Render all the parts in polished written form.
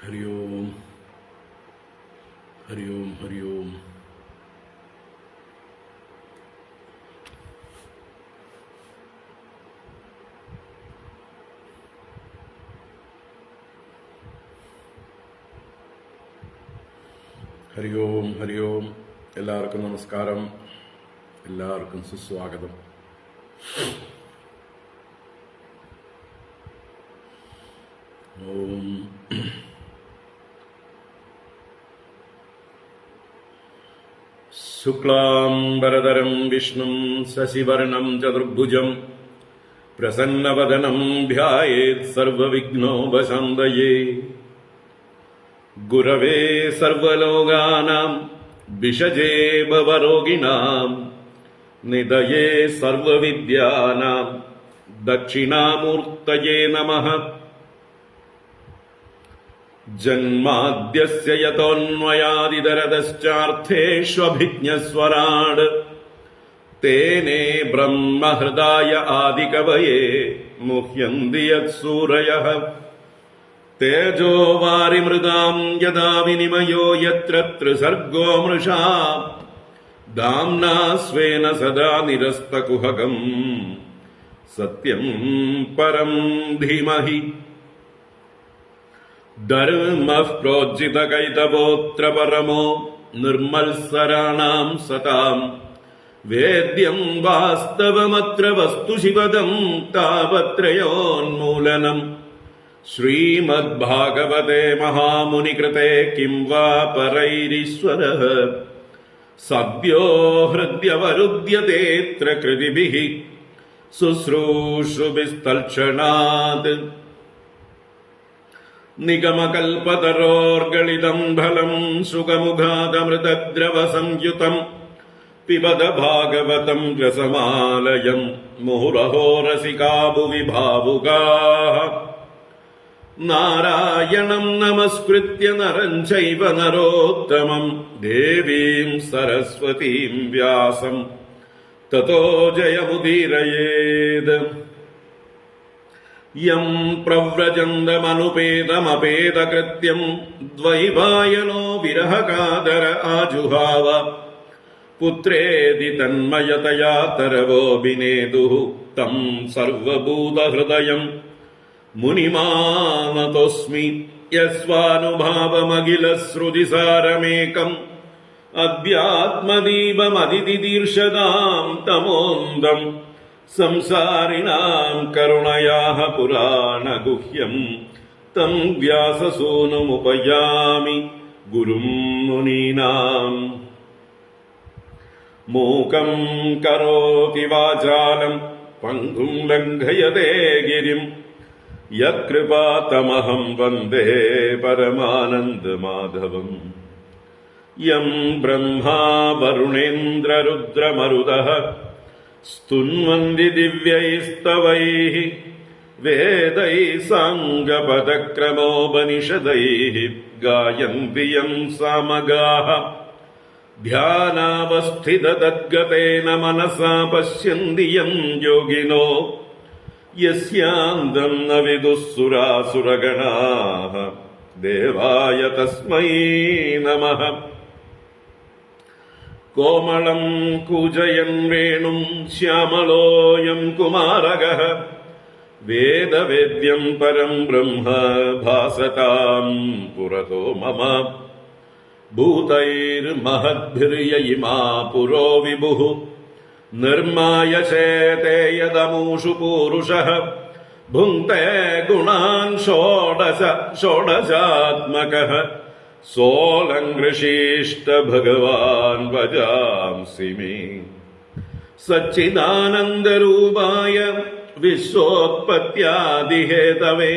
ഹരി ഓം ഹരി ഓം ഹരി ഓം. ഹരി ഓം ഹരി ഓം. എല്ലാവർക്കും നമസ്കാരം, എല്ലാവർക്കും സുസ്വാഗതം. ഓം ശുക്ലാംബരധരം വിഷ്ണും ശശിവർണം ചതുർഭുജം പ്രസന്നവദനം ധ്യായേത് സർവവിഘ്നോപശാന്തയേ. ഗുരവേ സർവലോകാനാം വിഷജേ ഭവരോഗിണാം നിധയേ സർവവിദ്യാനാം ദക്ഷിണാമൂർത്തയേ നമഃ. ജന്മാദ്യസ്യ യതോന്മയാദിതരതശ്ചാർത്ഥേഷ്വഭിജ്ഞസ്വരാട് തേനേ ബ്രഹ്മഹൃദായ ആദികവയേ മുഹ്യന്തി യത്സൂരയഃ. തേജോ വാരിമൃതാം യദാ വിനിമയോ യത്ര ത്രിസർഗോ മൃഷാ ദാംനാ സ്വേന സദാ നിരസ്തകുഹകം സത്യം പരം ധീമഹി. ധർമ്മഃ പ്രോജ്ജിതകൈതവോऽത്ര പരമോ നിർമ്മത്സരാണാം സതാം വേദ്യം വാസ്തവമത്ര വസ്തു ശിവദം താപത്രയോന്മൂലനം. ശ്രീമദ്ഭാഗവതേ മഹാമുനികൃതേ കിം വാ പരൈരീശ്വരഃ സദ്യോ ഹൃദ്യവരുദ്യതേത്ര കൃതിഭിഃ ശുശ്രൂഷുഭിസ്തൽക്ഷണാത്. നിഗമകൽപതരോർഗളിതം ഫലം സുഖമുഖാദമൃതദ്രവ സംയുതം പിബത ഭാഗവതം രസമാലയം മുഹുരഹോ രസികാ ഭുവി ഭാവുകാഃ. നാരായണം നമസ്കൃത്യ നരം ചൈവ നരോത്തമം ദേവീം സരസ്വതീം വ്യാസം തതോ ജയമുദീരയേത്. യം പ്രവ്രജന്തമനുപേതമപേതകൃത്യം ദ്വൈപായനോ വിരഹകാതര ആജുഹാവ. പുത്രേതി തന്മയതയാ തരവോഭിനേതുഃ തം സർവഭൂതഹൃദയം മുനിമാനതോസ്മി. യസ്വാനുഭാവമഖിലശ്രുതിസാരമേകം അധ്യാത്മദീപമതിതിദീർഷതാം തമോന്തം സംസാരിണാം കരുണയാഃ പുരാണഗുഹ്യം തം വ്യാസസൂനുമുപയാമി ഗുരും മുനീനാം. മൂകം കരോതി വാചാലം പങ്കും ലംഘയതേ ഗിരിം യത്കൃപാതമഹം വന്ദേ പരമാനന്ദമാധവം. യം ബ്രഹ്മാ വരുണേന്ദ്രരുദ്രമരുതഃ സ്തുന്വന്തി ദിവ്യൈസ്തവൈഃ വേദൈഃ സാംഗപദക്രമോപനിഷദൈഃ ഗായന്തി യം സാമഗാഃ. ധ്യാനാവസ്ഥിതതദ്ഗതേന മനസാ പശ്യന്തി യം യോഗിനോ യസ്യാന്തം ന വിദുഃ സുരാസുരഗണാഃ ദേവായ തസ്മൈ നമഃ. കോമളം കൂജയൻ വേണും ശ്യാമളോയം കുമാരകഃ വേദവേദ്യം പരം ബ്രഹ്മ ഭാസതാം പുരതോ മമ. ഭൂതൈർമഹദ്ഭിര്യ ഇമാ പുരോ വിഭുഃ നിർമായശേതേ യദമൂഷു പൂരുഷഃ. ഭുങ്ക്തേ ഗുണാൻ ഷോഡശാത്മകഃ സോലങ്കൃഷീഷ്ട ഭഗവാൻ വജാംസി മേ. സച്ചിദാനന്ദരൂപായ വിശ്വോത്പത്യാദിഹേതവേ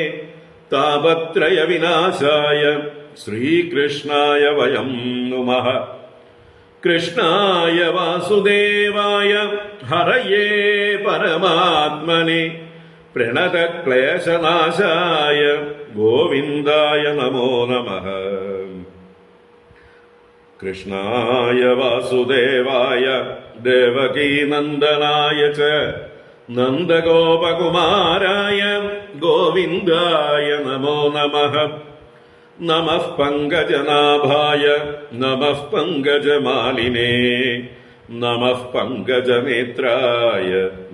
താപത്രയ വിനാശായ ശ്രീകൃഷ്ണായ വയം നുമഃ. കൃഷ്ണായ വാസുദേവായ ഹരയേ പരമാത്മനെ പ്രണതക്ലേശനാശായ ഗോവിന്ദായ നമോ നമഃ. കൃഷ്ണായ വാസുദേവായ ദേവകീനന്ദനായ ച നന്ദഗോപകുമാരായ ഗോവിന്ദായ നമോ നമഃ. നമഃ പങ്കജനാഭായ നമഃ പങ്കജമാലിനേ നമഃ പങ്കജനേത്രായ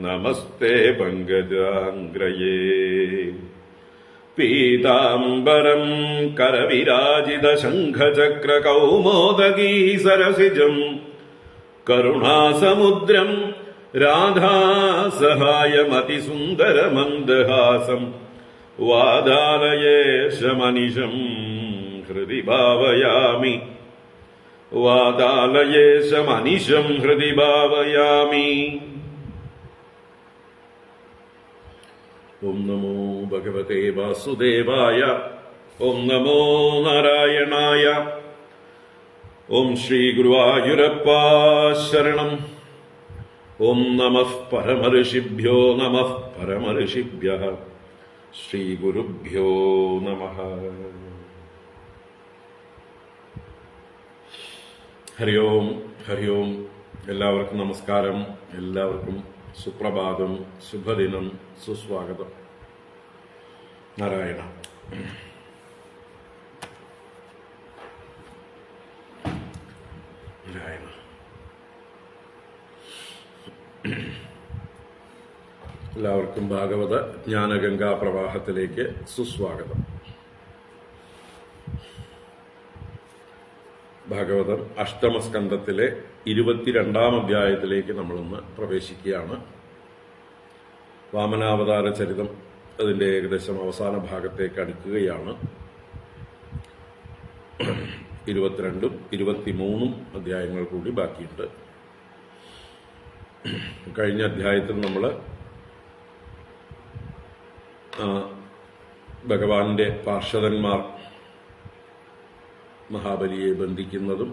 നമസ്തേ പങ്കജാംഗ്രയേ. പീതാംബരം കരവിരാജിത ശംഖചക്രകൗമോദഗീ സരസിജം കരുണാസമുദ്രം രാധാസഹായമതിസുന്ദരമന്ദഹാസം വാദാലയേശമനിശം ഹൃദി ഭാവയാമി വാദാലയേശമനിശം ഹൃദി ഭാവയാമി. ഓം നമോ ഭഗവതേ വാസുദേവായ. ഓം നമോ നാരായണായ. ഓം ശ്രീ ഗുരുവായൂരപ്പ ശരണം. ഓം നമഃ പരമഋഷിഭ്യോ നമഃ പരമഋഷിഭ്യഃ. ശ്രീ ഗുരുഭ്യോ നമഃ. ഹരി ഓം ഹരി ഓം. എല്ലാവർക്കും നമസ്കാരം. എല്ലാവർക്കും സുപ്രഭാതം, ശുഭദിനം, സുസ്വാഗതം. നാരായണ. നാരായണ. എല്ലാവർക്കും ഭാഗവത ജ്ഞാനഗംഗാ പ്രവാഹത്തിലേക്ക് സുസ്വാഗതം. ഭാഗവതം അഷ്ടമസ്കന്ധത്തിലെ 22-ാം അധ്യായത്തിലേക്ക് നമ്മളിന്ന് പ്രവേശിക്കുകയാണ്. വാമനാവതാര ചരിതം അതിന്റെ ഏകദേശം അവസാന ഭാഗത്തേക്ക് അടുക്കുകയാണ്. 22ഉം 23ഉം അധ്യായങ്ങൾ കൂടി ബാക്കിയുണ്ട്. കഴിഞ്ഞ അധ്യായത്തിൽ നമ്മൾ ഭഗവാന്റെ പാർഷദന്മാർ മഹാബലിയെ ബന്ധിക്കുന്നതും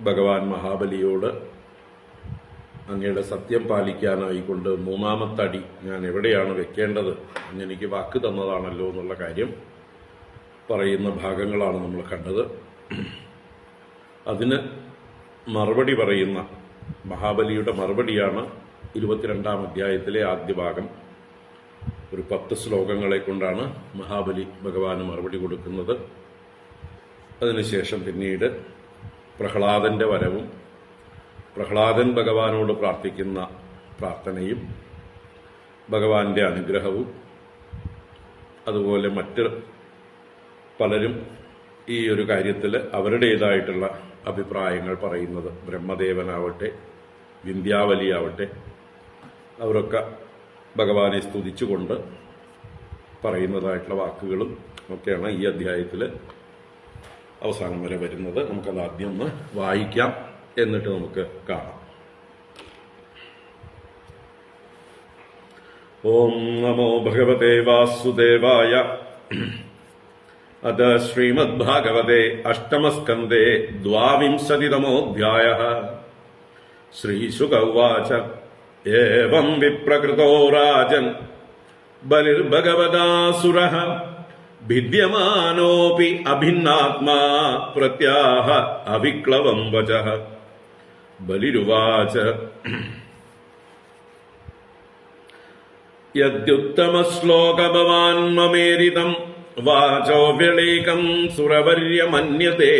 ഭഗവാൻ മഹാബലിയോട് അങ്ങയുടെ സത്യം പാലിക്കാനായിക്കൊണ്ട് 3-ാമത്തെ അടി ഞാൻ എവിടെയാണ് വെക്കേണ്ടത്, അങ്ങെനിക്ക് വാക്ക് തന്നതാണല്ലോ എന്നുള്ള കാര്യം പറയുന്ന ഭാഗങ്ങളാണ് നമ്മൾ കണ്ടത്. അതിന് മറുപടി പറയുന്ന മഹാബലിയുടെ മറുപടിയാണ് 22-ാം അധ്യായത്തിലെ ആദ്യ ഭാഗം. ഒരു 10 ശ്ലോകങ്ങളെ കൊണ്ടാണ് മഹാബലി ഭഗവാന് മറുപടി കൊടുക്കുന്നത്. അതിനുശേഷം പിന്നീട് പ്രഹ്ലാദന്റെ വരവും പ്രഹ്ലാദൻ ഭഗവാനോട് പ്രാർത്ഥിക്കുന്ന പ്രാർത്ഥനയും ഭഗവാന്റെ അനുഗ്രഹവും അതുപോലെ മറ്റ് പലരും ഈ ഒരു കാര്യത്തിൽ അവരുടേതായിട്ടുള്ള അഭിപ്രായങ്ങൾ പറയുന്നത്, ബ്രഹ്മദേവനാവട്ടെ വിന്ധ്യാവലിയാവട്ടെ, അവരൊക്കെ ഭഗവാനെ സ്തുതിച്ചുകൊണ്ട് പറയുന്നതായിട്ടുള്ള വാക്കുകളും ഒക്കെയാണ് ഈ അധ്യായത്തിൽ അവസാനം വരെ വരുന്നത്. നമുക്കത് ആദ്യം ഒന്ന് വായിക്കാം, എന്നിട്ട് നമുക്ക് കാണാം. ഓം നമോ ഭഗവതേ വാസുദേവായ. അത ശ്രീമദ്ഭാഗവതേ അഷ്ടമസ്കന്ധേ 22-തമോऽധ്യായഃ. ശ്രീശുക ഉവാച. ഏവം വിപ്രകൃതോ രാജൻ ബലിർഭഗവദാസുരഃ ഭിദ്യമാനോപി അഭിന്നാത്മാ പ്രത്യാഹ അവിക്ലവം വചഃ. ബലിരുവാച. യദ്യുത്തമശ്ലോക ഭവാൻ മമേരിതം വാചോ വ്യളീകം സുരവർയമന്യത്തെ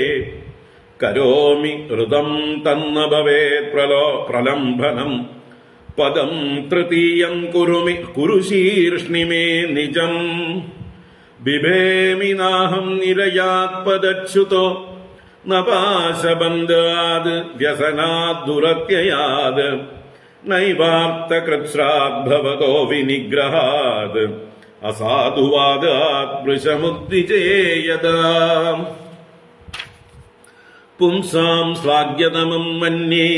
കരോമി ഋതം തന്ന ഭവേത് പ്രലംബനം പദം തൃതീയം കുരു ശീർഷ്ണിമേ നിജം ബിഭേമി നാഹം നിരയാത് പദച്യുതോ നപാശബന്ധാത് വ്യസനാത് ദുരത്യയാത് നൈവാർത്തകൃത്സ്രാത് ഭവതോ വിനിഗ്രഹാത് അസാധുവാദാത് വൃഷമുദ്വിജേയത. പുംസാം ശ്ലാഘ്യതമം മന്യേ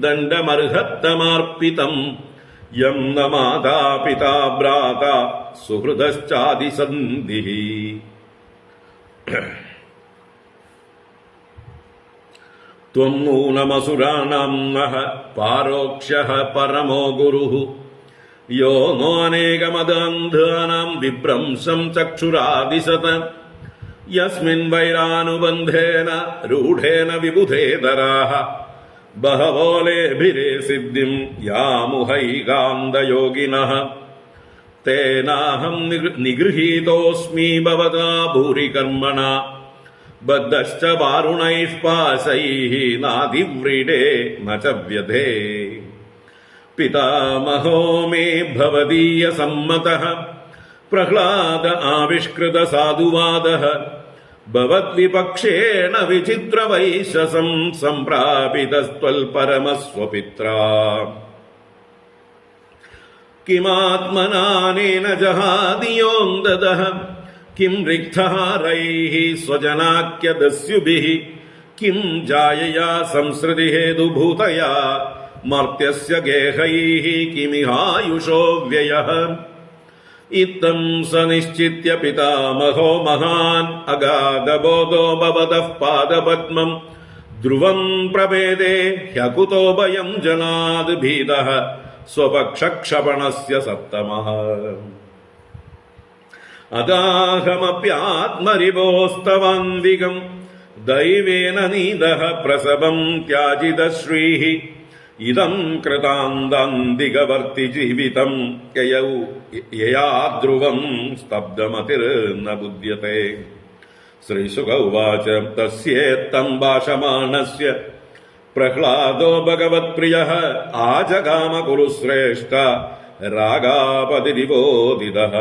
ദണ്ഡമർഹത്തമാർപ്പിതം യം ന മാതാ പിതാ ഭ്രാത സുഹൃദശ്ചാദിസന്ധിഃ. ത്വം നൂനമസുരാണാം നഃ പാരോക്ഷ്യഃ പരമോ ഗുരുഃ യോ നോ അനേകമദാന്ധാനാം വിഭ്രംശം ചക്ഷുരാദിശത യസ്മിൻ വൈരാനുബന്ധേന രൂഢേന വിബുധേതരാഃ ബഹവോ ലേഭിരേ സിദ്ധിം യാമുഹൈകാന്തയോഗിനഃ. തേനാഹം നിഗൃഹീതോസ്മി ഭവതാ ഭൂരി കർമ്മണ ബദ്ധശ്ച വാരുണൈഃ പാശൈഃ നാതിവ്രീഡേ ന ച വ്യധേ. പിതാമഹോ മേ ഭവദീയ സമ്മതഃ പ്രഹ്ലാദ ആവിഷ്കൃത സാധുവാദഃ ഭവദ്വിപക്ഷേണ വിചിത്രവൈശസം സംപ്രാപിതസ്ത്വൽപരമസ്വപിത്രാ. കിമാത്മനാനേന ജഹാദിയോന്തദഃ കിം റിക്തഹാരൈഃ സ്വജനാക്യദസ്യുഭിഃ കിം ജായയാ സംസൃതി ഹേതുഭൂതയാ മർത്യസ്യ ഗേഹൈഃ കിമിഹായുഷോ വ്യയഃ. ഇത്തം സ നിശ്ചിത്യ പിതാമഹോ മഹാൻ അഗാധബോധോ ഭവതഃ പാദപദ്മം ധ്രുവം പ്രപേദേ ഹ്യകുതോ ഭയം ജനാദ് ഭീതഃ സ്വപക്ഷക്ഷപണസ്യ സപ്തമഃ. അദാഹമപ്യാത്മരിവോസ്തവാന്തികം ദൈവേന നീതഃ പ്രസവം ത്യാജിതശ്രീഃ. ഇദം കൃതാന്താന്തികവർത്തി ജീവിതം യയാ ധ്രുവം സ്തബ്ധമതിർന ബുധ്യത്തെ. ശ്രീശുക ഉവാച തസ്യേത്തം ഭാഷമാണസ്യ പ്രഹ്ലാദോ ഭഗവത്പ്രിയഃ ആജഗാമ കുരുശ്രേഷ്ഠ രാഗാപതിരിവോദിതഃ.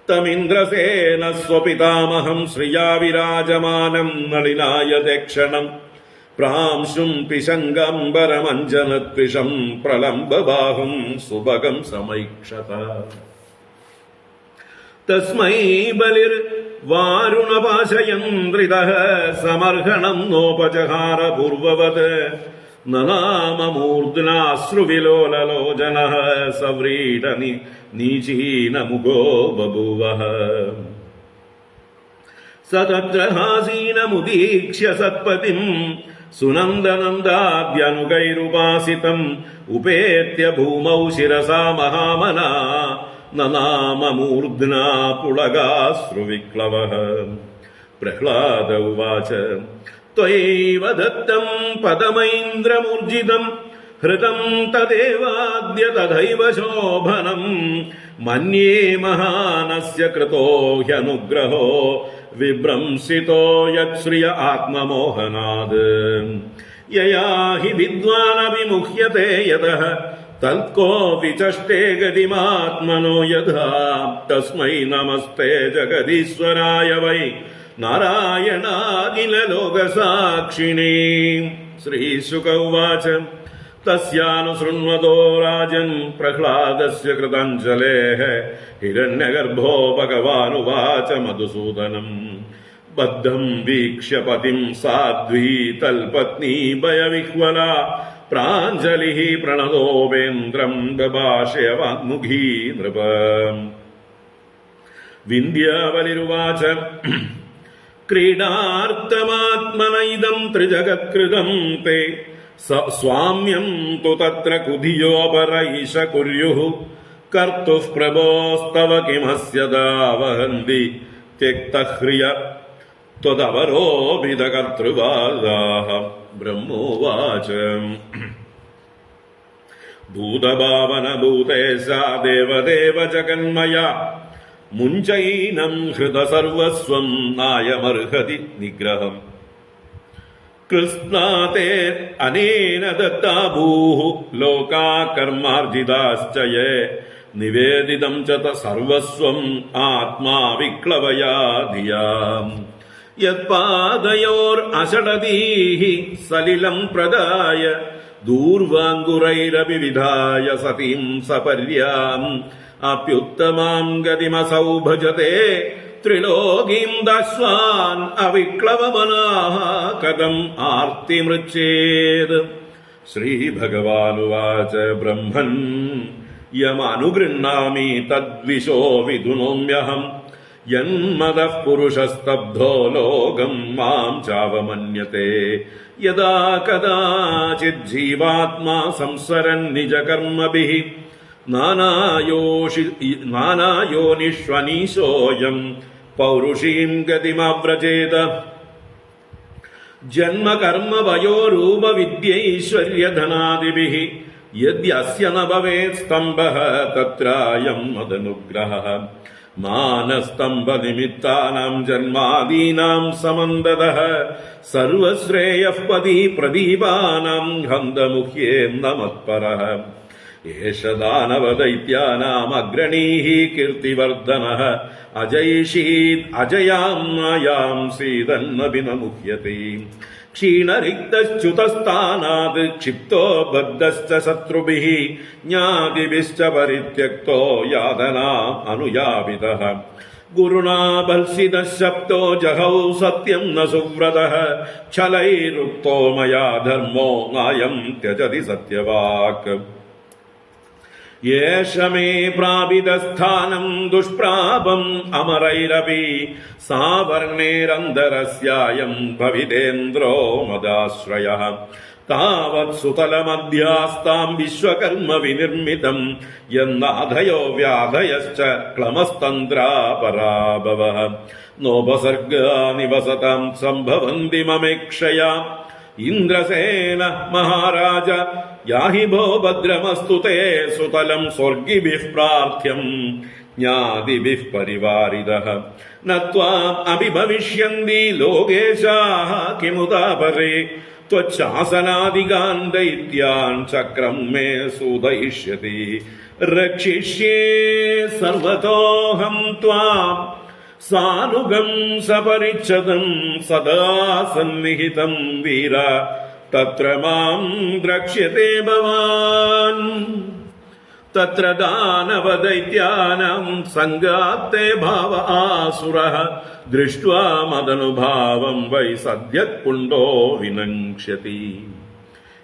തമിന്ദ്രസേന സ്വപിതാമഹം ശ്രിയാ വിരാജമാനം നളിനായ ദക്ഷണം പ്രാംശും പിശങ്കംബരമഞ്ജനത്വിഷം പ്രലംബബാഹും സുഭഗം സമൈക്ഷത. തസ്മൈ ബലിർ വാരുണപാശയന്ത്രിതഃ സമർഹണം നോപചഹാര പൂർവവത്. നനാമമൂർധ്നാശ്രുവിലോലലോചനഃ സവ്രീഡ നീചീനമുഖോ ബഭൂവഃ. സ തത്ര ഹാസീനമുദീക്ഷ്യ സത്പതിം സുനന്ദനന്ദാദ്യനുഗൈരുപാസിതം ഉപേത്യ ഭൂമൗ ശിരസാ മഹാമനാ നനാമമൂർധ്നാ പുളകാശ്രുവിക്ലവഃ. പ്രഹ്ലാദ ഉവാച ത്വയൈവ ദത്തം പദമൈന്ദ്രമൂർജിതം ഹൃതം തദേവാദ്യ തഥൈവ ശോഭനം. മന്യേ മഹാനസ്യ കൃതോ ഹ്യനുഗ്രഹോ വിഭ്രംസിതോ യശ്രിയ ആത്മമോഹനാത്. യയാ ഹി വിദ്വാനവിമുഹ്യത്തെ യതഃ തൽക്കോ വിചഷ്ടേ ഗതിമാത്മനോ യഥാ. തസ്മൈ നമസ്തേ ജഗദീശ്വരായ വൈ നാരായണാഖില ലോകസാക്ഷിണേ. ശ്രീശുക ഉവാച തസ്യാനുശൃണ്വതോ രാജൻ പ്രഹ്ലാദസ്യ കൃതാഞ്ജലേഃ ഹിരണ്യഗർഭോ ഭഗവാനുവാച മധുസൂദനം. ബദ്ധം വീക്ഷ്യ പതിം സാധ്വീ തൽപത്നീ ഭയവിഹ്വല പ്രാഞ്ജലിഃ പ്രണതോപേന്ദ്രം ബഭാഷയ വാഗ്മുഖീ നൃപ. വിന്ധ്യാവലിരുവാച ക്രീഡാർത്ഥമാത്മനൈദം ത്രിജഗത്കൃതം തേ സ്വാമ്യം തു തത്ര കുധിയോപരൈഷ കുര്യുഃ. കർത്തുഃ പ്രഭോസ്തവ കിമസ്യദാവഹന്തി ത്യക്തഹ്രിയ ത്വദവരോപിതകർതൃവാദാഃ. ബ്രഹ്മോവാച ഭൂതഭാവന ഭൂതേശാ ദേവദേവ ജഗന്മയ മുഞ്ചൈനം ഹൃദ സർവസ്വം നായമർഹതി നിഗ്രഹം. കൃഷ്ണാതേ അനേന ദത്താ ഭൂഃ ലോകാ കർമാർജിതാശ്ച യേ നിവേദിതം ച സർവസ്വം ആത്മാ വിക്ലവയാ ധിയാ. യത്പാദയോർ അഷടതീഃ സലിലം പ്രദായ ദൂർവാങ്കുരൈരപി വിധായ സതീം സപര്യാം. അപ്യുത്തമാം ഗതിമസൗ ഭജത്തെ ത്രിലോകീം ദാശ്വാൻ അവിക്ലവമനാഃ കഥം ആർത്തിമൃച്ഛേത്. ശ്രീഭഗവാനുവാച ബ്രഹ്മൻ യമനുഗൃഹ്ണാമി തദ്വിശോ വിധുനോമ്യഹം. യന്മദഃ പുരുഷസ്തബ്ധോ ലോകം മാം ചാവമന്യത്തെ. യദാ കദാചിത് ജീവാത്മാ സംസരൻ നിജകർമ്മഭിഃ നാനായോനിഷ്വനീശോയം പൗരുഷീം ഗതിമാവ്രജേത. ജന്മകർമ്മ വയോരൂപ വിദ്യൈശ്വര്യധനാദിഭിഃ യദ്യസ്യ ന ഭവേത് സ്തംഭഃ തത്രായം മദനുഗ്രഹഃ. മാനസ്തംഭനിമിത്താനാം ജന്മാദീനാം സമന്തതഃ സർവശ്രേയഃ പതി പ്രദീപാനാം ഹന്തമുഖ്യേന്ന മത്പരഃ ഏഷ ദാനവദൈത്യാനാം അഗ്രണീഃ കീർത്തിവർദ്ധനഃ അജയാം മായാം സീതന്നപി ന മുഹ്യത്തെ ക്ഷീണരിക്തശ്ച്യുതസ്ഥാനാത് ക്ഷിപ്തോ ബദ്ധശ്ച ശത്രുഭിഃ ജ്ഞാതിഭിശ്ച പരിത്യക്തോ യാതനാം അനുയാപിതഃ ഗുരുണാ ഭത്സിതഃ ശബ്ദോ ജഹൗ സത്യം ന സുവ്രതഃ ഛലൈരുക്തോ മയാ ധർമ്മോ നായം ത്യജതി സത്യവാക് യേഷ മേ പ്രാപിതസ്ഥാനം ദുഷ്പ്രാപം അമരൈരപി സാവർണേരന്തരസ്യായം ഭവിതേന്ദ്രോ മദാശ്രയഃ താവത് സുതലമധ്യാസ്താം വിശ്വകർമ്മ വിനിർമ്മിതം യന്നാധയോ വ്യാധയശ്ച ക്ലമസ്തന്ത്രാപരാഭവഃ നോപസർഗാനി വസതാം സംഭവന്തി മമേക്ഷയാ ഇന്ദ്രസേന മഹാരാജ യാഹി ഭോ ഭദ്രമസ്തു തേ സുതലം സ്വർഗിഭിഃ പ്രാർത്ഥ്യം ജ്ഞാതിഭിഃ പരിവാരിതഃ ന ത്വാം അഭിഭവിഷ്യന്തി ലോകേശാഃ കിമുദാപരേ ത്വച്ഛാസനാദികാൻ ദൈത്യാൻ ചക്രം മേ സൂദയിഷ്യതി രക്ഷിഷ്യേ സർവതോഹം ത്വാം സാനുഗം സപരിച്ഛദം സദാ സന്നിഹിതം വീര തത്ര മാം ദ്രക്ഷ്യത്തെ ഭവാൻ തത്ര ദാനവദൈത്യാനാം സംഗാത്തെ ഭാവ ആസുരഃ ദൃഷ്ട്വാ മദനുഭാവം വൈ സദ്യത്പുണ്ടോ വിനങ്ക്ഷ്യതി.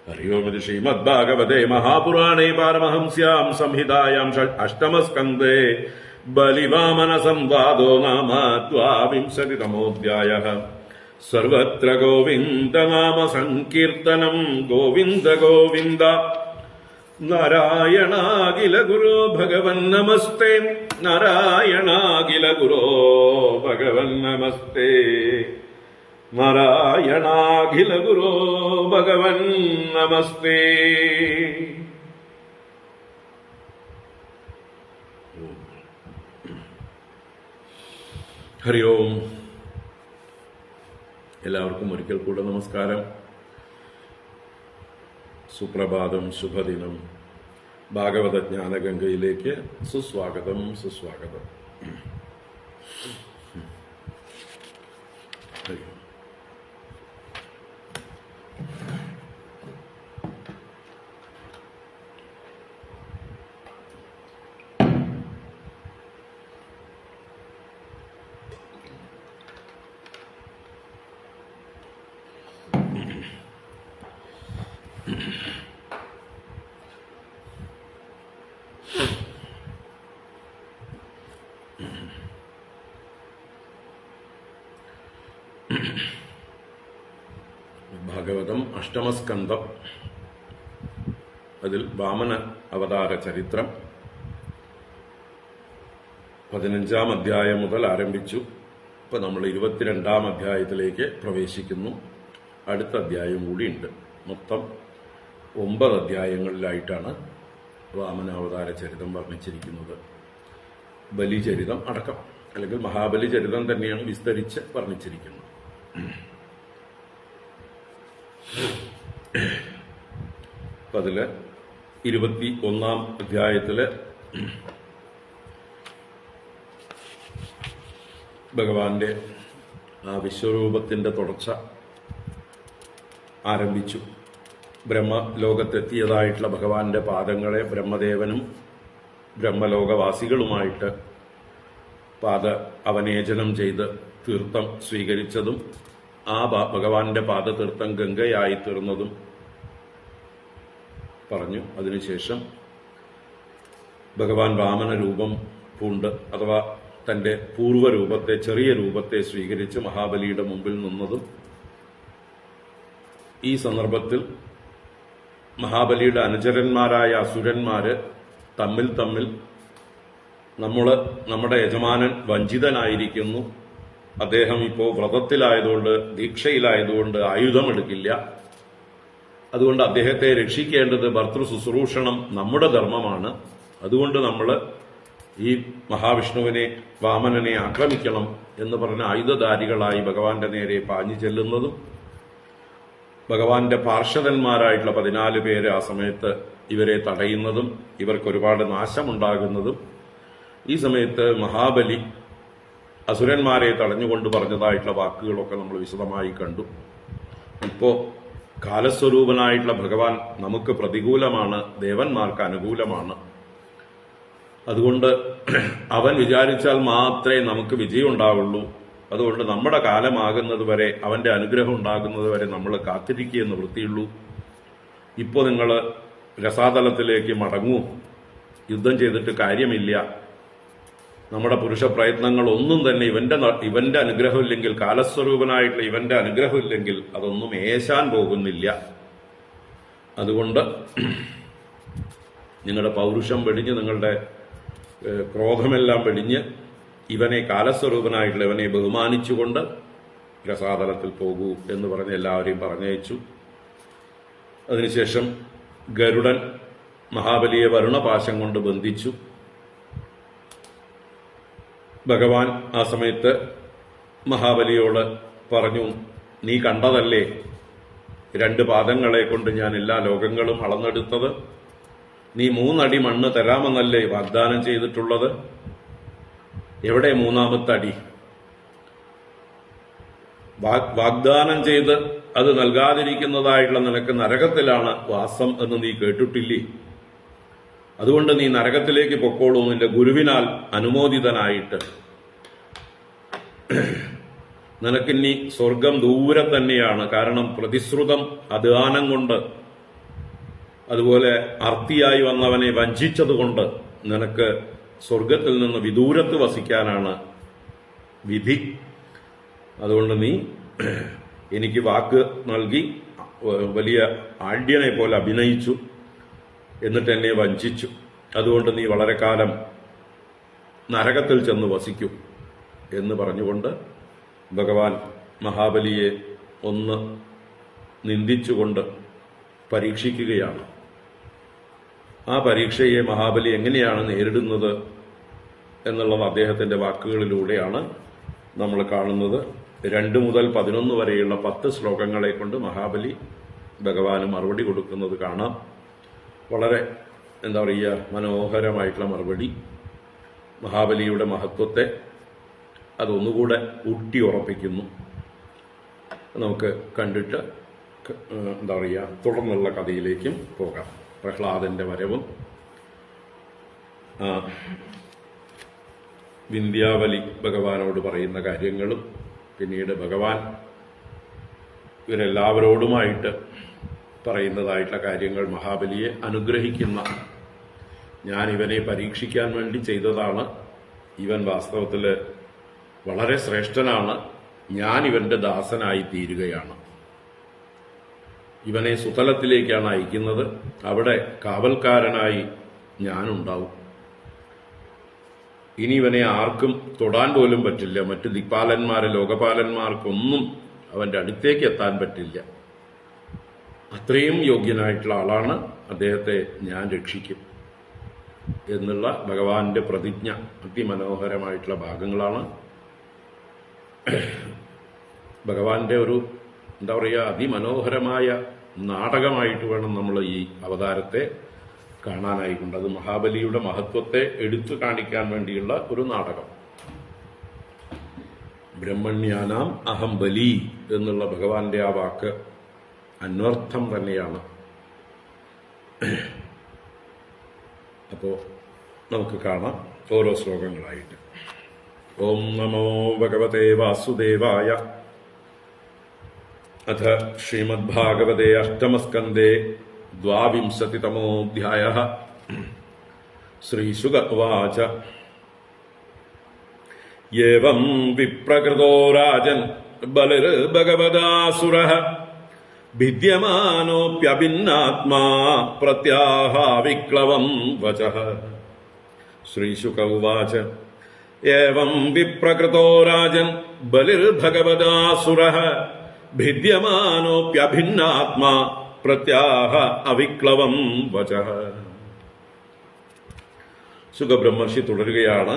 ഹരി ഓം. ഇത് ശ്രീമദ്ഭാഗവതേ മഹാപുരാണേ പാരമഹംസ്യാം സംഹിതായാം അഷ്ടമസ്കന്ധേ ബലിവാമന സംവാദോ നാമ ദ്വാവിംശതിതമോऽധ്യായഃ. സർവത്ര ഗോവിന്ദ നാമ സങ്കീർത്തനം. ഗോവിന്ദ ഗോവിന്ദ. നാരായണാഖില ഗുരോ ഭഗവൻ നമസ്തേ. നാരായണാഖില ഗുരോ ഭഗവൻ നമസ്തേ. നാരായണാഖില ഗുരോ ഭഗവൻ നമസ്തേ. ഹരി ഓം. എല്ലാവർക്കും ഒരിക്കൽ കൂടെ നമസ്കാരം. സുപ്രഭാതം, ശുഭദിനം. ഭാഗവത ജ്ഞാനഗംഗയിലേക്ക് സുസ്വാഗതം, സുസ്വാഗതം. ഹരി ഓം. ഭാഗവതം അഷ്ടമസ്കന്ധം. അതിൽ വാമന അവതാര ചരിത്രം 15-ാം അധ്യായം മുതൽ ആരംഭിച്ചു. ഇപ്പൊ നമ്മൾ 22-ാം അധ്യായത്തിലേക്ക് പ്രവേശിക്കുന്നു. അടുത്ത അധ്യായം കൂടിയുണ്ട്. മൊത്തം 9 അധ്യായങ്ങളിലായിട്ടാണ് വാമനാവതാര ചരിതം വർണ്ണിച്ചിരിക്കുന്നത്. ബലിചരിതം അടക്കം, അല്ലെങ്കിൽ മഹാബലി ചരിതം തന്നെയാണ് വിസ്തരിച്ച് വർണ്ണിച്ചിരിക്കുന്നത്. അപ്പൊ അതില് 21-ാം അധ്യായത്തില് ഭഗവാന്റെ ആ വിശ്വരൂപത്തിന്റെ തുടർച്ച ആരംഭിച്ചു. ബ്രഹ്മലോകത്തെത്തിയതായിട്ടുള്ള ഭഗവാന്റെ പാദങ്ങളെ ബ്രഹ്മദേവനും ബ്രഹ്മലോകവാസികളുമായിട്ട് പാദ അവനേചനം ചെയ്ത് തീർത്ഥം സ്വീകരിച്ചതും ആ ഭഗവാന്റെ പാദതീർത്ഥം ഗംഗയായി തീർന്നതും പറഞ്ഞു. അതിനുശേഷം ഭഗവാൻ വാമന രൂപം പൂണ്ട്, അഥവാ തന്റെ പൂർവ്വരൂപത്തെ, ചെറിയ രൂപത്തെ സ്വീകരിച്ച് മഹാബലിയുടെ മുമ്പിൽ നിന്നതും, ഈ സന്ദർഭത്തിൽ മഹാബലിയുടെ അനുചരന്മാരായ അസുരന്മാര് തമ്മിൽ നമ്മുടെ യജമാനൻ വഞ്ചിതനായിരിക്കുന്നു, അദ്ദേഹം ഇപ്പോൾ വ്രതത്തിലായതുകൊണ്ട്, ദീക്ഷയിലായതുകൊണ്ട് ആയുധമെടുക്കില്ല, അതുകൊണ്ട് അദ്ദേഹത്തെ രക്ഷിക്കേണ്ടത് ഭർതൃ ശുശ്രൂഷണം നമ്മുടെ ധർമ്മമാണ്, അതുകൊണ്ട് നമ്മൾ ഈ മഹാവിഷ്ണുവിനെ, വാമനനെ ആക്രമിക്കണം എന്ന് പറഞ്ഞ ആയുധധാരികളായി ഭഗവാന്റെ നേരെ പാഞ്ഞു ചെല്ലുന്നതും ഭഗവാന്റെ പാർഷദന്മാരായിട്ടുള്ള 14 പേര് ആ സമയത്ത് ഇവരെ തടയുന്നതും ഇവർക്ക് ഒരുപാട് നാശമുണ്ടാകുന്നതും ഈ സമയത്ത് മഹാബലി അസുരന്മാരെ തടഞ്ഞുകൊണ്ട് പറഞ്ഞതായിട്ടുള്ള വാക്കുകളൊക്കെ നമ്മൾ വിശദമായി കണ്ടു. ഇപ്പോ കാലസ്വരൂപനായിട്ടുള്ള ഭഗവാൻ നമുക്ക് പ്രതികൂലമാണ്, ദേവന്മാർക്ക് അനുകൂലമാണ്. അതുകൊണ്ട് അവൻ വിചാരിച്ചാൽ മാത്രമേ നമുക്ക് വിജയം ഉണ്ടാവുള്ളൂ. അതുകൊണ്ട് നമ്മുടെ കാലമാകുന്നത് വരെ, അവന്റെ അനുഗ്രഹം ഉണ്ടാകുന്നത് വരെ നമ്മൾ കാത്തിരിക്കുകയെന്ന് വൃത്തിയുള്ളൂ. ഇപ്പോൾ നിങ്ങൾ രസാതലത്തിലേക്ക് മടങ്ങൂ, യുദ്ധം ചെയ്തിട്ട് കാര്യമില്ല. നമ്മുടെ പുരുഷ പ്രയത്നങ്ങളൊന്നും തന്നെ ഇവന്റെ അനുഗ്രഹമില്ലെങ്കിൽ, കാലസ്വരൂപനായിട്ടുള്ള ഇവന്റെ അനുഗ്രഹമില്ലെങ്കിൽ അതൊന്നും ഏശാൻ പോകുന്നില്ല. അതുകൊണ്ട് നിങ്ങളുടെ പൗരുഷം വെടിഞ്ഞ്, നിങ്ങളുടെ ക്രോധമെല്ലാം വെടിഞ്ഞ് ഇവനെ, കാലസ്വരൂപനായിട്ടുള്ള ഇവനെ ബഹുമാനിച്ചുകൊണ്ട് രസാതലത്തിൽ പോകൂ എന്ന് പറഞ്ഞ് എല്ലാവരെയും പറഞ്ഞയച്ചു. അതിനുശേഷം ഗരുഡൻ മഹാബലിയെ വരുണപാശം കൊണ്ട് ബന്ധിച്ചു. ഭഗവാൻ ആ സമയത്ത് മഹാബലിയോട് പറഞ്ഞു, നീ കണ്ടതല്ലേ 2 പാദങ്ങളെ കൊണ്ട് ഞാൻ എല്ലാ ലോകങ്ങളും അളന്നെടുത്തത്? നീ 3 അടി മണ്ണ് തരാമെന്നല്ലേ വാഗ്ദാനം ചെയ്തിട്ടുള്ളത്? എവിടെ 3ാമത്തെ അടി? വാഗ്ദാനം ചെയ്ത് അത് നൽകാതിരിക്കുന്നതായിട്ടുള്ള നിനക്ക് നരകത്തിലാണ് വാസം എന്ന് നീ കേട്ടിട്ടില്ലേ? അതുകൊണ്ട് നീ നരകത്തിലേക്ക് പൊക്കോളൂ, നിന്റെ ഗുരുവിനാൽ അനുമോദിതനായിട്ട്. നിനക്കിനി സ്വർഗം ദൂരെ തന്നെയാണ്. കാരണം പ്രതിശ്രുതം അധ്വാനം കൊണ്ട്, അതുപോലെ അർത്തിയായി വന്നവനെ വഞ്ചിച്ചതുകൊണ്ട് നിനക്ക് സ്വർഗത്തിൽ നിന്ന് വിദൂരത്ത് വസിക്കാനാണ് വിധി. അതുകൊണ്ട് നീ എനിക്ക് വാക്ക് നൽകി വലിയ ആഢ്യനെ പോലെ അഭിനയിച്ചു, എന്നിട്ട് എന്നെ വഞ്ചിച്ചു. അതുകൊണ്ട് നീ വളരെ കാലം നരകത്തിൽ ചെന്ന് വസിക്കും എന്ന് പറഞ്ഞുകൊണ്ട് ഭഗവാൻ മഹാബലിയെ ഒന്ന് നിന്ദിച്ചുകൊണ്ട് പരീക്ഷിക്കുകയാണ്. ആ പരീക്ഷയെ മഹാബലി എങ്ങനെയാണ് നേരിടുന്നത് എന്നുള്ളത് അദ്ദേഹത്തിന്റെ വാക്കുകളിലൂടെയാണ് നമ്മൾ കാണുന്നത്. 2 മുതൽ 11 വരെയുള്ള 10 ശ്ലോകങ്ങളെ കൊണ്ട് മഹാബലി ഭഗവാന് മറുപടി കൊടുക്കുന്നത് കാണാം. വളരെ മനോഹരമായിട്ടുള്ള മറുപടി. മഹാബലിയുടെ മഹത്വത്തെ അതൊന്നുകൂടെ ഊട്ടിയുറപ്പിക്കുന്നു. നമുക്ക് കണ്ടിട്ട് തുടർന്നുള്ള കഥയിലേക്കും പോകാം. പ്രഹ്ലാദന്റെ വരവും വിന്ധ്യാവലി ഭഗവാനോട് പറയുന്ന കാര്യങ്ങളും, പിന്നീട് ഭഗവാൻ ഇവരെല്ലാവരോടുമായിട്ട് പറയുന്നതായിട്ടുള്ള കാര്യങ്ങൾ, മഹാബലിയെ അനുഗ്രഹിക്കുന്ന, ഞാൻ ഇവനെ പരീക്ഷിക്കാൻ വേണ്ടി ചെയ്തതാണ്, ഇവൻ വാസ്തവത്തിൽ വളരെ ശ്രേഷ്ഠനാണ്, ഞാൻ ഇവന്റെ ദാസനായി തീരുകയാണ്, ഇവനെ സുതലത്തിലേക്കാണ് അയക്കുന്നത്, അവിടെ കാവൽക്കാരനായി ഞാനുണ്ടാവും, ഇനി ഇവനെ ആർക്കും തൊടാൻ പോലും പറ്റില്ല, മറ്റ് ദിക്പാലന്മാര് ലോകപാലന്മാർക്കൊന്നും അവന്റെ അടുത്തേക്ക് എത്താൻ പറ്റില്ല, അത്രയും യോഗ്യനായിട്ടുള്ള ആളാണ്, അദ്ദേഹത്തെ ഞാൻ രക്ഷിക്കും എന്നുള്ള ഭഗവാന്റെ പ്രതിജ്ഞ അതിമനോഹരമായിട്ടുള്ള ഭാഗങ്ങളാണ്. ഭഗവാന്റെ ഒരു അതിമനോഹരമായ നാടകമായിട്ട് വേണം നമ്മൾ ഈ അവതാരത്തെ കാണാനായിക്കൊണ്ട്. അത് മഹാബലിയുടെ മഹത്വത്തെ എടുത്തു കാണിക്കാൻ വേണ്ടിയുള്ള ഒരു നാടകം. ബ്രഹ്മണ്യാനാം അഹം ബലി എന്നുള്ള ഭഗവാന്റെ ആ വാക്ക് അന്വർത്ഥം തന്നെയാണ്. അപ്പോ നമുക്ക് കാണാം ഓരോ ശ്ലോകങ്ങളായിട്ട്. ഓം നമോ ഭഗവതേ വാസുദേവായ. അഥ ശ്രീമദ്ഭാഗവതേ അഷ്ടമസ്കന്ധേ 22-തമോऽധ്യായഃ. ശ്രീശുക ഉവാച. ഏവം വിപ്രകൃതോ രാജൻ ബലിർഭഗവദാസുരഃ ഭിദ്യമാനോപ്യഭിന്നാത്മാ പ്രത്യാഹ വിക്ലവം വചഃ. ശ്രീശുക ഉവാച. ഏവം വിപ്രകൃതോ രാജൻ ബലിർഭഗവദാസുരഃ ഭിദ്യമാനോപ്യഭിന്നാത്മാ പ്രത്യാഹ അവിക്ലവം വചഃ. ശുകബ്രഹ്മർഷി തുടരുകയാണ്.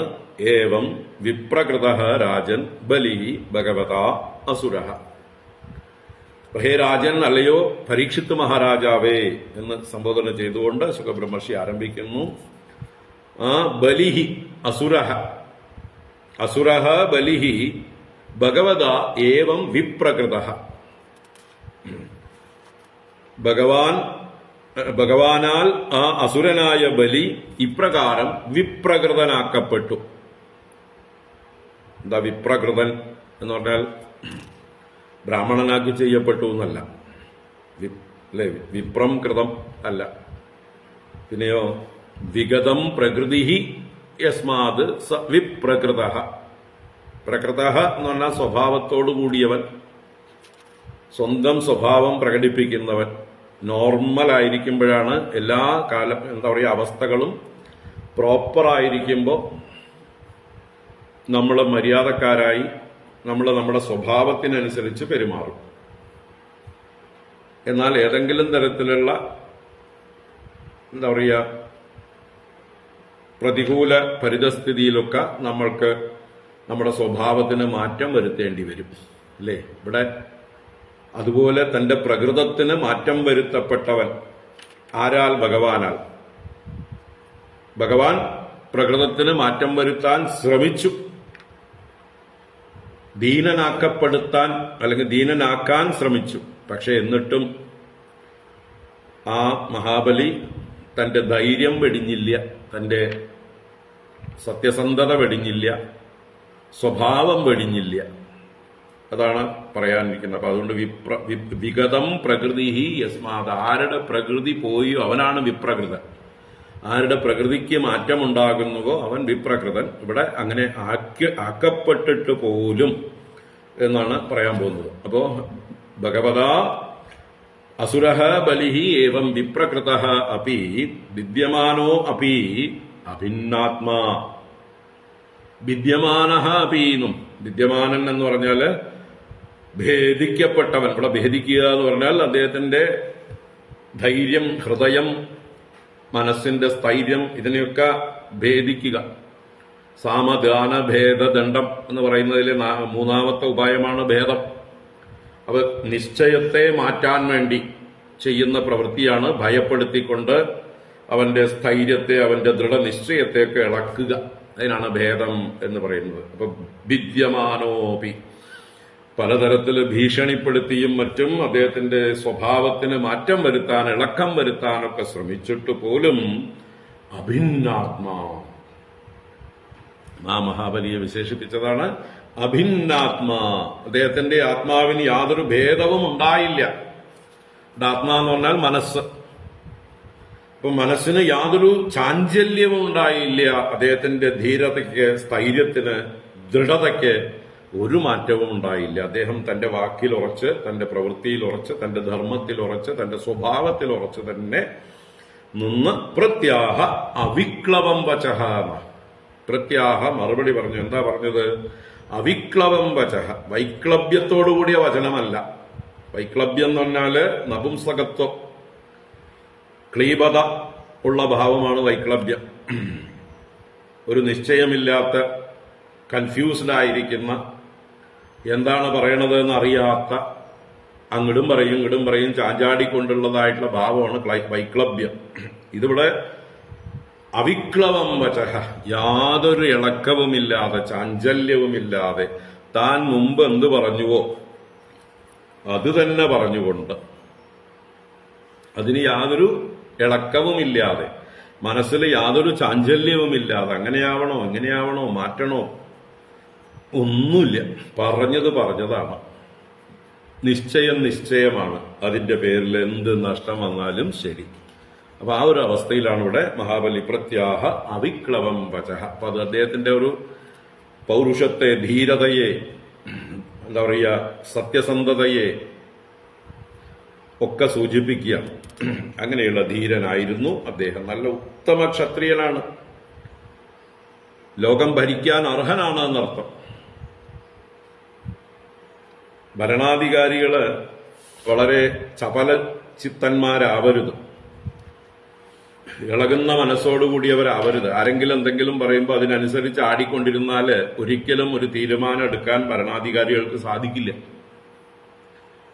ഏവം വിപ്രകൃത രാജൻ ബലി ഭഗവത അസുര. ഹേ രാജൻ, അല്ലയോ പരീക്ഷിത്ത് മഹാരാജാവേ എന്ന് സംബോധന ചെയ്തുകൊണ്ട് ശുകബ്രഹ്മർഷി ആരംഭിക്കുന്നു. ബലിഹി അസുരഃ, അസുരഃ ബലിഹി ഭഗവത ഏവം വിപ്രകൃതഃ. ഭഗവാനാൽ ആ അസുരനായ ബലി ഇപ്രകാരം വിപ്രകൃതനാക്കപ്പെട്ടു. എന്താ വിപ്രകൃതൻ എന്ന് പറഞ്ഞാൽ ബ്രാഹ്മണനാക്കി ചെയ്യപ്പെട്ടു എന്നല്ല, അല്ലെ? വിപ്രം കൃതം അല്ല. പിന്നെയോ വിഗതം പ്രകൃതി യസ്മാത് സ വിപ്രകൃതഃ. പ്രകൃതഃ എന്ന് പറഞ്ഞാൽ സ്വഭാവത്തോടു കൂടിയവൻ, സ്വന്തം സ്വഭാവം പ്രകടിപ്പിക്കുന്നവൻ. നോർമലായിരിക്കുമ്പോഴാണ് എല്ലാ കാലം അവസ്ഥകളും പ്രോപ്പറായിരിക്കുമ്പോൾ നമ്മൾ മര്യാദക്കാരായി നമ്മൾ നമ്മുടെ സ്വഭാവത്തിനനുസരിച്ച് പെരുമാറും. എന്നാൽ ഏതെങ്കിലും തരത്തിലുള്ള പ്രതികൂല പരിതസ്ഥിതിയിലൊക്കെ നമ്മൾക്ക് നമ്മുടെ സ്വഭാവത്തിന് മാറ്റം വരുത്തേണ്ടി വരും, അല്ലേ? ഇവിടെ അതുപോലെ തന്റെ പ്രകൃതത്തിന് മാറ്റം വരുത്തപ്പെട്ടവൻ ആരാൽ? ഭഗവാനാൽ. ഭഗവാൻ പ്രകൃതത്തിന് മാറ്റം വരുത്താൻ ശ്രമിച്ചു, ദീനനാക്കപ്പെടുത്താൻ അല്ലെങ്കിൽ ദീനനാക്കാൻ ശ്രമിച്ചു. പക്ഷെ എന്നിട്ടും ആ മഹാബലി തന്റെ ധൈര്യം വെടിഞ്ഞില്ല, തന്റെ സത്യസന്ധത വെടിഞ്ഞില്ല, സ്വഭാവം വെടിഞ്ഞില്ല. അതാണ് പറയാനിരിക്കുന്നത്. അപ്പൊ അതുകൊണ്ട് വിഗതം പ്രകൃതി യസ്മാത്, ആരുടെ പ്രകൃതി പോയോ അവനാണ് വിപ്രകൃതൻ. ആരുടെ പ്രകൃതിക്ക് മാറ്റമുണ്ടാകുന്നുവോ അവൻ വിപ്രകൃതൻ. ഇവിടെ അങ്ങനെ ആക്കപ്പെട്ടിട്ട് പോലും എന്നാണ് പറയാൻ പോകുന്നത്. അപ്പോ ഭഗവത അസുരഃ ബലിഹി ഏവം വിപ്രകൃതഃ അപി വിദ്യമാനോ അപി അഭിന്നാത്മാ. വിദ്യമാനഃ അപീന്നും, വിദ്യമാനൻ എന്ന് പറഞ്ഞാല് ഭേദിക്കപ്പെട്ടവൻ. ഇവിടെ ഭേദിക്കുക എന്ന് പറഞ്ഞാൽ അദ്ദേഹത്തിന്റെ ധൈര്യം, ഹൃദയം, മനസ്സിന്റെ സ്ഥൈര്യം, ഇതിനെയൊക്കെ ഭേദിക്കുക. സാമദാന ഭേദദണ്ഡം എന്ന് പറയുന്നതിലെ മൂന്നാമത്തെ ഉപായമാണ് ഭേദം. അപ്പൊ നിശ്ചയത്തെ മാറ്റാൻ വേണ്ടി ചെയ്യുന്ന പ്രവൃത്തിയാണ് ഭയപ്പെടുത്തിക്കൊണ്ട് അവന്റെ സ്ഥൈര്യത്തെ, അവന്റെ ദൃഢനിശ്ചയത്തെയൊക്കെ ഇളക്കുക. അതിനാണ് ഭേദം എന്ന് പറയുന്നത്. അപ്പൊ വിദ്യമാനോപി, പലതരത്തിൽ ഭീഷണിപ്പെടുത്തിയും മറ്റും അദ്ദേഹത്തിന്റെ സ്വഭാവത്തിന് മാറ്റം വരുത്താൻ, ഇളക്കം വരുത്താനൊക്കെ ശ്രമിച്ചിട്ട് പോലും അഭിന്നാത്മാ, ആ മഹാബലിയെ വിശേഷിപ്പിച്ചതാണ് അഭിന്നാത്മാ. അദ്ദേഹത്തിന്റെ ആത്മാവിന് യാതൊരു ഭേദവും ഉണ്ടായില്ല. ആത്മാ എന്ന് പറഞ്ഞാൽ മനസ്സ്. അപ്പൊ മനസ്സിന് യാതൊരു ചാഞ്ചല്യവും ഉണ്ടായില്ല. അദ്ദേഹത്തിന്റെ ധീരതയ്ക്ക്, സ്ഥൈര്യത്തിന്, ദൃഢതയ്ക്ക് ഒരു മാറ്റവും ഉണ്ടായില്ല. അദ്ദേഹം തന്റെ വാക്കിൽ ഉറച്ച്, തന്റെ പ്രവൃത്തിയിൽ ഉറച്ച്, തന്റെ ധർമ്മത്തിൽ ഉറച്ച്, തന്റെ സ്വഭാവത്തിൽ ഉറച്ച് തന്നെ നിന്ന് പ്രത്യാഹ അവിക്ലവം വചഃ. പ്രത്യാഹ മറുപടി പറഞ്ഞു. എന്താ പറഞ്ഞത്? അവിക്ലവം വചഃ. വൈക്ലഭ്യത്തോടുകൂടിയ വചനമല്ല. വൈക്ലഭ്യം എന്ന് പറഞ്ഞാല് നപുംസകത്വം, ക്ലീബത ഉള്ള ഭാവമാണ് വൈക്ലഭ്യം. ഒരു നിശ്ചയമില്ലാത്ത, കൺഫ്യൂസ്ഡ് ആയിരിക്കുന്ന, എന്താണ് പറയണത് എന്നറിയാത്ത, അങ്ങടും പറയും ഇങ്ങടും പറയും ചാഞ്ചാടിക്കൊണ്ടുള്ളതായിട്ടുള്ള ഭാവമാണ് വൈക്ലഭ്യം. ഇതിവിടെ അവിക്ലവം വചഃ, യാതൊരു ഇളക്കവുമില്ലാതെ, ചാഞ്ചല്യവുമില്ലാതെ, താൻ മുമ്പ് എന്ത് പറഞ്ഞുവോ അത് തന്നെ പറഞ്ഞുകൊണ്ട്, അതിന് യാതൊരു ഇളക്കവുമില്ലാതെ, മനസ്സിൽ യാതൊരു ചാഞ്ചല്യവുമില്ലാതെ, അങ്ങനെയാവണോ ഇങ്ങനെയാവണോ മാറ്റണോ ഒന്നുമില്ല. പറഞ്ഞത് പറഞ്ഞതാണ്. നിശ്ചയം നിശ്ചയമാണ്. അതിന്റെ പേരിൽ എന്ത് നഷ്ടം വന്നാലും ശരി. അപ്പൊ ആ ഒരു അവസ്ഥയിലാണ് ഇവിടെ മഹാബലി പ്രത്യാഹ അവിക്ലവം വചഃ. അപ്പൊ അത് അദ്ദേഹത്തിന്റെ ഒരു പൗരുഷത്തെ, ധീരതയെ, എന്താ പറയുക, സത്യസന്ധതയെ ഒക്കെ സൂചിപ്പിക്കുകയാണ്. അങ്ങനെയുള്ള ധീരനായിരുന്നു അദ്ദേഹം. നല്ല ഉത്തമ ക്ഷത്രിയനാണ്, ലോകം ഭരിക്കാൻ അർഹനാണ് എന്നർത്ഥം. ഭരണാധികാരികള് വളരെ ചപല ചിത്തന്മാരാവരുത്. ഇളകുന്ന മനസ്സോടുകൂടിയവരാവരുത്. ആരെങ്കിലും എന്തെങ്കിലും പറയുമ്പോൾ അതിനനുസരിച്ച് ആടിക്കൊണ്ടിരുന്നാല് ഒരിക്കലും ഒരു തീരുമാനം എടുക്കാൻ ഭരണാധികാരികൾക്ക് സാധിക്കില്ല.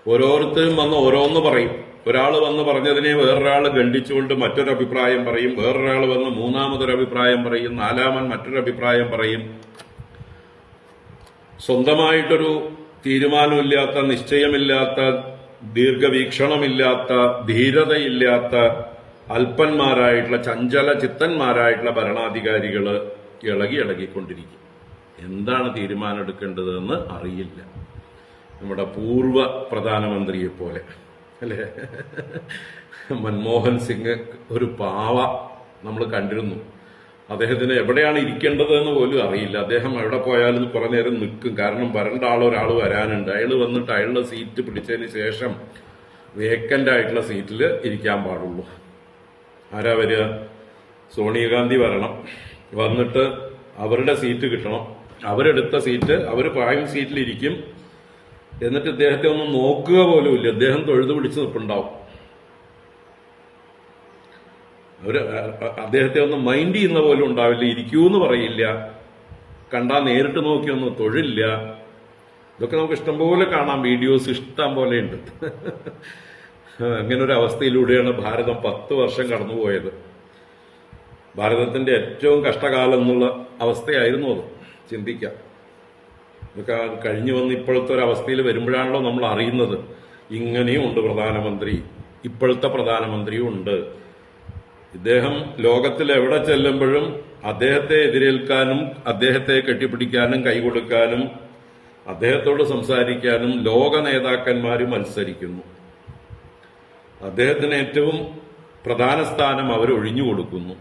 ഓരോരുത്തരും വന്ന് ഓരോന്ന് പറയും. ഒരാൾ വന്ന് പറഞ്ഞതിനെ വേറൊരാൾ ഖണ്ഡിച്ചുകൊണ്ട് മറ്റൊരു അഭിപ്രായം പറയും, വേറൊരാൾ വന്ന് മൂന്നാമതൊരു അഭിപ്രായം പറയും, നാലാമൻ മറ്റൊരു അഭിപ്രായം പറയും. സ്വന്തമായിട്ടൊരു തീരുമാനമില്ലാത്ത, നിശ്ചയമില്ലാത്ത, ദീർഘവീക്ഷണമില്ലാത്ത, ധീരതയില്ലാത്ത, അല്പന്മാരായിട്ടുള്ള, ചഞ്ചല ചിത്തന്മാരായിട്ടുള്ള ഭരണാധികാരികള് ഇളകിക്കൊണ്ടിരിക്കും. എന്താണ് തീരുമാനം എടുക്കേണ്ടതെന്ന് അറിയില്ല. നമ്മുടെ പൂർവ്വ പ്രധാനമന്ത്രിയെ പോലെ അല്ലേ, മൻമോഹൻ സിംഗ് ഒരു പാവ നമ്മൾ കണ്ടിരുന്നു. അദ്ദേഹത്തിന് എവിടെയാണ് ഇരിക്കേണ്ടതെന്ന് പോലും അറിയില്ല. അദ്ദേഹം എവിടെ പോയാലും കുറെ നേരം നിൽക്കും. കാരണം വരേണ്ട ഒരാൾ വരാനുണ്ട്. അയാൾ വന്നിട്ട് അയാളുടെ സീറ്റ് പിടിച്ചതിന് ശേഷം വേക്കന്റ് ആയിട്ടുള്ള സീറ്റിൽ ഇരിക്കാൻ പാടുള്ളൂ. ആരാ വരിക? സോണിയാഗാന്ധി വരണം, വന്നിട്ട് അവരുടെ സീറ്റ് കിട്ടണം, അവരെടുത്ത സീറ്റ് അവർ പ്രായം സീറ്റിലിരിക്കും. എന്നിട്ട് ഇദ്ദേഹത്തെ ഒന്ന് നോക്കുക പോലും ഇല്ല. അദ്ദേഹം തൊഴുതു പിടിച്ച് നിൽപ്പുണ്ടാവും. അദ്ദേഹത്തെ ഒന്ന് മൈൻഡ് ചെയ്യുന്ന പോലും ഉണ്ടാവില്ല. ഇരിക്കൂന്ന് പറയില്ല, കണ്ടാ നേരിട്ട് നോക്കിയൊന്നും തൊഴില്ല. ഇതൊക്കെ നമുക്ക് ഇഷ്ടംപോലെ കാണാം, വീഡിയോസ് ഇഷ്ടം പോലെ ഉണ്ട്. അങ്ങനെ ഒരു അവസ്ഥയിലൂടെയാണ് ഭാരതം 10 വർഷം കടന്നുപോയത്. ഭാരതത്തിന്റെ ഏറ്റവും കഷ്ടകാലം എന്നുള്ള അവസ്ഥയായിരുന്നു അത്. ചിന്തിക്കാം. ഇതൊക്കെ കഴിഞ്ഞു വന്ന് ഇപ്പോഴത്തെ ഒരു അവസ്ഥയിൽ വരുമ്പോഴാണല്ലോ നമ്മൾ അറിയുന്നത് ഇങ്ങനെയും ഉണ്ട് പ്രധാനമന്ത്രി, ഇപ്പോഴത്തെ പ്രധാനമന്ത്രിയും ഉണ്ട്. ഇദ്ദേഹം ലോകത്തിൽ എവിടെ ചെല്ലുമ്പോഴും അദ്ദേഹത്തെ എതിരേൽക്കാനും അദ്ദേഹത്തെ കെട്ടിപ്പിടിക്കാനും കൈകൊടുക്കാനും അദ്ദേഹത്തോട് സംസാരിക്കാനും ലോക നേതാക്കന്മാർ മത്സരിക്കുന്നു. അദ്ദേഹത്തിന് ഏറ്റവും പ്രധാന സ്ഥാനം അവർ ഒഴിഞ്ഞു കൊടുക്കുന്നു.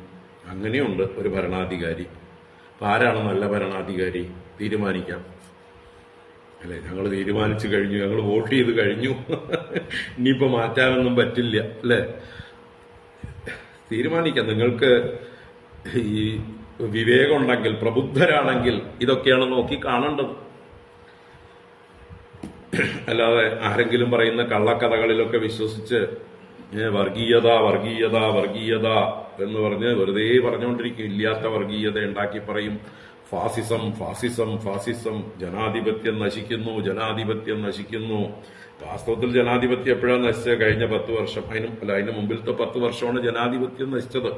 അങ്ങനെയുണ്ട് ഒരു ഭരണാധികാരി. ആരാണ് നല്ല ഭരണാധികാരി? തീരുമാനിക്കാം അല്ലെ? ഞങ്ങൾ തീരുമാനിച്ചു കഴിഞ്ഞു, ഞങ്ങൾ വോട്ട് ചെയ്ത് കഴിഞ്ഞു, ഇനിയിപ്പോ മാറ്റാനൊന്നും പറ്റില്ല അല്ലെ? തീരുമാനിക്കാം. നിങ്ങൾക്ക് ഈ വിവേകമുണ്ടെങ്കിൽ, പ്രബുദ്ധരാണെങ്കിൽ ഇതൊക്കെയാണ് നോക്കി കാണേണ്ടത്. അല്ലാതെ ആരെങ്കിലും പറയുന്ന കള്ളക്കഥകളിലൊക്കെ വിശ്വസിച്ച് വർഗീയത വർഗീയത വർഗീയത എന്ന് പറഞ്ഞ് വെറുതെ പറഞ്ഞുകൊണ്ടിരിക്കും. ഇല്ലാത്ത വർഗീയത ഉണ്ടാക്കി പറയും. ഫാസിസം ഫാസിസം ഫാസിസം, ജനാധിപത്യം നശിക്കുന്നു ജനാധിപത്യം നശിക്കുന്നു. വാസ്തവത്തിൽ ജനാധിപത്യം എപ്പോഴാണ് നശിച്ചത്? കഴിഞ്ഞ 10 വർഷം. അതിന് മുമ്പിലത്തെ 10 വർഷമാണ് ജനാധിപത്യം നശിച്ചത്.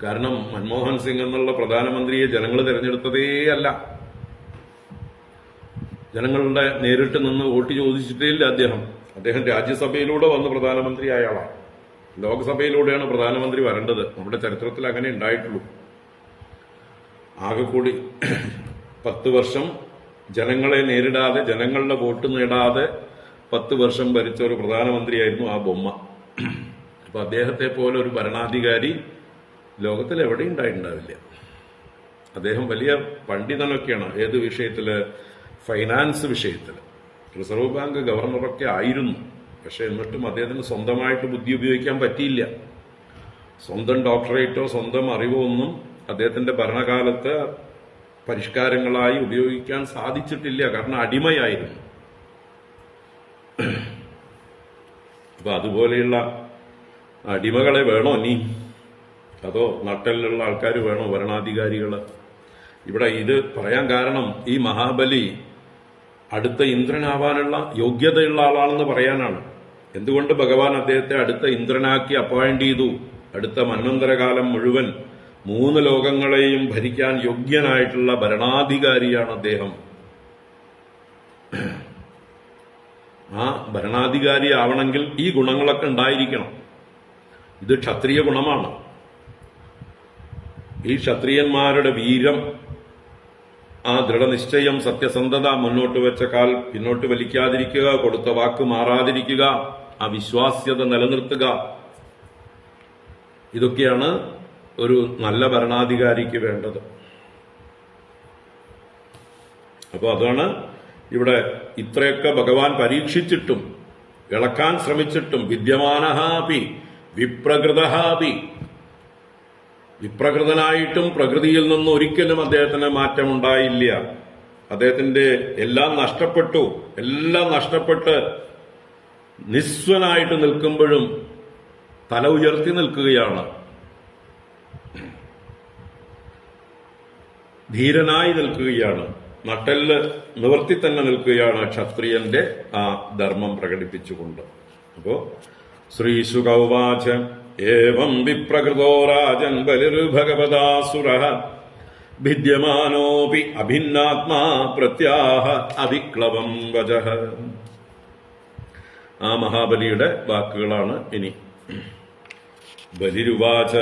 കാരണം മൻമോഹൻ സിംഗ് എന്നുള്ള പ്രധാനമന്ത്രിയെ ജനങ്ങൾ തെരഞ്ഞെടുത്തതേ അല്ല. ജനങ്ങളുടെ നേരിട്ട് നിന്ന് വോട്ട് ചോദിച്ചിട്ടേ ഇല്ല. അദ്ദേഹം രാജ്യസഭയിലൂടെ വന്ന് പ്രധാനമന്ത്രി ആയാളാണ്. ലോക്സഭയിലൂടെയാണ് പ്രധാനമന്ത്രി വരേണ്ടത്. നമ്മുടെ ചരിത്രത്തിൽ അങ്ങനെ ഉണ്ടായിട്ടുള്ളൂ. ആകെ കൂടി 10 വർഷം ജനങ്ങളെ നേരിടാതെ, ജനങ്ങളുടെ വോട്ട് നേടാതെ 10 വർഷം ഭരിച്ച ഒരു പ്രധാനമന്ത്രിയായിരുന്നു ആ ബൊമ്മ. അപ്പൊ അദ്ദേഹത്തെ പോലെ ഒരു ഭരണാധികാരി ലോകത്തിൽ എവിടെ ഉണ്ടായിട്ടുണ്ടാവില്ല. അദ്ദേഹം വലിയ പണ്ഡിതനൊക്കെയാണ്. ഏത് വിഷയത്തില്? ഫൈനാൻസ് വിഷയത്തിൽ. റിസർവ് ബാങ്ക് ഗവർണറൊക്കെ ആയിരുന്നു. പക്ഷെ എന്നിട്ടും അദ്ദേഹത്തിന് സ്വന്തമായിട്ട് ബുദ്ധി ഉപയോഗിക്കാൻ പറ്റിയില്ല. സ്വന്തം ഡോക്ടറേറ്റോ സ്വന്തം അറിവോ ഒന്നും അദ്ദേഹത്തിന്റെ ഭരണകാലത്ത് പരിഷ്കാരങ്ങളായി ഉപയോഗിക്കാൻ സാധിച്ചിട്ടില്ല. കാരണം അടിമയായിരുന്നു. അപ്പൊ അതുപോലെയുള്ള അടിമകളെ വേണോ ഇനി? അതോ നട്ടലിലുള്ള ആൾക്കാർ വേണോ ഭരണാധികാരികള്? ഇവിടെ ഇത് പറയാൻ കാരണം ഈ മഹാബലി അടുത്ത ഇന്ദ്രനാവാനുള്ള യോഗ്യതയുള്ള ആളാണെന്ന് പറയാനാണ്. എന്തുകൊണ്ട് ഭഗവാൻ അദ്ദേഹത്തെ അടുത്ത ഇന്ദ്രനാക്കി അപ്പോയിന്റ് ചെയ്തു? അടുത്ത മന്വന്തരകാലം മുഴുവൻ 3 ലോകങ്ങളെയും ഭരിക്കാൻ യോഗ്യനായിട്ടുള്ള ഭരണാധികാരിയാണ് അദ്ദേഹം. ആ ഭരണാധികാരി ആവണമെങ്കിൽ ഈ ഗുണങ്ങളൊക്കെ ഉണ്ടായിരിക്കണം. ഇത് ക്ഷത്രിയ ഗുണമാണ്. ഈ ക്ഷത്രിയന്മാരുടെ വീരം, ആ ദൃഢനിശ്ചയം, സത്യസന്ധത, മുന്നോട്ട് വെച്ച കാൽ പിന്നോട്ട് വലിക്കാതിരിക്കുക, കൊടുത്ത വാക്ക് മാറാതിരിക്കുക, ആ വിശ്വാസ്യത നിലനിർത്തുക, ഇതൊക്കെയാണ് ഒരു നല്ല ഭരണാധികാരിക്ക് വേണ്ടത്. അപ്പൊ അതാണ് ഇവിടെ ഇത്രയൊക്കെ ഭഗവാൻ പരീക്ഷിച്ചിട്ടും ഇളക്കാൻ ശ്രമിച്ചിട്ടും വിദ്യമാനഹാപി വിപ്രകൃതഹാപി, വിപ്രകൃതനായിട്ടും പ്രകൃതിയിൽ നിന്ന് ഒരിക്കലും അദ്ദേഹത്തിന് മാറ്റമുണ്ടായില്ല. അദ്ദേഹത്തിന്റെ എല്ലാം നഷ്ടപ്പെട്ട് നിസ്വനായിട്ട് നിൽക്കുമ്പോഴും തല ഉയർത്തി നിൽക്കുകയാണ്. ധീരനായി നിൽക്കുകയാണ്, നട്ടെല്ല് നിവർത്തി തന്നെ നിൽക്കുകയാണ് ക്ഷത്രിയന്റെ ആ ധർമ്മം പ്രകടിപ്പിച്ചുകൊണ്ട്. അപ്പോ ശ്രീശുകൗവാച ഏവം വിപ്രകൃതോ രാജൻ ബലിർഭഗവതാസുരഃ ഭിദ്യമാനോപി അഭിന്നാത്മാ പ്രത്യാഹ അവിക്ലവം വചഃ. ആ മഹാബലിയുടെ വാക്കുകളാണ് ഇനി. ബലിരുവാച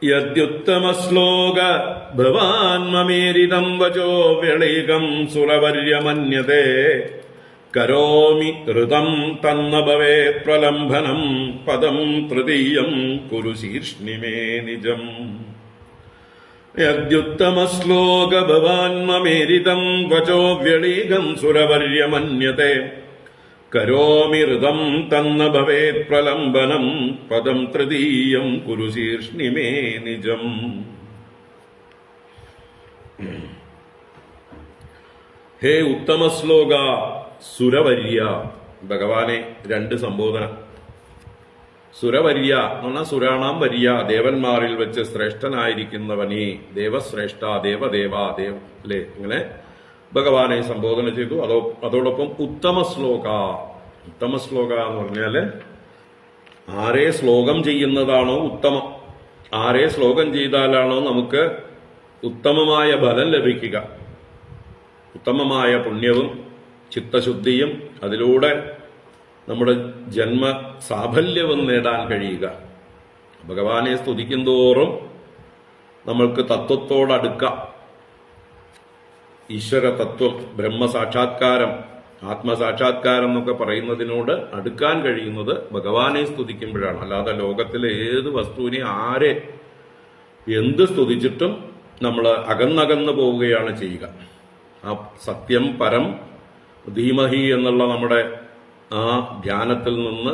യദ്യുത്തമശ്ലോക ഭവാൻ മമേരിതം വചോ വ്യളീകം സുരവർയമന്യതേ കരോമി ഋതം തന്ന ഭവേത് പ്രലംഭനം പദം തൃതീയം കുരു ശീർഷ്ണിമേ നിജം. യദ്യുത്തമശ്ലോക ഭവാൻ മമേരിതം വചോ വ്യളീകം സുരവർയമന്യതേ കരോമി ഋതം തന്ന ഭവേത് പ്രലംബനം പദം തൃതീയം കുരു ശീർഷ്ണിമേ നിജം. ഹേ ഉത്തമശ്ലോക സുരവര്യ. ഭഗവാനെ രണ്ട് സംബോധന. സുരവര്യ എന്ന് പറഞ്ഞാൽ സുരാണാം വര്യ, ദേവന്മാരിൽ വെച്ച് ശ്രേഷ്ഠനായിരിക്കുന്നവനേ, ദേവശ്രേഷ്ഠ, ദേവദേവ, അല്ലേ, ഇങ്ങനെ ഭഗവാനെ സംബോധന ചെയ്തു. അതോടൊപ്പം ഉത്തമ ശ്ലോക. ഉത്തമ ശ്ലോക എന്ന് പറഞ്ഞാല് ആരെ ശ്ലോകം ചെയ്യുന്നതാണോ ഉത്തമം, ആരെ ശ്ലോകം ചെയ്താലാണോ നമുക്ക് ഉത്തമമായ ഫലം ലഭിക്കുക, ഉത്തമമായ പുണ്യവും ചിത്തശുദ്ധിയും അതിലൂടെ നമ്മുടെ ജന്മ സാഫല്യവും നേടാൻ കഴിയുക. ഭഗവാനെ സ്തുതിക്കും തോറും നമ്മൾക്ക് തത്വത്തോടടുക്കാം. ഈശ്വര തത്വം, ബ്രഹ്മസാക്ഷാത്കാരം, ആത്മസാക്ഷാത്കാരം എന്നൊക്കെ പറയുന്നതിനോട് അടുക്കാൻ കഴിയുന്നത് ഭഗവാനെ സ്തുതിക്കുമ്പോഴാണ്. അല്ലാതെ ലോകത്തിലെ ഏത് വസ്തുവിനെ ആരെ എന്ത് സ്തുതിച്ചിട്ടും നമ്മൾ അകന്നകന്ന് പോവുകയാണ് ചെയ്യുക. ആ സത്യം പരം ധീമഹി എന്നുള്ള നമ്മുടെ ആ ധ്യാനത്തിൽ നിന്ന്,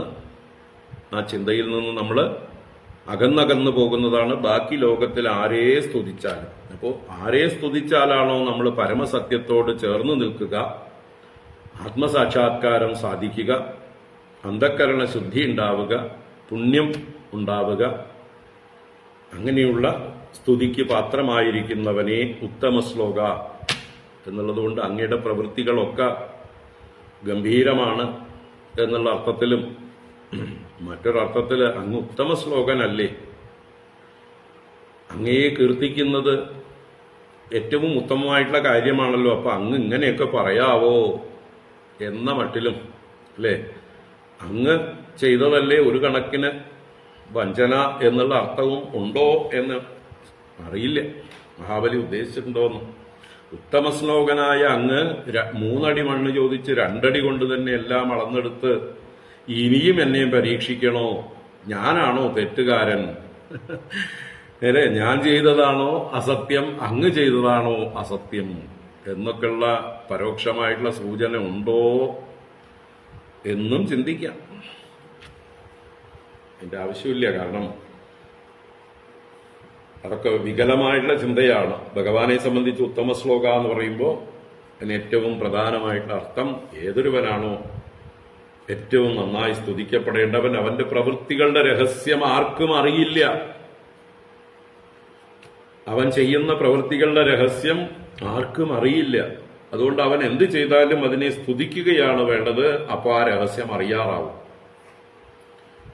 ആ ചിന്തയിൽ നിന്ന് നമ്മൾ അകന്നകന്നു പോകുന്നതാണ് ബാക്കി ലോകത്തിൽ ആരെ സ്തുതിച്ചാലും. അപ്പോൾ ആരെ സ്തുതിച്ചാലാണോ നമ്മൾ പരമസത്യത്തോട് ചേർന്ന് നിൽക്കുക, ആത്മസാക്ഷാത്കാരം സാധിക്കുക, അന്ധക്കരണ ശുദ്ധി ഉണ്ടാവുക, പുണ്യം ഉണ്ടാവുക, അങ്ങനെയുള്ള സ്തുതിക്ക് പാത്രമായിരിക്കുന്നവനെ ഉത്തമ ശ്ലോക എന്നുള്ളതുകൊണ്ട് അങ്ങയുടെ പ്രവൃത്തികളൊക്കെ ഗംഭീരമാണ് എന്നുള്ള അർത്ഥത്തിലും മറ്റൊരർത്ഥത്തിൽ അങ്ങ് ഉത്തമ ശ്ലോകനല്ലേ, അങ്ങയെ കീർത്തിക്കുന്നത് ഏറ്റവും ഉത്തമമായിട്ടുള്ള കാര്യമാണല്ലോ, അപ്പൊ അങ്ങ് ഇങ്ങനെയൊക്കെ പറയാവോ എന്ന മട്ടിലും, അല്ലേ, അങ്ങ് ചെയ്തതല്ലേ ഒരു കണക്കിന് വഞ്ചന എന്നുള്ള അർത്ഥവും ഉണ്ടോ എന്ന് അറിയില്ല, മഹാബലി ഉദ്ദേശിച്ചിട്ടുണ്ടോന്ന്. ഉത്തമ ശ്ലോകനായ അങ്ങ് 3 അടി മണ്ണ് ചോദിച്ച് 2 അടി കൊണ്ട് തന്നെ എല്ലാം അളന്നെടുത്ത് ഇനിയും എന്നെയും പരീക്ഷിക്കണോ, ഞാനാണോ തെറ്റുകാരൻ, നേരെ ഞാൻ ചെയ്തതാണോ അസത്യം, അങ്ങ് ചെയ്തതാണോ അസത്യം എന്നൊക്കെയുള്ള പരോക്ഷമായിട്ടുള്ള സൂചന ഉണ്ടോ എന്നും ചിന്തിക്കാം. അതിന്റെ ആവശ്യമില്ല, കാരണം അതൊക്കെ വികലമായിട്ടുള്ള ചിന്തയാണ്. ഭഗവാനെ സംബന്ധിച്ച് ഉത്തമ ശ്ലോക എന്ന് പറയുമ്പോൾ അതിന് ഏറ്റവും പ്രധാനമായിട്ടുള്ള അർത്ഥം, ഏതൊരുവനാണോ ഏറ്റവും നന്നായി സ്തുതിക്കപ്പെടേണ്ടവൻ, അവന്റെ പ്രവൃത്തികളുടെ രഹസ്യം ആർക്കും അറിയില്ല. അവൻ ചെയ്യുന്ന പ്രവൃത്തികളുടെ രഹസ്യം ആർക്കും അറിയില്ല. അതുകൊണ്ട് അവൻ എന്ത് ചെയ്താലും അതിനെ സ്തുതിക്കുകയാണ് വേണ്ടത്. അപ്പൊ ആ രഹസ്യം അറിയാറാവും,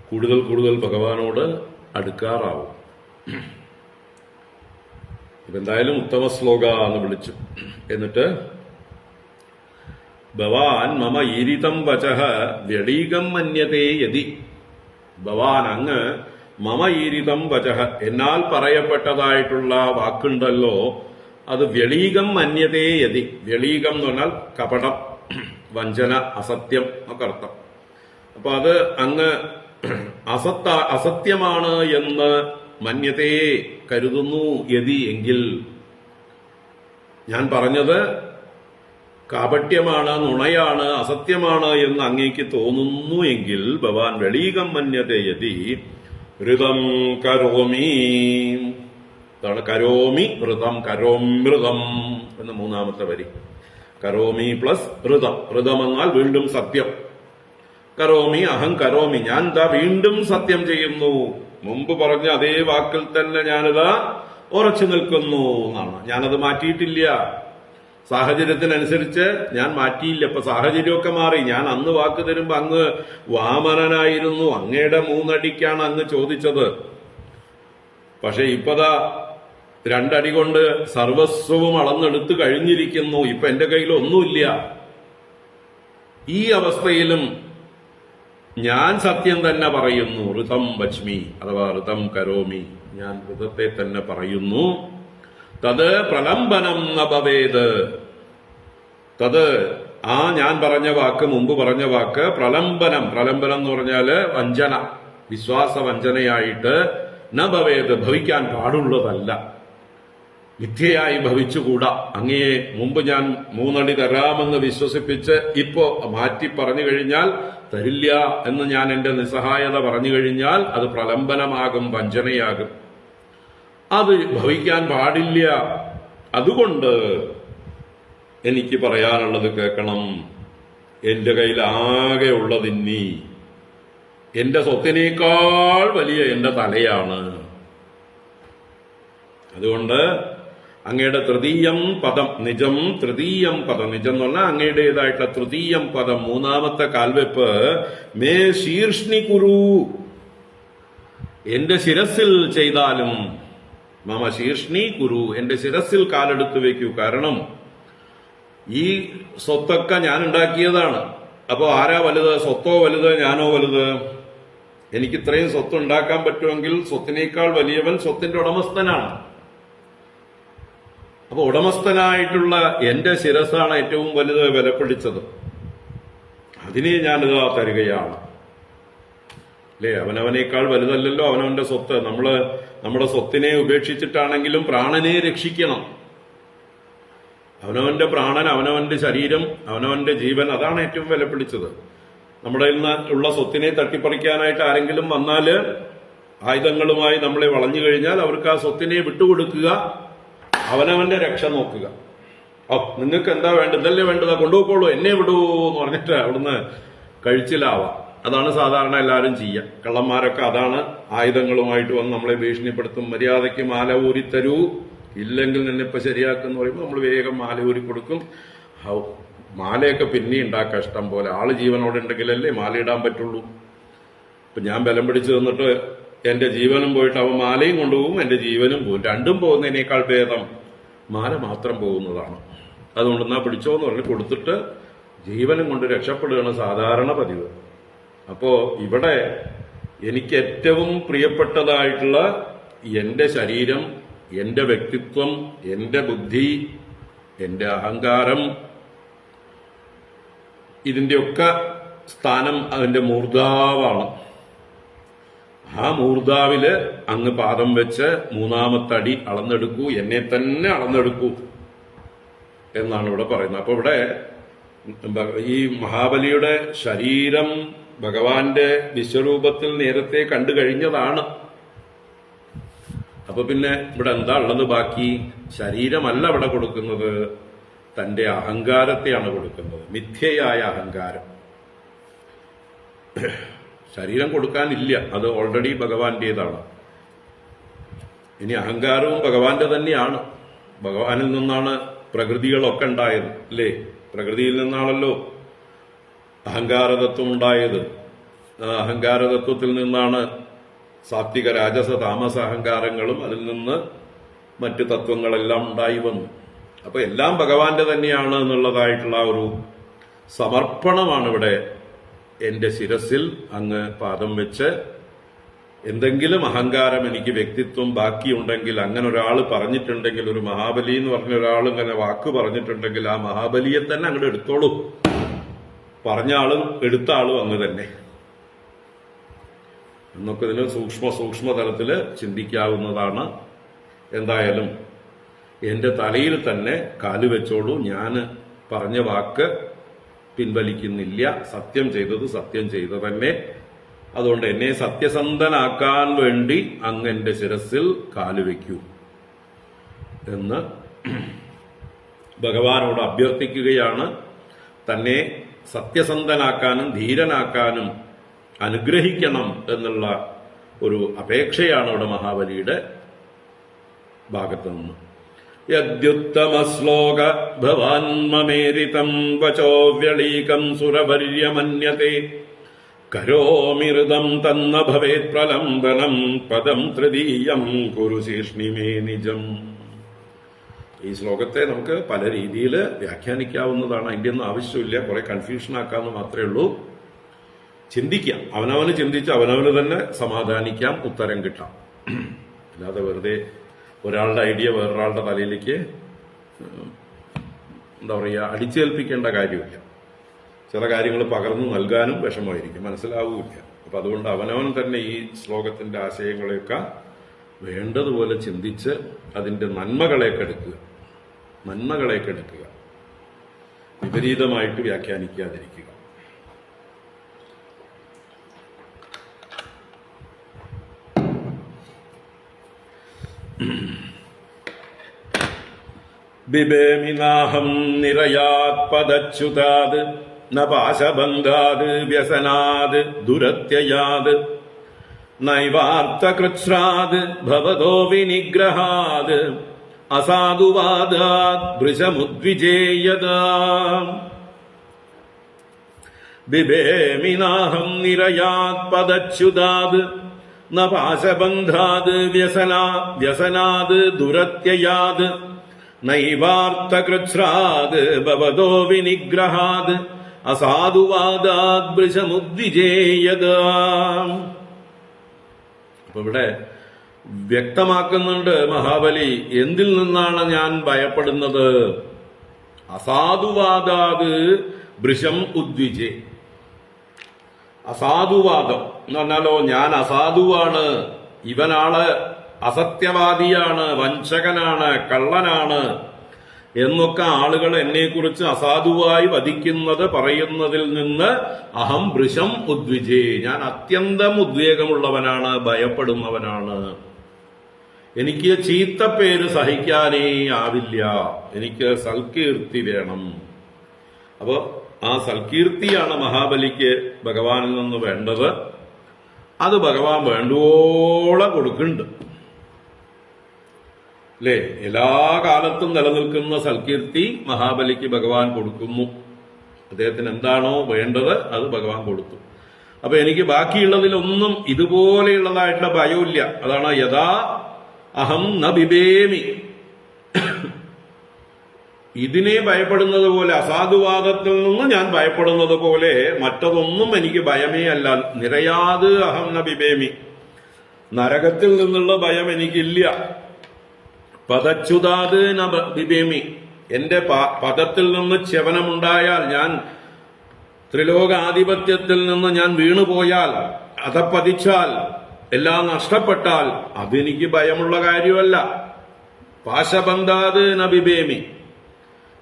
കൂടുതൽ കൂടുതൽ ഭഗവാനോട് അടുക്കാറാവും. ഇതെന്തായാലും ഉത്തമ ശ്ലോക എന്ന് വിളിച്ചു. എന്നിട്ട് ഭവാൻ മമ ഈരിതം വചഃ വ്യളീകം മന്യതേ യതി. ഭവാൻ അങ്ങ് മമ ഈരിതം വചഃ എന്നാൽ പറയപ്പെട്ടതായിട്ടുള്ള വാക്കുണ്ടല്ലോ, അത് വ്യളീകം മന്യതേ യതി. വ്യളീകം എന്ന് പറഞ്ഞാൽ കപടം, വഞ്ചന, അസത്യം ഒക്കെ അർത്ഥം. അപ്പൊ അത് അങ്ങ് അസത്യമാണ് എന്ന് മന്യതേ കരുതുന്നു യതി എങ്കിൽ, ഞാൻ പറഞ്ഞത് കാപട്യമാണ്, നുണയാണ്, അസത്യമാണ് എന്ന് അങ്ങേക്ക് തോന്നുന്നു എങ്കിൽ, ഭവാൻ വെളീകം മന്യതേ യതി ഋതം കരോമി. അതാണ് കരോമി ഋതം, കരോമൃതം എന്ന 3ാമത്തെ വരി. കരോമി പ്ലസ് ഋതം. ഋതം എന്നാൽ വീണ്ടും സത്യം. കരോമി അഹം കരോമി, ഞാൻ വീണ്ടും സത്യം ചെയ്യുന്നു. മുമ്പ് പറഞ്ഞ അതേ വാക്കിൽ തന്നെ ഞാനിതാ ഉറച്ചു നിൽക്കുന്നു എന്നാണ്. ഞാനത് മാറ്റിയിട്ടില്ല. സാഹചര്യത്തിനനുസരിച്ച് ഞാൻ മാറ്റിയില്ല. ഇപ്പൊ സാഹചര്യമൊക്കെ മാറി. ഞാൻ അന്ന് വാക്ക് തരുമ്പോ അങ്ങ് വാമനനായിരുന്നു, അങ്ങയുടെ 3 അടിക്കാണ് അങ്ങ് ചോദിച്ചത്. പക്ഷെ ഇപ്പതാ 2 അടി കൊണ്ട് സർവസ്വവും അളന്നെടുത്ത് കഴിഞ്ഞിരിക്കുന്നു. ഇപ്പൊ എന്റെ കയ്യിൽ ഒന്നുമില്ല. ഈ അവസ്ഥയിലും ഞാൻ സത്യം തന്നെ പറയുന്നു. ഋതം വച്മി അഥവാ ഋതം കരോമി, ഞാൻ ഋതത്തെ തന്നെ പറയുന്നു. തത് പ്രലംബനം ന ഭവേത്. തത് ഞാൻ പറഞ്ഞ വാക്ക്, മുമ്പ് പറഞ്ഞ വാക്ക് പ്രലംബനം. പ്രലംബനം എന്ന് പറഞ്ഞാല് വഞ്ചന, വിശ്വാസ വഞ്ചനയായിട്ട് ന ഭവേത്, ഭവിക്കാൻ പാടുള്ളതല്ല, മിഥ്യയായി ഭവിച്ചുകൂടാ. അങ്ങയെ മുമ്പ് ഞാൻ 3 അടി തരാമെന്ന് വിശ്വസിപ്പിച്ച് ഇപ്പോ മാറ്റി പറഞ്ഞു കഴിഞ്ഞാൽ, തരില്ല എന്ന് ഞാൻ എന്റെ നിസ്സഹായത പറഞ്ഞു കഴിഞ്ഞാൽ അത് പ്രലംബനമാകും, വഞ്ചനയാകും. അത് ഭവിക്കാൻ പാടില്ല. അതുകൊണ്ട് എനിക്ക് പറയാനുള്ളത് കേൾക്കണം. എന്റെ കയ്യിൽ ആകെ ഉള്ളതിന്നി എന്റെ സ്വത്തിനേക്കാൾ വലിയ എന്റെ തലയാണ്. അതുകൊണ്ട് അങ്ങയുടെ തൃതീയം പദം, നിജം തൃതീയം പദം, നിജം എന്ന് പറഞ്ഞാൽ അങ്ങയുടേതായിട്ടുള്ള തൃതീയം പദം, 3ാമത്തെ കാൽവെപ്പ്, മേ ശീർഷ്ണി കുരു, എന്റെ ശിരസിൽ ചെയ്താലും. മമ ശീർഷ്ണി കുരു, എന്റെ ശിരസിൽ കാലെടുത്ത് വെക്കൂ. കാരണം ഈ സ്വത്തൊക്കെ ഞാൻ ഉണ്ടാക്കിയതാണ്. അപ്പോ ആരാ വലുത്? സ്വത്തോ വലുത്, ഞാനോ വലുത്? എനിക്ക് ഇത്രയും സ്വത്ത് ഉണ്ടാക്കാൻ പറ്റുമെങ്കിൽ സ്വത്തിനേക്കാൾ വലിയവൻ സ്വത്തിന്റെ ഉടമസ്ഥനാണ്. അപ്പൊ ഉടമസ്ഥനായിട്ടുള്ള എന്റെ ശിരസാണ് ഏറ്റവും വലുത്, വിലപിടിച്ചത്. അതിനെ ഞാനിതാ തരികയാണ്. അല്ലേ? അവനവനേക്കാൾ വലുതല്ലല്ലോ അവനവന്റെ സ്വത്ത്. നമ്മുടെ സ്വത്തിനെ ഉപേക്ഷിച്ചിട്ടാണെങ്കിലും പ്രാണനെ രക്ഷിക്കണം. അവനവന്റെ പ്രാണൻ, അവനവന്റെ ശരീരം, അവനവന്റെ ജീവൻ, അതാണ് ഏറ്റവും വിലപിടിച്ചത്. നമ്മുടെ നിന്ന് ഉള്ള സ്വത്തിനെ തട്ടിപ്പറിക്കാനായിട്ട് ആരെങ്കിലും വന്നാല്, ആയുധങ്ങളുമായി നമ്മളെ വളഞ്ഞു കഴിഞ്ഞാൽ അവർക്ക് ആ സ്വത്തിനെ വിട്ടുകൊടുക്കുക, അവനവന്റെ രക്ഷ നോക്കുക. നിങ്ങൾക്ക് എന്താ വേണ്ടത്? ഇതല്ലേ വേണ്ടതാ, കൊണ്ടുപോയിക്കോളൂ, എന്നെ വിടൂ എന്ന് പറഞ്ഞിട്ട് അവിടുന്ന് കഴിച്ചിലാവാം. അതാണ് സാധാരണ എല്ലാവരും ചെയ്യുക. കള്ളന്മാരൊക്കെ അതാണ്. ആയുധങ്ങളുമായിട്ട് വന്ന് നമ്മളെ ഭീഷണിപ്പെടുത്തും. മര്യാദയ്ക്ക് മാല ഊരിത്തരൂ, ഇല്ലെങ്കിൽ നിന്നിപ്പോ ശരിയാക്കുന്ന പറയുമ്പോൾ നമ്മൾ വേഗം മാല ഊരി കൊടുക്കും. മാലയൊക്കെ പിന്നെ ഉണ്ടാക്കാം ഇഷ്ടം പോലെ. ആള് ജീവനോടെ ഉണ്ടെങ്കിലല്ലേ മാല ഇടാൻ പറ്റുള്ളൂ. ഇപ്പൊ ഞാൻ ബലം പിടിച്ചു തന്നിട്ട് എന്റെ ജീവനും പോയിട്ട് അവൻ മാലയും കൊണ്ടുപോകും, എന്റെ ജീവനും പോകും. രണ്ടും പോകുന്നതിനേക്കാൾ ഭേദം മാല മാത്രം പോകുന്നതാണ്. അതുകൊണ്ട് എന്നാ പിടിച്ചോന്ന് പറഞ്ഞ് കൊടുത്തിട്ട് ജീവനും കൊണ്ട് രക്ഷപ്പെടുകയാണ് സാധാരണ പതിവ്. അപ്പോ ഇവിടെ എനിക്ക് ഏറ്റവും പ്രിയപ്പെട്ടതായിട്ടുള്ള എന്റെ ശരീരം, എന്റെ വ്യക്തിത്വം, എന്റെ ബുദ്ധി, എന്റെ അഹങ്കാരം, ഇതിന്റെയൊക്കെ സ്ഥാനം അതിന്റെ മൂർധാവാണ്. ആ മൂർധാവില് അങ്ങ് പാദം വെച്ച് 3ാമത്തെ അടി അളന്നെടുക്കൂ, എന്നെ തന്നെ അളന്നെടുക്കൂ എന്നാണ് ഇവിടെ പറയുന്നത്. അപ്പൊ ഇവിടെ ഈ മഹാബലിയുടെ ശരീരം ഭഗവാന്റെ വിശ്വരൂപത്തിൽ നേരത്തെ കണ്ടു കഴിഞ്ഞതാണ്. അപ്പൊ പിന്നെ ഇവിടെ എന്താ ഉള്ളത് ബാക്കി? ശരീരമല്ല ഇവിടെ കൊടുക്കുന്നത്, തന്റെ അഹങ്കാരത്തെയാണ് കൊടുക്കുന്നത്, മിഥ്യയായ അഹങ്കാരം. ശരീരം കൊടുക്കാനില്ല, അത് ഓൾറെഡി ഭഗവാന്റേതാണ്. ഇനി അഹങ്കാരവും ഭഗവാന്റെ തന്നെയാണ്. ഭഗവാനിൽ നിന്നാണ് പ്രകൃതികളൊക്കെ ഉണ്ടായത്, അല്ലേ? പ്രകൃതിയിൽ നിന്നാണല്ലോ അഹങ്കാരതത്വം ഉണ്ടായത്. അഹങ്കാരതത്വത്തിൽ നിന്നാണ് സാത്വിക, രാജസ, താമസ അഹങ്കാരങ്ങളും അതിൽ നിന്ന് മറ്റ് തത്വങ്ങളെല്ലാം ഉണ്ടായി വന്നു. അപ്പൊ എല്ലാം ഭഗവാന്റെ തന്നെയാണ് എന്നുള്ളതായിട്ടുള്ള ഒരു സമർപ്പണമാണ് ഇവിടെ. എന്റെ ശിരസിൽ അങ്ങ് പാദം വെച്ച്, എന്തെങ്കിലും അഹങ്കാരം, എനിക്ക് വ്യക്തിത്വം ബാക്കിയുണ്ടെങ്കിൽ, അങ്ങനെ ഒരാൾ പറഞ്ഞിട്ടുണ്ടെങ്കിൽ, ഒരു മഹാബലി എന്ന് പറഞ്ഞ ഒരാൾ ഇങ്ങനെ വാക്ക് പറഞ്ഞിട്ടുണ്ടെങ്കിൽ, ആ മഹാബലിയെ തന്നെ അങ്ങോട്ട് എടുത്തോളൂ. പറഞ്ഞ ആളും എടുത്ത ആളും അങ്ങ് തന്നെ എന്നൊക്കെ ഇതിന് സൂക്ഷ്മ തലത്തില് ചിന്തിക്കാവുന്നതാണ്. എന്തായാലും എന്റെ തലയിൽ തന്നെ കാല് വെച്ചോളൂ. ഞാൻ പറഞ്ഞ വാക്ക് പിൻവലിക്കുന്നില്ല. സത്യം ചെയ്തത് സത്യം ചെയ്ത തന്നെ. അതുകൊണ്ട് എന്നെ സത്യസന്ധനാക്കാൻ വേണ്ടി അങ്ങ് എന്റെ ശിരസിൽ കാലുവെക്കൂ എന്ന് ഭഗവാനോട് അഭ്യർത്ഥിക്കുകയാണ്. തന്നെ സത്യസന്ധനാക്കാനും ധീരനാക്കാനും അനുഗ്രഹിക്കണം എന്നുള്ള ഒരു അപേക്ഷയാണ് ഇവിടെ മഹാബലിയുടെ. ഭാഗത്ത് നിന്ന്. യദ്യുത്തമ ശ്ലോക ഭവാൻമമേരിതം വചോ വ്യളീകം സുരവര്യമന്യത്തെ കരോമിരുതം തന്ന ഭവേത് പ്രലംബനം പദം തൃതീയം കുരുശീഷ്ണിമേ നിജം. ഈ ശ്ലോകത്തെ നമുക്ക് പല രീതിയിൽ വ്യാഖ്യാനിക്കാവുന്നതാണ്. അതിന്റെ ഒന്നും ആവശ്യമില്ല, കുറെ കൺഫ്യൂഷൻ ആക്കാമെന്ന് മാത്രമേ ഉള്ളൂ. ചിന്തിക്കാം, അവനവന് ചിന്തിച്ച് അവനവന് തന്നെ സമാധാനിക്കാം, ഉത്തരം കിട്ടാം. അല്ലാതെ വെറുതെ ഒരാളുടെ ഐഡിയ വേറൊരാളുടെ തലയിലേക്ക് അടിച്ചേൽപ്പിക്കേണ്ട കാര്യമില്ല. ചില കാര്യങ്ങൾ പകർന്നു നൽകാനും വിഷമമായിരിക്കും, മനസ്സിലാവുകയില്ല. അപ്പൊ അതുകൊണ്ട് അവനവൻ തന്നെ ഈ ശ്ലോകത്തിന്റെ ആശയങ്ങളെയൊക്കെ വേണ്ടതുപോലെ ചിന്തിച്ച് അതിന്റെ നന്മകളേക്കെടുക്കുക, വിപരീതമായിട്ട് വ്യാഖ്യാനിക്കാതിരിക്കുക. ബിബേമിനാഹം നിരയാത് പദച്യുതാത് ന പാശബന്ധാത് വ്യസനാത് ദുരത്യയാത് നൈവാർത്ഥകൃച്ഛ്രാത് ഭവതോ വിനിഗ്രഹാത് അസാധുവാദാത് വൃഷമുദ്വിജേയതാ. ബിബേമിനാഹം നിരയാത് പദച്യുതാത് ന പാശബന്ധാത് വ്യസനാത് ദുരത്യയാത് നൈവാർത്ഥകൃച്ഛ്രാത് ഭവതോ വിനിഗ്രഹാത് അസാധുവാദാത് വൃഷമുദ്വിജേയതാ. അപ്പൊ ഇവിടെ വ്യക്തമാക്കുന്നുണ്ട് മഹാബലി, എന്തിൽ നിന്നാണ് ഞാൻ ഭയപ്പെടുന്നത്? അസാധുവാദാത് വൃഷം ഉദ്വിജേ. അസാധുവാദം എന്ന് പറഞ്ഞാലോ, ഞാൻ അസാധുവാണ്, ഇവനാള് അസത്യവാദിയാണ്, വഞ്ചകനാണ്, കള്ളനാണ് എന്നൊക്കെ ആളുകൾ എന്നെക്കുറിച്ച് അസാധുവായി വധിക്കുന്നത് പറയുന്നതിൽ നിന്ന് അഹം വൃഷം ഉദ്വിജേ, ഞാൻ അത്യന്തം ഉദ്വേഗമുള്ളവനാണ്, ഭയപ്പെടുന്നവനാണ്. എനിക്ക് ചീത്തപ്പേര് സഹിക്കാനേ ആവില്ല, എനിക്ക് സൽകീർത്തി വേണം. അപ്പൊ ആ സൽകീർത്തിയാണ് മഹാബലിക്ക് ഭഗവാനിൽ നിന്ന് വേണ്ടത്. അത് ഭഗവാൻ വേണ്ടുവോളം കൊടുക്കുന്നുണ്ട് അല്ലേ? എല്ലാ കാലത്തും നിലനിൽക്കുന്ന സൽകീർത്തി മഹാബലിക്ക് ഭഗവാൻ കൊടുക്കുന്നു. അദ്ദേഹത്തിന് എന്താണോ വേണ്ടത് അത് ഭഗവാൻ കൊടുത്തു. അപ്പൊ എനിക്ക് ബാക്കിയുള്ളതിലൊന്നും ഇതുപോലെയുള്ളതായിട്ടുള്ള ഭയമില്ല. അതാണ് യഥാ അഹം ന ബിബേമി. ഇതിനെ ഭയപ്പെടുന്നത് പോലെ, അസാധുവാദത്തിൽ നിന്ന് ഞാൻ ഭയപ്പെടുന്നത് പോലെ മറ്റതൊന്നും എനിക്ക് ഭയമേ അല്ല. നിരയാത് അഹം ന ബിബേമി, നരകത്തിൽ നിന്നുള്ള ഭയം എനിക്കില്ല. പദച്യുതാത് ന ബിബേമി, എന്റെ പദത്തിൽ നിന്ന് ച്യവനമുണ്ടായാൽ, ഞാൻ ത്രിലോകാധിപത്യത്തിൽ നിന്ന് ഞാൻ വീണുപോയാൽ, അധപ്പതിച്ചാൽ, എല്ലാം നഷ്ടപ്പെട്ടാൽ അതെനിക്ക് ഭയമുള്ള കാര്യമല്ല. പാശബന്ധാത് ന ബിബേമി,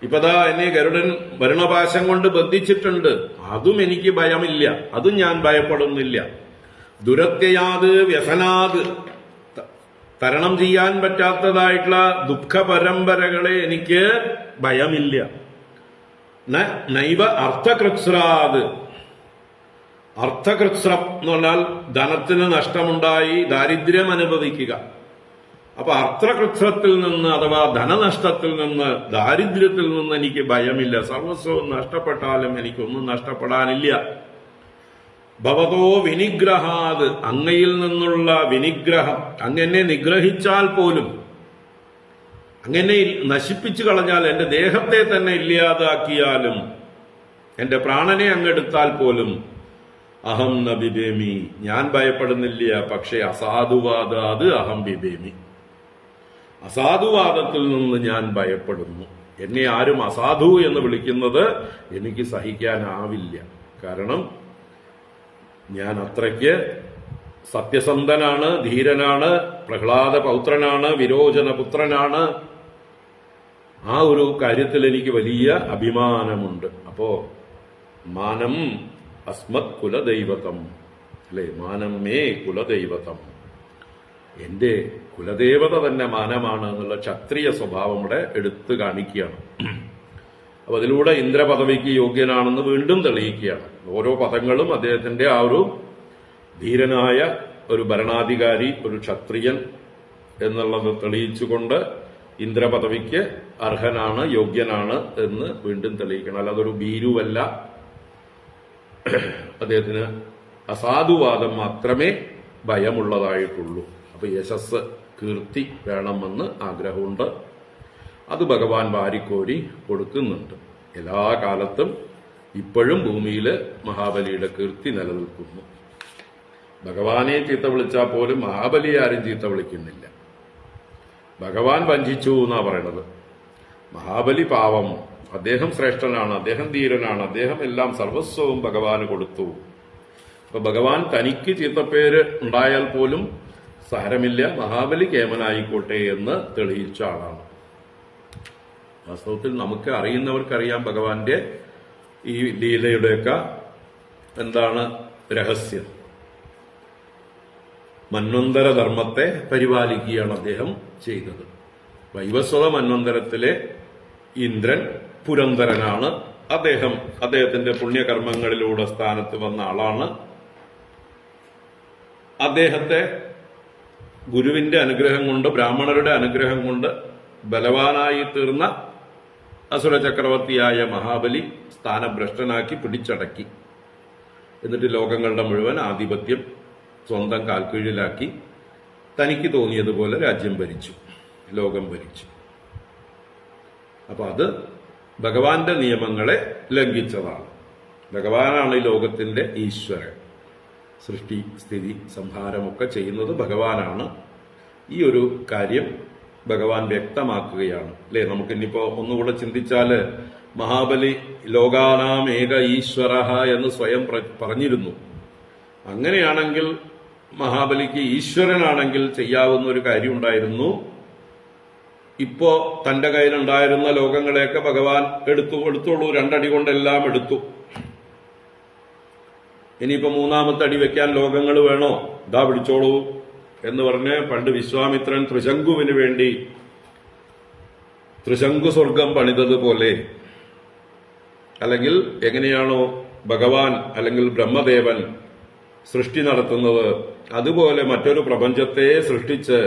ഇപ്പതാ എന്നെ ഗരുഡൻ വരുണപാശം കൊണ്ട് ബന്ധിച്ചിട്ടുണ്ട്, അതും എനിക്ക് ഭയമില്ല, അതും ഞാൻ ഭയപ്പെടുന്നില്ല. ദുരത്യയാത് വ്യസനാത്, തരണം ചെയ്യാൻ പറ്റാത്തതായിട്ടുള്ള ദുഃഖ പരമ്പരകളെ എനിക്ക് ഭയമില്ല. നൈവ അർത്ഥകൃത്സ്രാത്, അർത്ഥകൃത്സ്രം എന്ന് പറഞ്ഞാൽ ധനത്തിന് നഷ്ടമുണ്ടായി ദാരിദ്ര്യം അനുഭവിക്കുക. അപ്പൊ അർത്ഥകൃത്സ്രത്തിൽ നിന്ന് അഥവാ ധനനഷ്ടത്തിൽ നിന്ന്, ദാരിദ്ര്യത്തിൽ നിന്ന് എനിക്ക് ഭയമില്ല. സർവസ്വവും നഷ്ടപ്പെട്ടാലും എനിക്കൊന്നും നഷ്ടപ്പെടാനില്ല. ഭവതോ വിനിഗ്രഹാത്, അങ്ങയിൽ നിന്നുള്ള വിനിഗ്രഹം, അങ്ങനെ നിഗ്രഹിച്ചാൽ പോലും, അങ്ങനെ നശിപ്പിച്ചു കളഞ്ഞാൽ, എന്റെ ദേഹത്തെ തന്നെ ഇല്ലാതാക്കിയാലും, എന്റെ പ്രാണനെ അങ്ങെടുത്താൽ പോലും അഹം ന ബിബേമി, ഞാൻ ഭയപ്പെടുന്നില്ല. പക്ഷേ അസാധുവാദാത് അഹം ബിബേമി, അസാധുവാദത്തിൽ നിന്ന് ഞാൻ ഭയപ്പെടുന്നു. എന്നെ ആരും അസാധു എന്ന് വിളിക്കുന്നത് എനിക്ക് സഹിക്കാനാവില്ല. കാരണം ഞാൻ അത്രയ്ക്ക് സത്യസന്ധനാണ്, ധീരനാണ്, പ്രഹ്ലാദ പൗത്രനാണ്, വിരോചന പുത്രനാണ്. ആ ഒരു കാര്യത്തിൽ എനിക്ക് വലിയ അഭിമാനമുണ്ട്. അപ്പോ മാനം അസ്മത് കുലദൈവതം അല്ലെ, മാനം മേ കുലദൈവതം, എന്റെ കുലദേവത തന്നെ മാനമാണ് എന്നുള്ള ക്ഷത്രിയ സ്വഭാവം ഇവിടെ എടുത്തു കാണിക്കുകയാണ്. അപ്പൊ അതിലൂടെ ഇന്ദ്രപദവിക്ക് യോഗ്യനാണെന്ന് വീണ്ടും തെളിയിക്കുകയാണ്. ഓരോ പദങ്ങളും അദ്ദേഹത്തിന്റെ ആ ഒരു ധീരനായ ഒരു ഭരണാധികാരി, ഒരു ക്ഷത്രിയൻ എന്നുള്ളത് തെളിയിച്ചുകൊണ്ട് ഇന്ദ്രപദവിക്ക് അർഹനാണ്, യോഗ്യനാണ് എന്ന് വീണ്ടും തെളിയിക്കണം. അല്ലാതെ ഒരു ഭീരുവല്ല. അദ്ദേഹത്തിന് അസാധുവാദം മാത്രമേ ഭയമുള്ളതായിട്ടുള്ളൂ. അപ്പൊ യശസ്, കീർത്തി വേണമെന്ന് ആഗ്രഹമുണ്ട്. അത് ഭഗവാൻ വാരിക്കോരി കൊടുക്കുന്നുണ്ട്. എല്ലാ കാലത്തും ഇപ്പോഴും ഭൂമിയിൽ മഹാബലിയുടെ കീർത്തി നിലനിൽക്കുന്നു. ഭഗവാനെ ചീത്ത വിളിച്ചാൽ പോലും മഹാബലി ആരും ചീത്ത വിളിക്കുന്നില്ല. ഭഗവാൻ വഞ്ചിച്ചു എന്നാ പറയണത്. മഹാബലി പാവം, അദ്ദേഹം ശ്രേഷ്ഠനാണ്, അദ്ദേഹം ധീരനാണ്, അദ്ദേഹം എല്ലാം സർവസ്വവും ഭഗവാന് കൊടുത്തു. അപ്പൊ ഭഗവാൻ തനിക്ക് ചീത്തപ്പേര് ഉണ്ടായാൽ പോലും സാരമില്ല, മഹാബലി കേമനായിക്കോട്ടെ എന്ന് തെളിയിച്ച ആളാണ്. വാസ്തവത്തിൽ നമുക്ക് അറിയുന്നവർക്കറിയാം ഭഗവാന്റെ ഈ ലീലയുടെയൊക്കെ എന്താണ് രഹസ്യം. മന്വന്തര ധർമ്മത്തെ പരിപാലിക്കുകയാണ് അദ്ദേഹം ചെയ്തത്. വൈവസ്വത മന്വന്തരത്തിലെ ഇന്ദ്രൻ പുരന്തരനാണ്. അദ്ദേഹത്തിന്റെ പുണ്യകർമ്മങ്ങളിലൂടെ സ്ഥാനത്ത് വന്ന ആളാണ്. അദ്ദേഹത്തെ ഗുരുവിന്റെ അനുഗ്രഹം കൊണ്ട്, ബ്രാഹ്മണരുടെ അനുഗ്രഹം കൊണ്ട് ബലവാനായി തീർന്ന അസുര ചക്രവർത്തിയായ മഹാബലി സ്ഥാനഭ്രഷ്ടനാക്കി പിടിച്ചടക്കി. എന്നിട്ട് ലോകങ്ങളുടെ മുഴുവൻ ആധിപത്യം സ്വന്തം കാൽക്കീഴിലാക്കി തനിക്ക് തോന്നിയതുപോലെ രാജ്യം ഭരിച്ചു, ലോകം ഭരിച്ചു. അപ്പൊ അത് ഭഗവാന്റെ നിയമങ്ങളെ ലംഘിച്ചതാണ്. ഭഗവാനാണ് ഈ ലോകത്തിന്റെ ഈശ്വരൻ. സൃഷ്ടി, സ്ഥിതി, സംഹാരമൊക്കെ ചെയ്യുന്നത് ഭഗവാനാണ്. ഈ ഒരു കാര്യം ഭഗവാൻ വ്യക്തമാക്കുകയാണ്. അല്ലെ, നമുക്കിനിപ്പോ ഒന്നുകൂടെ ചിന്തിച്ചാല് മഹാബലി ലോകാനാം ഏക ഈശ്വര എന്ന് സ്വയം പറഞ്ഞിരുന്നു. അങ്ങനെയാണെങ്കിൽ മഹാബലിക്ക് ഈശ്വരനാണെങ്കിൽ ചെയ്യാവുന്ന ഒരു കാര്യം ഉണ്ടായിരുന്നു. ഇപ്പോ തന്റെ കയ്യിലുണ്ടായിരുന്ന ലോകങ്ങളെയൊക്കെ ഭഗവാൻ എടുത്തോളൂ, രണ്ടടി കൊണ്ടെല്ലാം എടുത്തു. ഇനിയിപ്പോ മൂന്നാമത്തെ അടി വെക്കാൻ ലോകങ്ങൾ വേണോ? ഇതാ പിടിച്ചോളൂ എന്ന് പറഞ്ഞ് പണ്ട് വിശ്വാമിത്രൻ ത്രിശങ്കുവിന് വേണ്ടി ത്രിശങ്കു സ്വർഗം പണിതതുപോലെ, അല്ലെങ്കിൽ എങ്ങനെയാണോ ഭഗവാൻ അല്ലെങ്കിൽ ബ്രഹ്മദേവൻ സൃഷ്ടി നടത്തുന്നത്, അതുപോലെ മറ്റൊരു പ്രപഞ്ചത്തെ സൃഷ്ടിച്ച്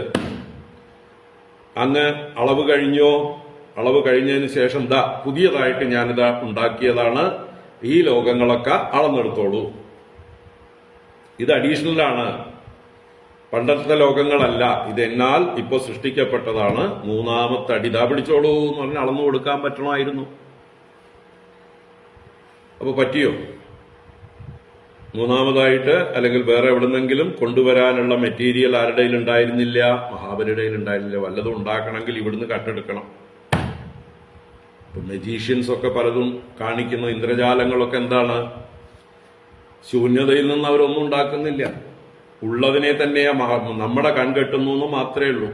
അങ്ങ് അളവ് കഴിഞ്ഞോ, അളവ് കഴിഞ്ഞതിന് ശേഷം പുതിയതായിട്ട് ഞാനിതാ ഉണ്ടാക്കിയതാണ്, ഈ ലോകങ്ങളൊക്കെ അളന്നെടുത്തോളൂ. ഇത് അഡീഷണലാണ്, പണ്ടത്തെ ലോകങ്ങളല്ല, ഇതെന്നാൽ ഇപ്പൊ സൃഷ്ടിക്കപ്പെട്ടതാണ്. മൂന്നാമത്തെ അടി പിടിച്ചോളൂ എന്ന് പറഞ്ഞ് അളന്നു കൊടുക്കാൻ പറ്റണമായിരുന്നു. അപ്പൊ പറ്റിയോ? മൂന്നാമതായിട്ട് അല്ലെങ്കിൽ വേറെ എവിടുന്നെങ്കിലും കൊണ്ടുവരാനുള്ള മെറ്റീരിയൽ ആരുടെ ഉണ്ടായിരുന്നില്ല? മഹാബലിയുടെ ഉണ്ടായിരുന്നില്ല. വല്ലതും ഉണ്ടാക്കണമെങ്കിൽ ഇവിടുന്ന് കട്ടെടുക്കണം. ഇപ്പൊ മജീഷ്യൻസ് ഒക്കെ പലതും കാണിക്കുന്ന ഇന്ദ്രജാലങ്ങളൊക്കെ എന്താണ്? ശൂന്യതയിൽ നിന്ന് അവരൊന്നും ഉണ്ടാക്കുന്നില്ല. ഉള്ളതിനെ തന്നെ നമ്മുടെ കൺകെട്ടുന്നു എന്ന് മാത്രമേ ഉള്ളൂ.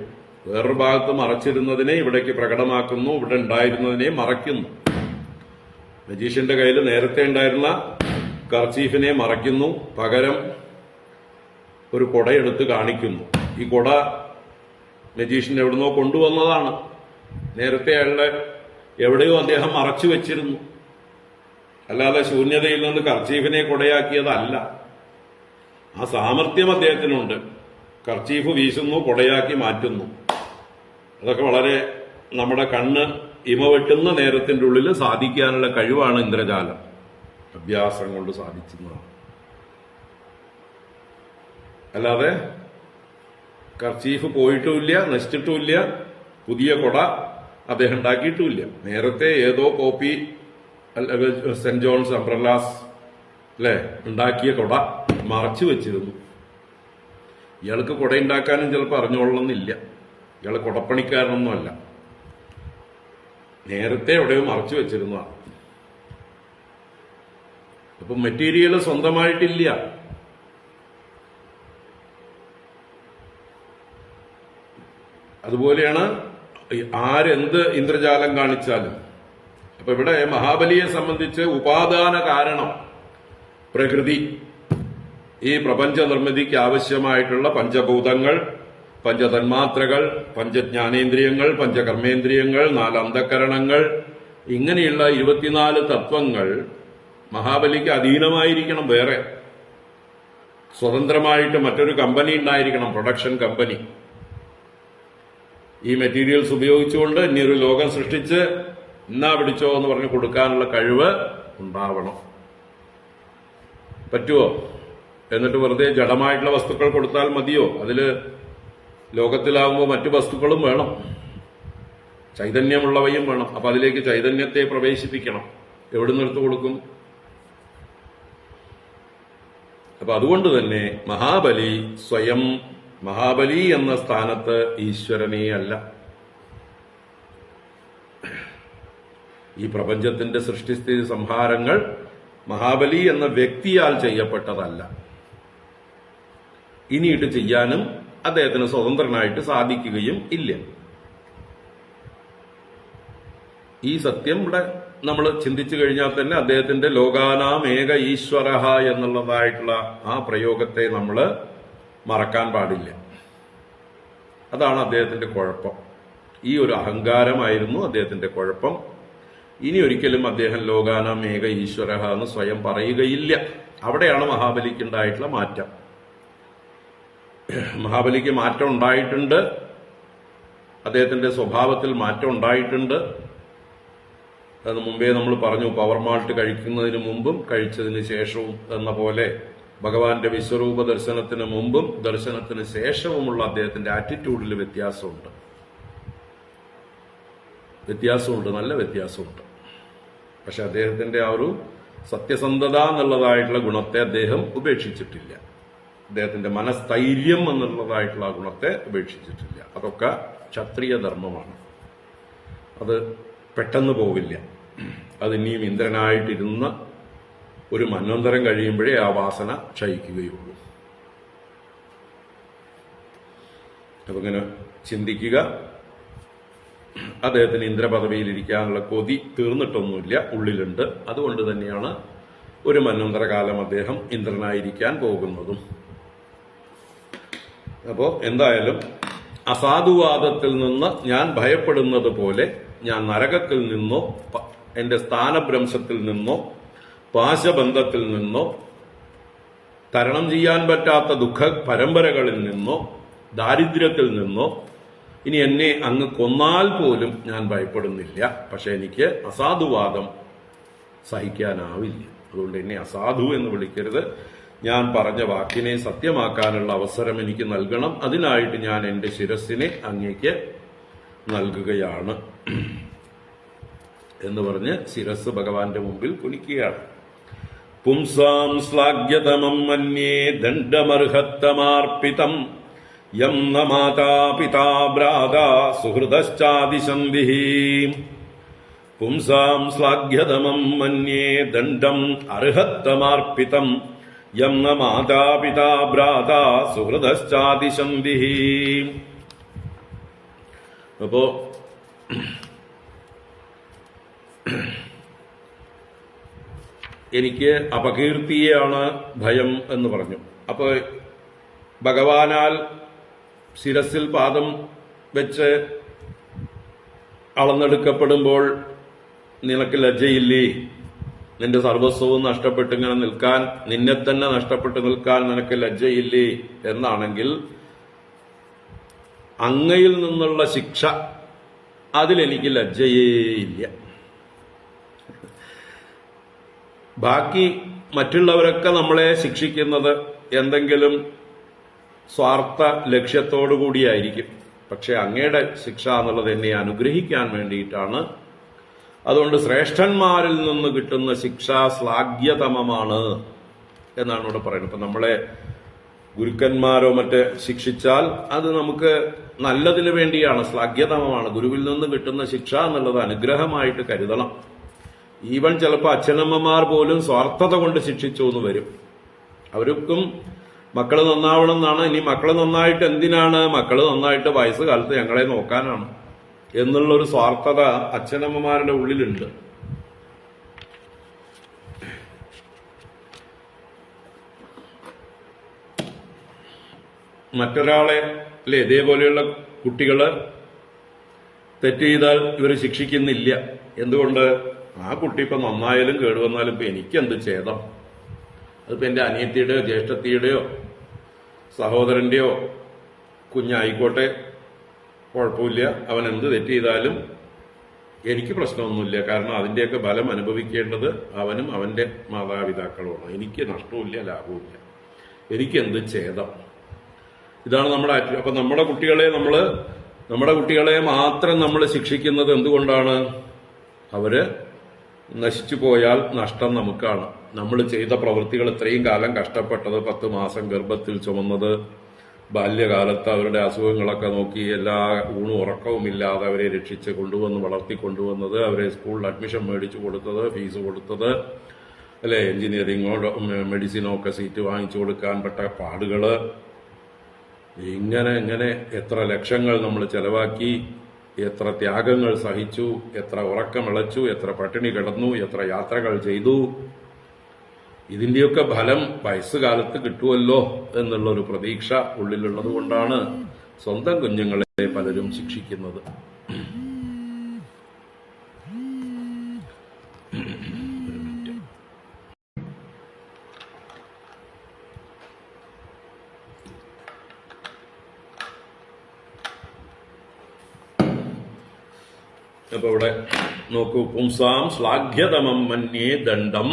വേറൊരു ഭാഗത്ത് മറച്ചിരുന്നതിനെ ഇവിടേക്ക് പ്രകടമാക്കുന്നു, ഇവിടെ ഉണ്ടായിരുന്നതിനെ മറയ്ക്കുന്നു. മജീഷ്യന്റെ കയ്യിൽ നേരത്തെ ഉണ്ടായിരുന്ന കർച്ചീഫിനെ മറയ്ക്കുന്നു, പകരം ഒരു കുടയെടുത്ത് കാണിക്കുന്നു. ഈ കുട മജീഷ്യൻ എവിടുന്നോ കൊണ്ടുവന്നതാണ്. നേരത്തെ അയാളുടെ എവിടെയോ അദ്ദേഹം മറച്ചു വെച്ചിരുന്നു. അല്ലാതെ ശൂന്യതയിൽ നിന്ന് കർച്ചീഫിനെ കുടയാക്കിയതല്ല. ആ സാമർഥ്യം അദ്ദേഹത്തിനുണ്ട്. കർച്ചീഫ് വീശുന്നു, കുടയാക്കി മാറ്റുന്നു. അതൊക്കെ വളരെ നമ്മുടെ കണ്ണ് ഇമവെട്ടുന്ന നേരത്തിന്റെ ഉള്ളിൽ സാധിക്കാനുള്ള കഴിവാണ് ഇന്ദ്രജാലം. അഭ്യാസം കൊണ്ട് സാധിക്കുന്നതാണ്. അല്ലാതെ കർച്ചീഫ് പോയിട്ടുമില്ല, നശിച്ചിട്ടുമില്ല, പുതിയ കുട അദ്ദേഹം ഉണ്ടാക്കിയിട്ടുമില്ല. നേരത്തെ ഏതോ കോപ്പി സെന്റ് ജോൺസ് അംബ്രല്ലാസ് ഉണ്ടാക്കിയ കുട മറച്ചു വെച്ചിരുന്നു. ഇയാൾക്ക് കുട ഉണ്ടാക്കാനും ചിലപ്പോൾ അറിഞ്ഞോളണമെന്നില്ല. ഇയാൾ കുടപ്പണിക്കാരനൊന്നുമല്ല. നേരത്തെ എവിടെയോ മറച്ചു വെച്ചിരുന്നതാണ്. അപ്പൊ മെറ്റീരിയൽ സ്വന്തമായിട്ടില്ല. അതുപോലെയാണ് ആരെന്ത് ഇന്ദ്രജാലം കാണിച്ചാലും. അപ്പൊ ഇവിടെ മഹാബലിയെ സംബന്ധിച്ച് ഉപാദാന കാരണം പ്രകൃതി, ഈ പ്രപഞ്ച നിർമ്മിതിക്ക് ആവശ്യമായിട്ടുള്ള പഞ്ചഭൂതങ്ങൾ, പഞ്ചതന്മാത്രകൾ, പഞ്ചജ്ഞാനേന്ദ്രിയങ്ങൾ, പഞ്ചകർമ്മേന്ദ്രിയങ്ങൾ, 4 അന്ധകരണങ്ങൾ, ഇങ്ങനെയുള്ള 24 തത്വങ്ങൾ മഹാബലിക്ക് അധീനമായിരിക്കണം. വേറെ സ്വതന്ത്രമായിട്ട് മറ്റൊരു കമ്പനി ഉണ്ടായിരിക്കണം, പ്രൊഡക്ഷൻ കമ്പനി. ഈ മെറ്റീരിയൽസ് ഉപയോഗിച്ചുകൊണ്ട് ഇനിയൊരു ലോകം സൃഷ്ടിച്ച് എന്നാ പിടിച്ചോ എന്ന് പറഞ്ഞ് കൊടുക്കാനുള്ള കഴിവ് ഉണ്ടാവണം. പറ്റുമോ? എന്നിട്ട് വെറുതെ ജഡമായിട്ടുള്ള വസ്തുക്കൾ കൊടുത്താൽ മതിയോ? അതില് ലോകത്തിലാവുമ്പോൾ മറ്റു വസ്തുക്കളും വേണം, ചൈതന്യമുള്ളവയും വേണം. അപ്പൊ അതിലേക്ക് ചൈതന്യത്തെ പ്രവേശിപ്പിക്കണം. എവിടുന്ന് എടുത്തു കൊടുക്കും? അപ്പൊ അതുകൊണ്ട് തന്നെ മഹാബലി സ്വയം മഹാബലി എന്ന സ്ഥാനത്ത് ഈശ്വരനേ അല്ല. ഈ പ്രപഞ്ചത്തിന്റെ സൃഷ്ടിസ്ഥിതി സംഹാരങ്ങൾ മഹാബലി എന്ന വ്യക്തിയാൽ ചെയ്യപ്പെട്ടതല്ല. ഇനിയിട്ട് ചെയ്യാനും അദ്ദേഹത്തിന് സ്വതന്ത്രനായിട്ട് സാധിക്കുകയും ഇല്ല. ഈ സത്യം ഇവിടെ നമ്മൾ ചിന്തിച്ചു കഴിഞ്ഞാൽ തന്നെ അദ്ദേഹത്തിന്റെ ലോകാനാം ഏക ഈശ്വര എന്നുള്ളതായിട്ടുള്ള ആ പ്രയോഗത്തെ നമ്മൾ മറക്കാൻ പാടില്ല. അതാണ് അദ്ദേഹത്തിന്റെ കുഴപ്പം. ഈ ഒരു അഹങ്കാരമായിരുന്നു അദ്ദേഹത്തിന്റെ കുഴപ്പം. ഇനി ഒരിക്കലും അദ്ദേഹം ലോകാനാം ഏക ഈശ്വര എന്ന് സ്വയം പറയുകയില്ല. അവിടെയാണ് മഹാബലിക്ക് ഉണ്ടായിട്ടുള്ള മാറ്റം. മഹാബലിക്ക് മാറ്റം ഉണ്ടായിട്ടുണ്ട്, അദ്ദേഹത്തിന്റെ സ്വഭാവത്തിൽ മാറ്റം ഉണ്ടായിട്ടുണ്ട്. അത് മുമ്പേ നമ്മൾ പറഞ്ഞു, പവർ മാൾട്ട് കഴിക്കുന്നതിന് മുമ്പും കഴിച്ചതിന് ശേഷവും എന്ന പോലെ ഭഗവാന്റെ വിശ്വരൂപ ദർശനത്തിന് മുമ്പും ദർശനത്തിന് ശേഷവുമുള്ള അദ്ദേഹത്തിന്റെ ആറ്റിറ്റ്യൂഡിൽ വ്യത്യാസമുണ്ട്, നല്ല വ്യത്യാസമുണ്ട്. പക്ഷെ അദ്ദേഹത്തിന്റെ ആ ഒരു സത്യസന്ധത എന്നുള്ളതായിട്ടുള്ള ഗുണത്തെ അദ്ദേഹം ഉപേക്ഷിച്ചിട്ടില്ല. അദ്ദേഹത്തിന്റെ മനസ്ഥൈര്യം എന്നുള്ളതായിട്ടുള്ള ഗുണത്തെ ഉപേക്ഷിച്ചിട്ടില്ല. അതൊക്കെ ക്ഷത്രിയ ധർമ്മമാണ്. അത് പെട്ടെന്ന് പോവില്ല. അത് ഇനിയും ഇന്ദ്രനായിട്ടിരുന്ന ഒരു മന്വന്തരം കഴിയുമ്പോഴേ ആ വാസന ക്ഷയിക്കുകയുള്ളൂ. അപ്പൊ ഇങ്ങനെ ചിന്തിക്കുക. അദ്ദേഹത്തിന് ഇന്ദ്രപദവിയിൽ ഇരിക്കാനുള്ള കൊതി തീർന്നിട്ടൊന്നുമില്ല, ഉള്ളിലുണ്ട്. അതുകൊണ്ട് തന്നെയാണ് ഒരു മന്വന്തരകാലം അദ്ദേഹം ഇന്ദ്രനായിരിക്കാൻ പോകുന്നതും. അപ്പോ എന്തായാലും അസാധുവാദത്തിൽ നിന്ന് ഞാൻ ഭയപ്പെടുന്നത് പോലെ ഞാൻ നരകത്തിൽ നിന്നോ എന്റെ സ്ഥാനഭ്രംശത്തിൽ നിന്നോ പാശബന്ധത്തിൽ നിന്നോ തരണം ചെയ്യാൻ പറ്റാത്ത ദുഃഖ പരമ്പരകളിൽ നിന്നോ ദാരിദ്ര്യത്തിൽ നിന്നോ ഇനി എന്നെ അങ്ങ് കൊന്നാൽ പോലും ഞാൻ ഭയപ്പെടുന്നില്ല. പക്ഷെ എനിക്ക് അസാധുവാദം സഹിക്കാനാവില്ല. അതുകൊണ്ട് എന്നെ അസാധു എന്ന് വിളിക്കരുത്. ഞാൻ പറഞ്ഞ വാക്കിനെ സത്യമാക്കാനുള്ള അവസരം എനിക്ക് നൽകണം. അതിനായിട്ട് ഞാൻ എന്റെ ശിരസ്സിനെ അങ്ങേക്ക് നൽകുകയാണ് എന്ന് പറഞ്ഞ് ശിരസ് ഭഗവാന്റെ മുമ്പിൽ കുനിക്കുകയാണ്. പുംസാം ശ്ലാഘ്യതമം മന്യേ ദണ്ഡമർഹത്തമാർപ്പിതം യം ന മാതാ പിതാ ഭ്രാതാ സുഹൃദശ്ചാദിശംഭിഃ. പുംസാം ശ്ലാഘ്യതമം മന്യേ ദണ്ഡം അർഹത്തമാർപ്പിതം യം ന മാതാ പിതാ ഭ്രാതാ സുഹൃദശ്ചാദിശംഭിഃ. അപ്പോ എനിക്ക് അപകീർത്തിയാണ് ഭയം എന്ന് പറഞ്ഞു. അപ്പൊ ഭഗവാനാൽ ശിരസിൽ പാദം വെച്ച് അളന്നെടുക്കപ്പെടുമ്പോൾ നിനക്ക് ലജ്ജയില്ലേ? നിന്റെ സർവസ്വവും നഷ്ടപ്പെട്ട് ഇങ്ങനെ നിൽക്കാൻ, നിന്നെ തന്നെ നഷ്ടപ്പെട്ട് നിൽക്കാൻ നിനക്ക് ലജ്ജയില്ലേ എന്നാണെങ്കിൽ അങ്ങയിൽ നിന്നുള്ള ശിക്ഷ അതിലെനിക്ക് ലജ്ജയേയില്ല. ബാക്കി മറ്റുള്ളവരൊക്കെ നമ്മളെ ശിക്ഷിക്കുന്നത് എന്തെങ്കിലും സ്വാർത്ഥ ലക്ഷ്യത്തോടു കൂടിയായിരിക്കും. പക്ഷെ അങ്ങയുടെ ശിക്ഷ എന്നുള്ളത് എന്നെ അനുഗ്രഹിക്കാൻ വേണ്ടിയിട്ടാണ്. അതുകൊണ്ട് ശ്രേഷ്ഠന്മാരിൽ നിന്ന് കിട്ടുന്ന ശിക്ഷ ശ്ലാഘ്യതമമാണ് എന്നാണ് ഇവിടെ പറയുന്നത്. ഇപ്പൊ നമ്മളെ ഗുരുക്കന്മാരോ മറ്റ് ശിക്ഷിച്ചാൽ അത് നമുക്ക് നല്ലതിനു വേണ്ടിയാണ്, ശ്ലാഘ്യതമമാണ്. ഗുരുവിൽ നിന്ന് കിട്ടുന്ന ശിക്ഷ എന്നുള്ളത് അനുഗ്രഹമായിട്ട് കരുതണം. ഈവൻ ചിലപ്പോൾ അച്ഛനമ്മമാർ പോലും സ്വാർത്ഥത കൊണ്ട് ശിക്ഷിച്ചു എന്ന് വരും. അവർക്കും മക്കള് നന്നാവണം എന്നാണ്. ഇനി മക്കള് നന്നായിട്ട് എന്തിനാണ്? മക്കള് നന്നായിട്ട് വയസ്സുകാലത്ത് ഞങ്ങളെ നോക്കാനാണ് എന്നുള്ളൊരു സ്വാർത്ഥത അച്ഛനമ്മമാരുടെ ഉള്ളിലുണ്ട്. മറ്റൊരാളെ അല്ലെ ഇതേപോലെയുള്ള കുട്ടികള് തെറ്റ് ചെയ്താൽ ഇവർ ശിക്ഷിക്കുന്നില്ല. എന്തുകൊണ്ട്? ആ കുട്ടി ഇപ്പൊ നന്നായാലും കേടുവന്നാലും ഇപ്പൊ എനിക്കെന്ത് ഛേദം? അതിപ്പോ എന്റെ അനിയത്തിയുടെയോ ജ്യേഷ്ഠത്തിയുടെയോ സഹോദരന്റെയോ കുഞ്ഞായിക്കോട്ടെ, കുഴപ്പമില്ല, അവൻ എന്ത് തെറ്റ് ചെയ്താലും എനിക്ക് പ്രശ്നമൊന്നുമില്ല. കാരണം അതിൻ്റെയൊക്കെ ഫലം അനുഭവിക്കേണ്ടത് അവനും അവൻ്റെ മാതാപിതാക്കളുമാണ്. എനിക്ക് നഷ്ടവുമില്ല, ലാഭവുമില്ല. എനിക്കെന്ത് ഛേദം? ഇതാണ് നമ്മുടെ അപ്പൊ നമ്മുടെ കുട്ടികളെ മാത്രം നമ്മൾ ശിക്ഷിക്കുന്നത് എന്തുകൊണ്ടാണ്? അവര് നശിച്ചു പോയാൽ നഷ്ടം നമുക്കാണ്. നമ്മൾ ചെയ്ത പ്രവൃത്തികൾ, ഇത്രയും കാലം കഷ്ടപ്പെട്ടത്, 10 മാസം ഗർഭത്തിൽ ചുമന്നത്, ബാല്യകാലത്ത് അവരുടെ അസുഖങ്ങളൊക്കെ നോക്കി എല്ലാ ഊണും ഉറക്കവുമില്ലാതെ അവരെ രക്ഷിച്ച് വളർത്തിക്കൊണ്ടുവന്നത്, അവരെ സ്കൂളിൽ അഡ്മിഷൻ മേടിച്ചു കൊടുത്തത്, ഫീസ് കൊടുത്തത്, അല്ലെ, എഞ്ചിനീയറിങ്ങോ മെഡിസിനോ ഒക്കെ സീറ്റ് വാങ്ങിച്ചു കൊടുക്കാൻ പെട്ട പാടുകള്, ഇങ്ങനെ എത്ര ലക്ഷങ്ങൾ നമ്മൾ ചെലവാക്കി, എത്ര ത്യാഗങ്ങൾ സഹിച്ചു, എത്ര ഉറക്കമിളച്ചു, എത്ര പട്ടിണി കിടന്നു, എത്ര യാത്രകൾ ചെയ്തു. ഇതിന്റെയൊക്കെ ഫലം വയസ്സുകാലത്ത് കിട്ടുമല്ലോ എന്നുള്ളൊരു പ്രതീക്ഷ ഉള്ളിലുള്ളത് കൊണ്ടാണ് സ്വന്തം കുഞ്ഞുങ്ങളെ പലരും ശിക്ഷിക്കുന്നത്. അപ്പൊ ഇവിടെ നോക്കൂ, പുംസാം ശ്ലാഘ്യതമം മന്യേ ദണ്ഡം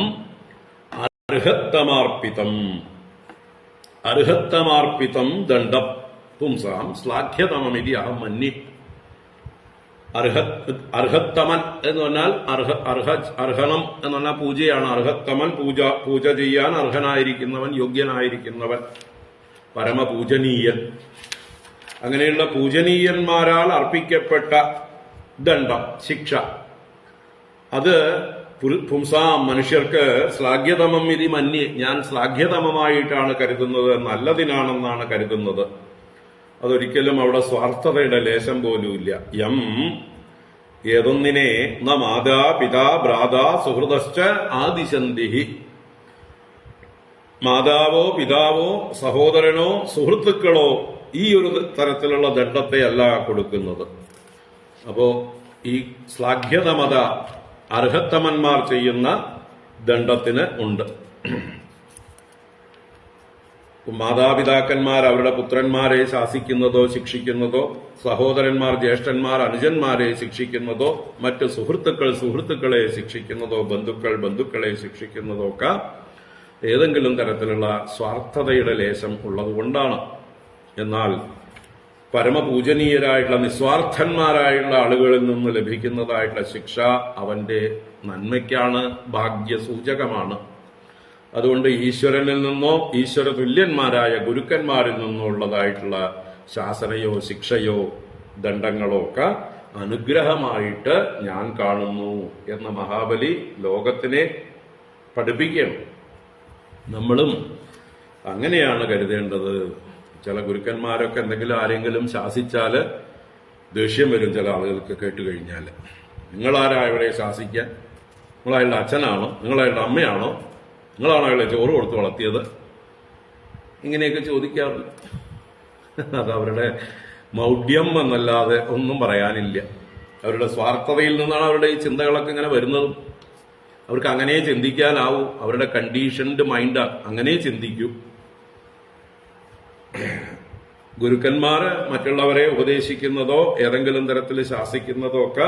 അർഹത്തമാർപ്പിതം ദണ്ഡം പുംസാം ശ്ലാഘ്യതമമിതി അഹം മന്യേ. അർഹത്തമൻ എന്ന് പറഞ്ഞാൽ അർഹണം എന്ന് പറഞ്ഞാൽ പൂജയാണ്. അർഹത്തമൻ പൂജ ചെയ്യാൻ അർഹനായിരിക്കുന്നവൻ, യോഗ്യനായിരിക്കുന്നവൻ, പരമപൂജനീയൻ. അങ്ങനെയുള്ള പൂജനീയന്മാരാൽ അർപ്പിക്കപ്പെട്ട ദണ്ഡം, ശിക്ഷ, അത് പുംസാം മനുഷ്യർക്ക് ശ്ലാഘ്യതമം ഇതി മന്യേ, ഞാൻ ശ്ലാഘ്യതമമായിട്ടാണ് കരുതുന്നത്, നല്ലതിനാണെന്നാണ് കരുതുന്നത്. അതൊരിക്കലും അവിടെ സ്വാർത്ഥതയുടെ ലേശം പോലുമില്ല. യം ഏതൊന്നിനെ ന മാതാ പിതാ ഭ്രാതാ സുഹൃതശ്ച ആദിശന്തിഹി, മാതാവോ പിതാവോ സഹോദരനോ സുഹൃത്തുക്കളോ ഈ ഒരു തരത്തിലുള്ള ദണ്ഡത്തെ അല്ല കൊടുക്കുന്നത്. അപ്പോ ഈ ശ്ലാഘ്യതമത അർഹത്തമന്മാർ ചെയ്യുന്ന ദണ്ഡത്തിന് ഉണ്ട്. മാതാപിതാക്കന്മാർ അവരുടെ പുത്രന്മാരെ ശാസിക്കുന്നതോ ശിക്ഷിക്കുന്നതോ, സഹോദരന്മാർ ജ്യേഷ്ഠന്മാർ അനുജന്മാരെ ശിക്ഷിക്കുന്നതോ, മറ്റ് സുഹൃത്തുക്കളെ ശിക്ഷിക്കുന്നതോ, ബന്ധുക്കളെ ശിക്ഷിക്കുന്നതോ ഒക്കെ ഏതെങ്കിലും തരത്തിലുള്ള സ്വാർത്ഥതയുടെ ലേശം ഉള്ളതുകൊണ്ടാണ്. എന്നാൽ പരമപൂജനീയരായിട്ടുള്ള നിസ്വാർത്ഥന്മാരായുള്ള ആളുകളിൽ നിന്ന് ലഭിക്കുന്നതായിട്ടുള്ള ശിക്ഷ അവന്റെ നന്മയ്ക്കാണ്, ഭാഗ്യസൂചകമാണ്. അതുകൊണ്ട് ഈശ്വരനിൽ നിന്നോ ഈശ്വര തുല്യന്മാരായ ഗുരുക്കന്മാരിൽ നിന്നോ ഉള്ളതായിട്ടുള്ള ശാസനയോ ശിക്ഷയോ ദണ്ഡങ്ങളോ ഒക്കെ അനുഗ്രഹമായിട്ട് ഞാൻ കാണുന്നു എന്ന മഹാബലി ലോകത്തിനെ പഠിപ്പിക്കണം. നമ്മളും അങ്ങനെയാണ് കരുതേണ്ടത്. ചില ഗുരുക്കന്മാരൊക്കെ ആരെങ്കിലും ശാസിച്ചാല് ദേഷ്യം വരും ചില ആളുകൾക്ക് കേട്ടുകഴിഞ്ഞാൽ. നിങ്ങളാരാ ഇവരെ ശാസിക്കാൻ? നിങ്ങളയാളുടെ അച്ഛനാണോ? നിങ്ങളയാളുടെ അമ്മയാണോ? നിങ്ങളാണോ അയാളെ ചോറ് കൊടുത്ത് വളർത്തിയത്? ഇങ്ങനെയൊക്കെ ചോദിക്കാറുണ്ട്. അത് അവരുടെ മൗഢ്യം എന്നല്ലാതെ ഒന്നും പറയാനില്ല. അവരുടെ സ്വാർത്ഥതയിൽ നിന്നാണ് അവരുടെ ഈ ചിന്തകളൊക്കെ ഇങ്ങനെ വരുന്നതും. അവർക്ക് അങ്ങനെ ചിന്തിക്കാനാവും. അവരുടെ കണ്ടീഷൻഡ് മൈൻഡ് അങ്ങനെ ചിന്തിക്കൂ. ഗുരുക്കന്മാര് മറ്റുള്ളവരെ ഉപദേശിക്കുന്നതോ ഏതെങ്കിലും തരത്തിൽ ശാസിക്കുന്നതോ ഒക്കെ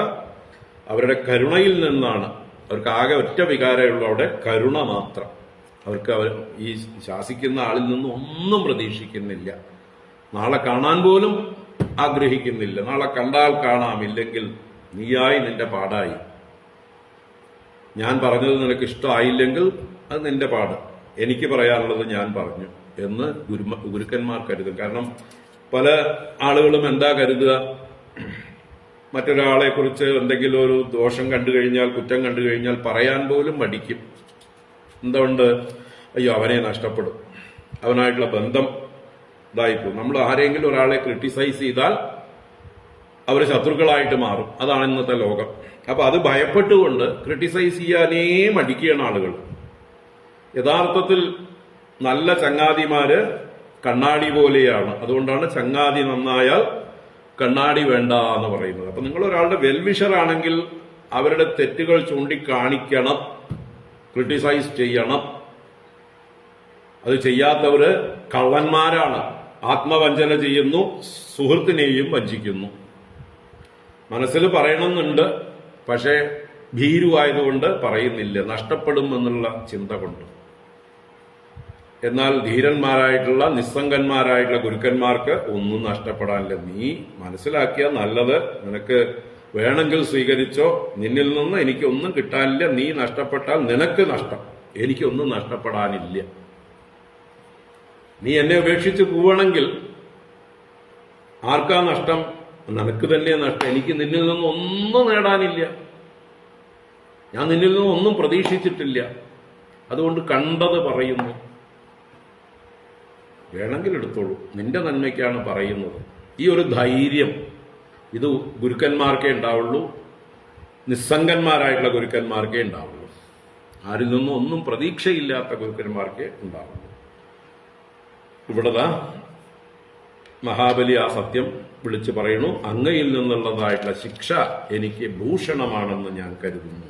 അവരുടെ കരുണയിൽ നിന്നാണ്. അവർക്ക് ആകെ ഒറ്റ വികാരമുള്ള അവിടെ കരുണ മാത്രം. അവർക്ക് ഈ ശാസിക്കുന്ന ആളിൽ നിന്നും ഒന്നും പ്രതീക്ഷിക്കുന്നില്ല. നാളെ കാണാൻ പോലും ആഗ്രഹിക്കുന്നില്ല. നാളെ കണ്ടാൽ കാണാം, ഇല്ലെങ്കിൽ നീയായി നിന്റെ പാടായി. ഞാൻ പറഞ്ഞത് നിനക്ക് ഇഷ്ടമായില്ലെങ്കിൽ അത് നിന്റെ പാട്, എനിക്ക് പറയാനുള്ളത് ഞാൻ പറഞ്ഞു എന്ന് ഗുരുക്കന്മാർ കരുതും. കാരണം പല ആളുകളും എന്താ കരുതുക, മറ്റൊരാളെ കുറിച്ച് എന്തെങ്കിലും ഒരു ദോഷം കണ്ടു കഴിഞ്ഞാൽ, കുറ്റം കണ്ടു കഴിഞ്ഞാൽ പറയാൻ പോലും മടിക്കും. എന്തുകൊണ്ട്? അയ്യോ അവനെ നഷ്ടപ്പെടും, അവനായിട്ടുള്ള ബന്ധം ഇതായിപ്പോകും. നമ്മൾ ആരെങ്കിലും ഒരാളെ ക്രിട്ടിസൈസ് ചെയ്താൽ അവർ ശത്രുക്കളായിട്ട് മാറും. അതാണ് ഇന്നത്തെ ലോകം. അപ്പൊ അത് ഭയപ്പെട്ടുകൊണ്ട് ക്രിട്ടിസൈസ് ചെയ്യാനേ മടിക്കുകയാണ് ആളുകൾ. യഥാർത്ഥത്തിൽ നല്ല ചങ്ങാതിമാര് കണ്ണാടി പോലെയാണ്. അതുകൊണ്ടാണ് ചങ്ങാതി നന്നായാൽ കണ്ണാടി വേണ്ട എന്ന് പറയുന്നത്. അപ്പൊ നിങ്ങൾ ഒരാളുടെ വെൽവിഷർ ആണെങ്കിൽ അവരുടെ തെറ്റുകൾ ചൂണ്ടിക്കാണിക്കണം, ക്രിട്ടിസൈസ് ചെയ്യണം. അത് ചെയ്യാത്തവര് കള്ളന്മാരാണ്, ആത്മവഞ്ചന ചെയ്യുന്നു, സുഹൃത്തിനെയും വഞ്ചിക്കുന്നു. മനസ്സിൽ പറയണമെന്നുണ്ട്, പക്ഷേ ഭീരുവായതുകൊണ്ട് പറയുന്നില്ല, നഷ്ടപ്പെടും എന്നുള്ള ചിന്ത കൊണ്ട്. എന്നാൽ ധീരന്മാരായിട്ടുള്ള നിസ്സംഗന്മാരായിട്ടുള്ള ഗുരുക്കന്മാർക്ക് ഒന്നും നഷ്ടപ്പെടാനില്ല. നീ മനസ്സിലാക്കിയ നല്ലത്, നിനക്ക് വേണമെങ്കിൽ സ്വീകരിച്ചോ, നിന്നിൽ നിന്ന് എനിക്കൊന്നും കിട്ടാനില്ല, നീ നഷ്ടപ്പെട്ടാൽ നിനക്ക് നഷ്ടം, എനിക്കൊന്നും നഷ്ടപ്പെടാനില്ല. നീ എന്നെ ഉപേക്ഷിച്ച് പോവണമെങ്കിൽ ആർക്കാ നഷ്ടം? നിനക്ക് തന്നെ നഷ്ടം. എനിക്ക് നിന്നിൽ നിന്ന് ഒന്നും നേടാനില്ല, ഞാൻ നിന്നിൽ നിന്ന് ഒന്നും പ്രതീക്ഷിച്ചിട്ടില്ല. അതുകൊണ്ട് കണ്ടത് പറയുന്നു. വേണമെങ്കിൽ എടുത്തോളൂ, നിന്റെ നന്മയ്ക്കാണ് പറയുന്നത്. ഈ ഒരു ധൈര്യം ഇത് ഗുരുക്കന്മാർക്കേ ഉണ്ടാവുള്ളൂ, നിസ്സംഗന്മാരായിട്ടുള്ള ഗുരുക്കന്മാർക്കേ ഉണ്ടാവുള്ളൂ. ആരിൽ നിന്നും ഒന്നും പ്രതീക്ഷയില്ലാത്ത ഗുരുക്കന്മാർക്കേ ഉണ്ടാവുള്ളൂ. ഇവിടതാ മഹാബലി ആ സത്യം വിളിച്ചു പറയുന്നു. അങ്ങയിൽ നിന്നുള്ളതായിട്ടുള്ള ശിക്ഷ എനിക്ക് ഭൂഷണമാണെന്ന് ഞാൻ കരുതുന്നു.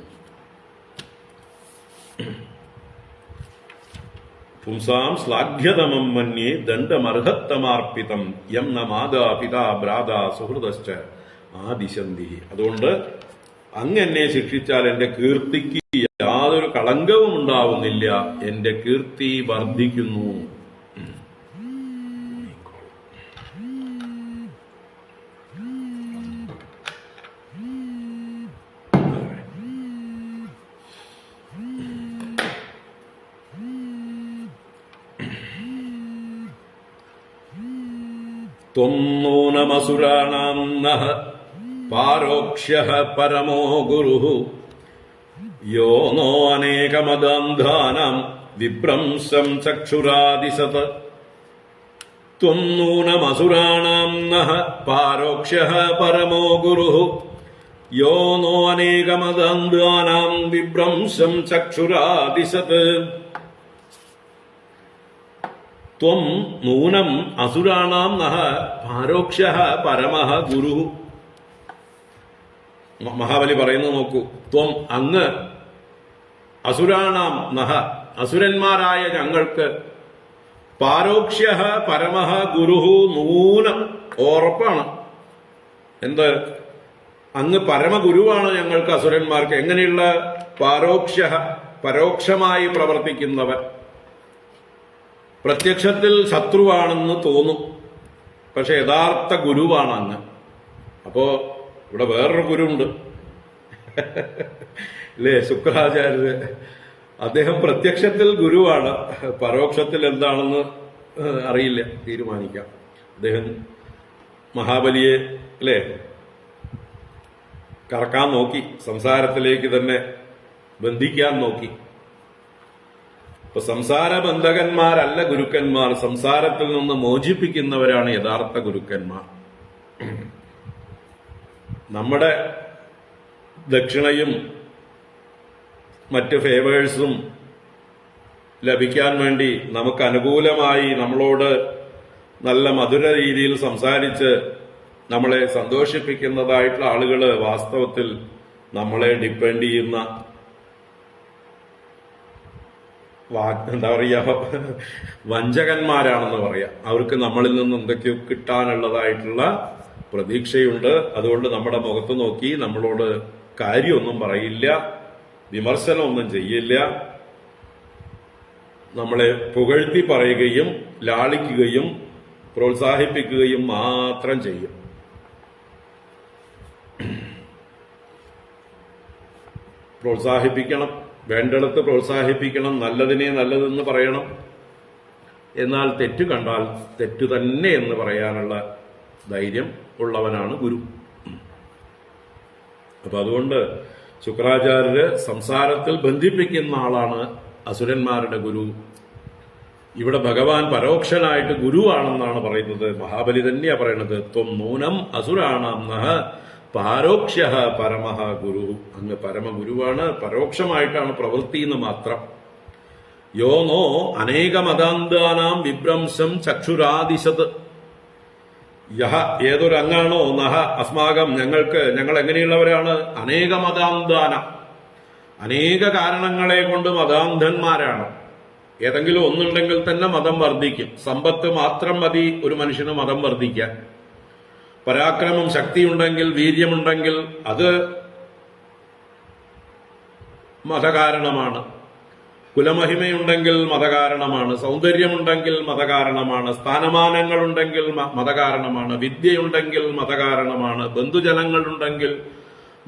പുംസാം ശ്ലാഘ്യതമം മന്യേ ദണ്ഡമർഹത്തമാർപ്പിതം യം ന മാതാ പിതാ ഭ്രാതാ സുഹൃതശ്ച ആദിശന്തി. അതുകൊണ്ട് അങ്ങ് എന്നെ ശിക്ഷിച്ചാൽ എന്റെ കീർത്തിക്ക് യാതൊരു കളങ്കവും ഉണ്ടാവുന്നില്ല, എന്റെ കീർത്തി വർദ്ധിക്കുന്നു. ത്വം നൂനമസുരാണാം നഃ പാരോക്ഷ്യഃ പരമോ ഗുരുഃ യോ നോ അനേകമദാന്ധാനാം വിഭ്രംശം ചക്ഷുരാദിശത്. ത്വം നൂനമസുരാണാം നഃ പാരോക്ഷ്യഃ പരമോ ഗുരുഃ യോ നോ അനേകമദാന്ധാനാം വിഭ്രംശം ചക്ഷുരാദിശത്. ത്വം നൂനം അസുരാണാം നഃ പാരോക്ഷ്യഃ പരമഃ ഗുരുഃ. മഹാബലി പറയുന്നത് നോക്കൂ. ത്വം അങ്ങ് അസുരാണാം നഃ അസുരന്മാരായ ഞങ്ങൾക്ക് പാരോക്ഷ്യഃ പരമഃ ഗുരുഃ നൂനം ഉറപ്പാണ്. എന്ത്? അങ്ങ് പരമഗുരുവാണ് ഞങ്ങൾക്ക് അസുരന്മാർക്ക്. എങ്ങനെയുള്ള പാരോക്ഷ്യഃ? പരോക്ഷമായി പ്രവർത്തിക്കുന്നവൻ. പ്രത്യക്ഷത്തിൽ ശത്രുവാണെന്ന് തോന്നും, പക്ഷെ യഥാർത്ഥ ഗുരുവാണ് അങ്ങ്. അപ്പോ ഇവിടെ വേറൊരു ഗുരുവുണ്ട് അല്ലേ, ശുക്രാചാര്യര്. അദ്ദേഹം പ്രത്യക്ഷത്തിൽ ഗുരുവാണ്, പരോക്ഷത്തിൽ എന്താണെന്ന് അറിയില്ല, തീരുമാനിക്കാം. അദ്ദേഹം മഹാബലിയെ അല്ലേ കറക്കാൻ നോക്കി, സംസാരത്തിലേക്ക് തന്നെ ബന്ധിക്കാൻ നോക്കി. അപ്പൊ സംസാര ബന്ധകന്മാരല്ല ഗുരുക്കന്മാർ, സംസാരത്തിൽ നിന്ന് മോചിപ്പിക്കുന്നവരാണ് യഥാർത്ഥ ഗുരുക്കന്മാർ. നമ്മുടെ ദക്ഷിണയും മറ്റ് ഫേവേഴ്സും ലഭിക്കാൻ വേണ്ടി നമുക്ക് അനുകൂലമായി നമ്മളോട് നല്ല മധുര രീതിയിൽ സംസാരിച്ച് നമ്മളെ സന്തോഷിപ്പിക്കുന്നതായിട്ടുള്ള ആളുകള് വാസ്തവത്തിൽ നമ്മളെ ഡിപ്പെൻഡ് ചെയ്യുന്ന എന്താ പറയാ, വഞ്ചകന്മാരാണെന്ന് പറയാം. അവർക്ക് നമ്മളിൽ നിന്ന് എന്തൊക്കെയോ കിട്ടാനുള്ളതായിട്ടുള്ള പ്രതീക്ഷയുണ്ട്. അതുകൊണ്ട് നമ്മുടെ മുഖത്ത് നോക്കി നമ്മളോട് കാര്യമൊന്നും പറയില്ല, വിമർശനമൊന്നും ചെയ്യില്ല, നമ്മളെ പുകഴ്ത്തി പറയുകയും ലാളിക്കുകയും പ്രോത്സാഹിപ്പിക്കുകയും മാത്രം ചെയ്യും. പ്രോത്സാഹിപ്പിക്കണം, വേണ്ടിടത്ത് പ്രോത്സാഹിപ്പിക്കണം, നല്ലതിനെ നല്ലതെന്ന് പറയണം. എന്നാൽ തെറ്റ് കണ്ടാൽ തെറ്റ് തന്നെ എന്ന് പറയാനുള്ള ധൈര്യം ഉള്ളവനാണ് ഗുരു. അപ്പൊ അതുകൊണ്ട് ശുക്രാചാര്യര് സംസാരത്തിൽ ബന്ധിപ്പിക്കുന്ന ആളാണ് അസുരന്മാരുടെ ഗുരു. ഇവിടെ ഭഗവാൻ പരോക്ഷനായിട്ട് ഗുരുവാണെന്നാണ് പറയുന്നത്. മഹാബലി തന്നെയാ പറയുന്നത്. ത്വം നൂനം അസുരാണാം നഃ പാരോക്ഷ്യഃ പരമഃ ഗുരു. അങ്ങ് പരമഗുരുവാണ്, പരോക്ഷമായിട്ടാണ് പ്രവൃത്തി എന്ന് മാത്രം. യോ നോ അനേകമതാന്താനാം വിഭ്രംശം ചക്ഷുരാദിശത്. യഹ ഏതൊരു അങ്ങാണോ നഹ അസ്മാകം ഞങ്ങൾ എങ്ങനെയുള്ളവരാണ്? അനേകമതാന്താന, അനേക കാരണങ്ങളെ കൊണ്ട് മതാന്ധന്മാരാണ്. ഏതെങ്കിലും ഒന്നുണ്ടെങ്കിൽ തന്നെ മതം വർദ്ധിക്കും. സമ്പത്ത് മാത്രം മതി ഒരു മനുഷ്യന് മതം വർദ്ധിക്കാൻ. പരാക്രമം, ശക്തിയുണ്ടെങ്കിൽ, വീര്യമുണ്ടെങ്കിൽ അത് മതകാരണമാണ്. കുലമഹിമയുണ്ടെങ്കിൽ മതകാരണമാണ്. സൗന്ദര്യമുണ്ടെങ്കിൽ മതകാരണമാണ്. സ്ഥാനമാനങ്ങളുണ്ടെങ്കിൽ മതകാരണമാണ്. വിദ്യയുണ്ടെങ്കിൽ മതകാരണമാണ്. ബന്ധുജനങ്ങളുണ്ടെങ്കിൽ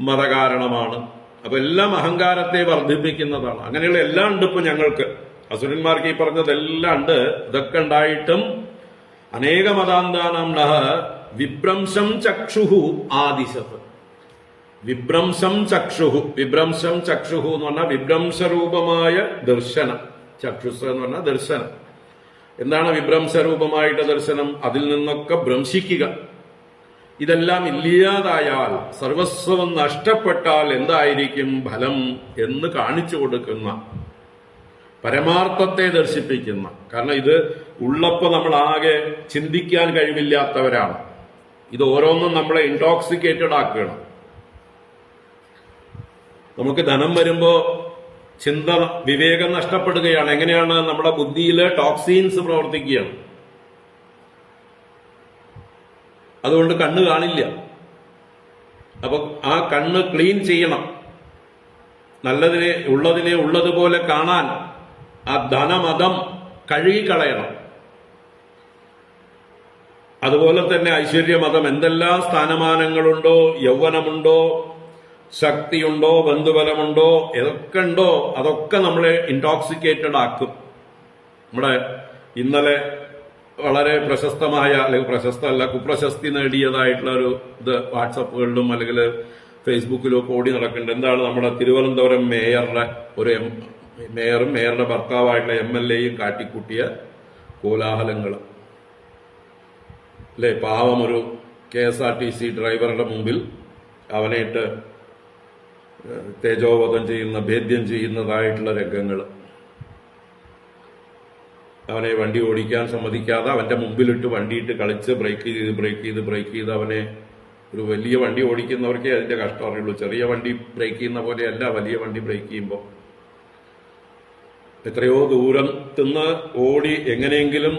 മതകാരണമാണ്. അപ്പൊ എല്ലാം അഹങ്കാരത്തെ വർദ്ധിപ്പിക്കുന്നതാണ്. അങ്ങനെയുള്ള എല്ലാം ഉണ്ട് ഇപ്പൊ ഞങ്ങൾക്ക്. അസുരന്മാർക്ക് ഈ പറഞ്ഞതെല്ലാം ഉണ്ട്. ഇതൊക്കെ ഉണ്ടായിട്ടും അനേക മതാന്താനം നഹ വിഭ്രംശം ചക്ഷുഹു ആദിശത്. വിഭ്രംശം ചക്ഷുഹു. വിഭ്രംശം ചക്ഷുഹു എന്ന് പറഞ്ഞാൽ വിഭ്രംശരൂപമായ ദർശനം. ചക്ഷുസ് എന്ന് പറഞ്ഞാൽ ദർശനം. എന്താണ് വിഭ്രംശരൂപമായിട്ട് ദർശനം? അതിൽ നിന്നൊക്കെ ഭ്രംശിക്കുക. ഇതെല്ലാം ഇല്ലാതായാൽ, സർവസ്വം നഷ്ടപ്പെട്ടാൽ എന്തായിരിക്കും ഫലം എന്ന് കാണിച്ചു കൊടുക്കുന്ന, പരമാർത്ഥത്തെ ദർശിപ്പിക്കുന്ന. കാരണം ഇത് ഉള്ളപ്പോൾ നമ്മൾ ആകെ ചിന്തിക്കാൻ കഴിവില്ലാത്തവരാണ്. ഇത് ഓരോന്നും നമ്മളെ ഇൻടോക്സിക്കേറ്റഡ് ആക്കുകയാണ്. നമുക്ക് ധനം വരുമ്പോ ചിന്ത, വിവേകം നഷ്ടപ്പെടുകയാണ്. എങ്ങനെയാണ്? നമ്മുടെ ബുദ്ധിയിലെ ടോക്സിൻസ് പ്രവർത്തിക്കുകയാണ്. അതുകൊണ്ട് കണ്ണ് കാണില്ല. അപ്പൊ ആ കണ്ണ് ക്ലീൻ ചെയ്യണം. നല്ലതിനെ, ഉള്ളതിനെ ഉള്ളതുപോലെ കാണാൻ ആ ധനമതം കഴുകിക്കളയണം. അതുപോലെ തന്നെ ഐശ്വര്യമതം, എന്തെല്ലാം സ്ഥാനമാനങ്ങളുണ്ടോ, യൗവനമുണ്ടോ, ശക്തിയുണ്ടോ, ബന്ധുബലമുണ്ടോ, ഏതൊക്കെ ഉണ്ടോ അതൊക്കെ നമ്മളെ ഇൻടോക്സിക്കേറ്റഡ് ആക്കും. നമ്മുടെ ഇന്നലെ വളരെ പ്രശസ്തമായ, അല്ലെങ്കിൽ പ്രശസ്തമല്ല, കുപ്രശസ്തി നേടിയതായിട്ടുള്ള ഒരു ഇത് വാട്സപ്പുകളിലും അല്ലെങ്കിൽ ഫേസ്ബുക്കിലും ഒക്കെ ഓടി നടക്കുന്നുണ്ട്. എന്താണ്? നമ്മുടെ തിരുവനന്തപുരം മേയറുടെ മേയറും മേയറുടെ ഭർത്താവായിട്ടുള്ള MLA-യും കാട്ടിക്കൂട്ടിയ കോലാഹലങ്ങൾ അല്ലെ. പാവം ഒരു KSRTC ഡ്രൈവറുടെ മുമ്പിൽ അവനായിട്ട് തേജോവധം ചെയ്യുന്ന, ഭേദ്യം ചെയ്യുന്നതായിട്ടുള്ള രംഗങ്ങൾ. അവനെ വണ്ടി ഓടിക്കാൻ സമ്മതിക്കാതെ അവന്റെ മുമ്പിലിട്ട് വണ്ടിയിട്ട് കളിച്ച് ബ്രേക്ക് ചെയ്ത് അവനെ, ഒരു വലിയ വണ്ടി ഓടിക്കുന്നവർക്കേ അതിന്റെ കഷ്ടം അറിയുള്ളൂ. ചെറിയ വണ്ടി ബ്രേക്ക് ചെയ്യുന്ന പോലെയല്ല വലിയ വണ്ടി ബ്രേക്ക് ചെയ്യുമ്പോൾ. എത്രയോ ദൂരത്തുനിന്ന് ഓടി എങ്ങനെയെങ്കിലും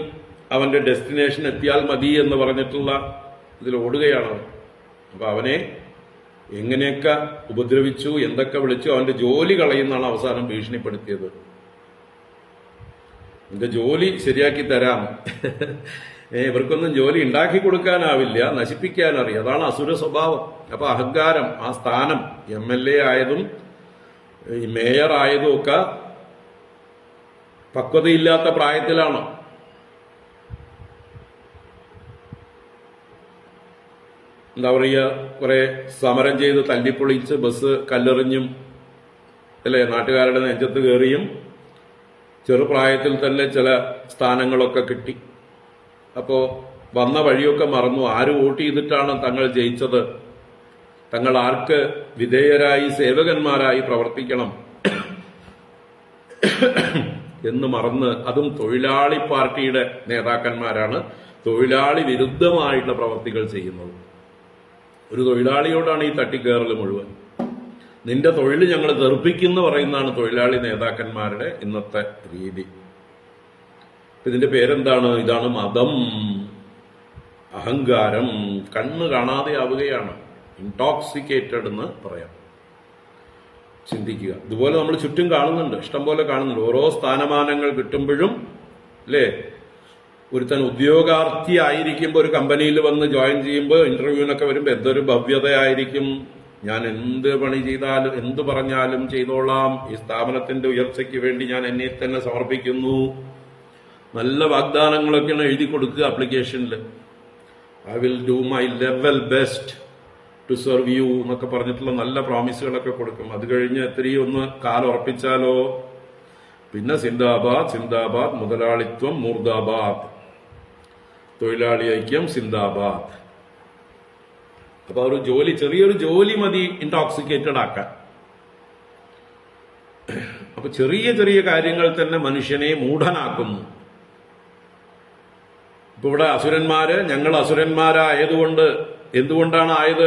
അവന്റെ ഡെസ്റ്റിനേഷൻ എത്തിയാൽ മതി എന്ന് പറഞ്ഞിട്ടുള്ള ഇതിൽ ഓടുകയാണ്. അപ്പൊ അവനെ എങ്ങനെയൊക്കെ ഉപദ്രവിച്ചു, എന്തൊക്കെ വിളിച്ചു, അവന്റെ ജോലി കളയുന്നതാണ് അവസാനം ഭീഷണിപ്പെടുത്തിയത്. എന്റെ ജോലി ശരിയാക്കി തരാം. ഇവർക്കൊന്നും ജോലി ഉണ്ടാക്കി കൊടുക്കാനാവില്ല, നശിപ്പിക്കാനറിയാം. അതാണ് അസുര സ്വഭാവം. അപ്പൊ അഹങ്കാരം, ആ സ്ഥാനം, MLA ആയതും ഈ മേയർ ആയതും ഒക്കെ പക്വതയില്ലാത്ത പ്രായത്തിലാണ്. എന്താ പറയുക, കുറെ സമരം ചെയ്ത് തല്ലിപ്പൊളിച്ച് ബസ് കല്ലെറിഞ്ഞും അല്ലെ നാട്ടുകാരുടെ നെഞ്ചത്ത് കയറിയും ചെറുപ്രായത്തിൽ തന്നെ ചില സ്ഥാനങ്ങളൊക്കെ കിട്ടി. അപ്പോ വന്ന വഴിയൊക്കെ മറന്നു. ആര് വോട്ട് ചെയ്തിട്ടാണ് തങ്ങൾ ജയിച്ചത്, തങ്ങൾ ആർക്ക് വിധേയരായി സേവകന്മാരായി പ്രവർത്തിക്കണം എന്ന് മറന്ന്, അതും തൊഴിലാളി പാർട്ടിയുടെ നേതാക്കന്മാരാണ് തൊഴിലാളി വിരുദ്ധമായിട്ടുള്ള പ്രവർത്തികൾ ചെയ്യുന്നത്. ഒരു തൊഴിലാളിയോടാണ് ഈ തട്ടിക്കയറൽ മുഴുവൻ. നിന്റെ തൊഴിൽ ഞങ്ങൾ തെറിപ്പിക്കുന്നു പറയുന്നതാണ് തൊഴിലാളി നേതാക്കന്മാരുടെ ഇന്നത്തെ രീതി. ഇതിന്റെ പേരെന്താണ്? ഇതാണ് മതം, അഹങ്കാരം. കണ്ണ് കാണാതെ ആവുകയാണ്, ഇൻടോക്സിക്കേറ്റഡ് എന്ന് പറയാം. ചിന്തിക്കുക. ഇതുപോലെ നമ്മൾ ചുറ്റും കാണുന്നുണ്ട്, ഇഷ്ടംപോലെ കാണുന്നുണ്ട്. ഓരോ സ്ഥാനമാനങ്ങൾ കിട്ടുമ്പോഴും അല്ലേ, ഒരുത്തൻ ഉദ്യോഗാർത്ഥി ആയിരിക്കുമ്പോൾ ഒരു കമ്പനിയിൽ വന്ന് ജോയിൻ ചെയ്യുമ്പോൾ ഇന്റർവ്യൂവിനൊക്കെ വരുമ്പോൾ എന്തൊരു ഭവ്യതയായിരിക്കും. ഞാൻ എന്ത് പണി ചെയ്താലും എന്ത് പറഞ്ഞാലും ചെയ്തോളാം, ഈ സ്ഥാപനത്തിന്റെ ഉയർച്ചയ്ക്ക് വേണ്ടി ഞാൻ എന്നെ തന്നെ സമർപ്പിക്കുന്നു. നല്ല വാഗ്ദാനങ്ങളൊക്കെയാണ് എഴുതി കൊടുക്കുക ആപ്ലിക്കേഷനിൽ. I will do my level best to serve you എന്നൊക്കെ പറഞ്ഞിട്ടുള്ള നല്ല പ്രോമിസുകളൊക്കെ കൊടുക്കും. അത് കഴിഞ്ഞ് എത്രയും ഒന്ന് കാലുറപ്പിച്ചാലോ പിന്നെ സിന്ദാബാദ് സിന്ദാബാദ്, മുതലാളിത്വം മൂർദാബാദ്, തൊഴിലാളി ഐക്യം സിന്ദാബാദ്. അപ്പൊ ഒരു ജോലി, ചെറിയൊരു ജോലി മതി ഇൻടോക്സിക്കേറ്റഡ് ആക്കാൻ. അപ്പൊ ചെറിയ ചെറിയ കാര്യങ്ങൾ തന്നെ മനുഷ്യനെ മൂഢനാക്കുന്നു. ഇപ്പൊ ഇവിടെ അസുരന്മാര്, ഞങ്ങൾ അസുരന്മാരായതുകൊണ്ട്, എന്തുകൊണ്ടാണ് ആയത്?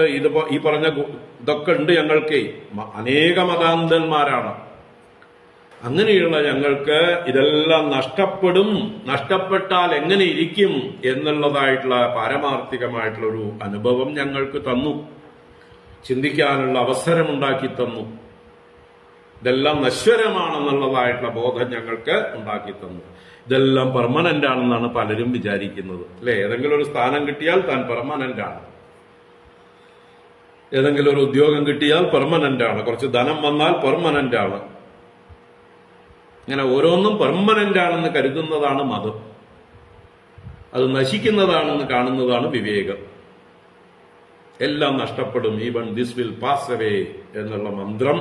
ഈ പറഞ്ഞ ഇതൊക്കെ ഉണ്ട് ഞങ്ങൾക്ക്. അനേക മതാന്തന്മാരാണ്. അങ്ങനെയുള്ള ഞങ്ങൾക്ക് ഇതെല്ലാം നഷ്ടപ്പെട്ടാൽ എങ്ങനെ ഇരിക്കും എന്നുള്ളതായിട്ടുള്ള പാരമാർത്ഥികമായിട്ടുള്ള ഒരു അനുഭവം ഞങ്ങൾക്ക് തന്നു, ചിന്തിക്കാനുള്ള അവസരമുണ്ടാക്കി തന്നു. ഇതെല്ലാം നശ്വരമാണെന്നുള്ളതായിട്ടുള്ള ബോധം ഞങ്ങൾക്ക് ഉണ്ടാക്കി തന്നു. ഇതെല്ലാം പെർമനന്റ് ആണെന്നാണ് പലരും വിചാരിക്കുന്നത്, അല്ലെ? ഏതെങ്കിലും ഒരു സ്ഥാനം കിട്ടിയാൽ താൻ പെർമനന്റ് ആണ്, ഏതെങ്കിലും ഒരു ഉദ്യോഗം കിട്ടിയാൽ പെർമനന്റ് ആണ്, കുറച്ച് ധനം വന്നാൽ പെർമനന്റ് ആണ്. ഇങ്ങനെ ഓരോന്നും പെർമനന്റ് ആണെന്ന് കരുതുന്നതാണ് മതം. അത് നശിക്കുന്നതാണെന്ന് കാണുന്നതാണ് വിവേകം. എല്ലാം നഷ്ടപ്പെടും, even this will pass away എന്നുള്ള മന്ത്രം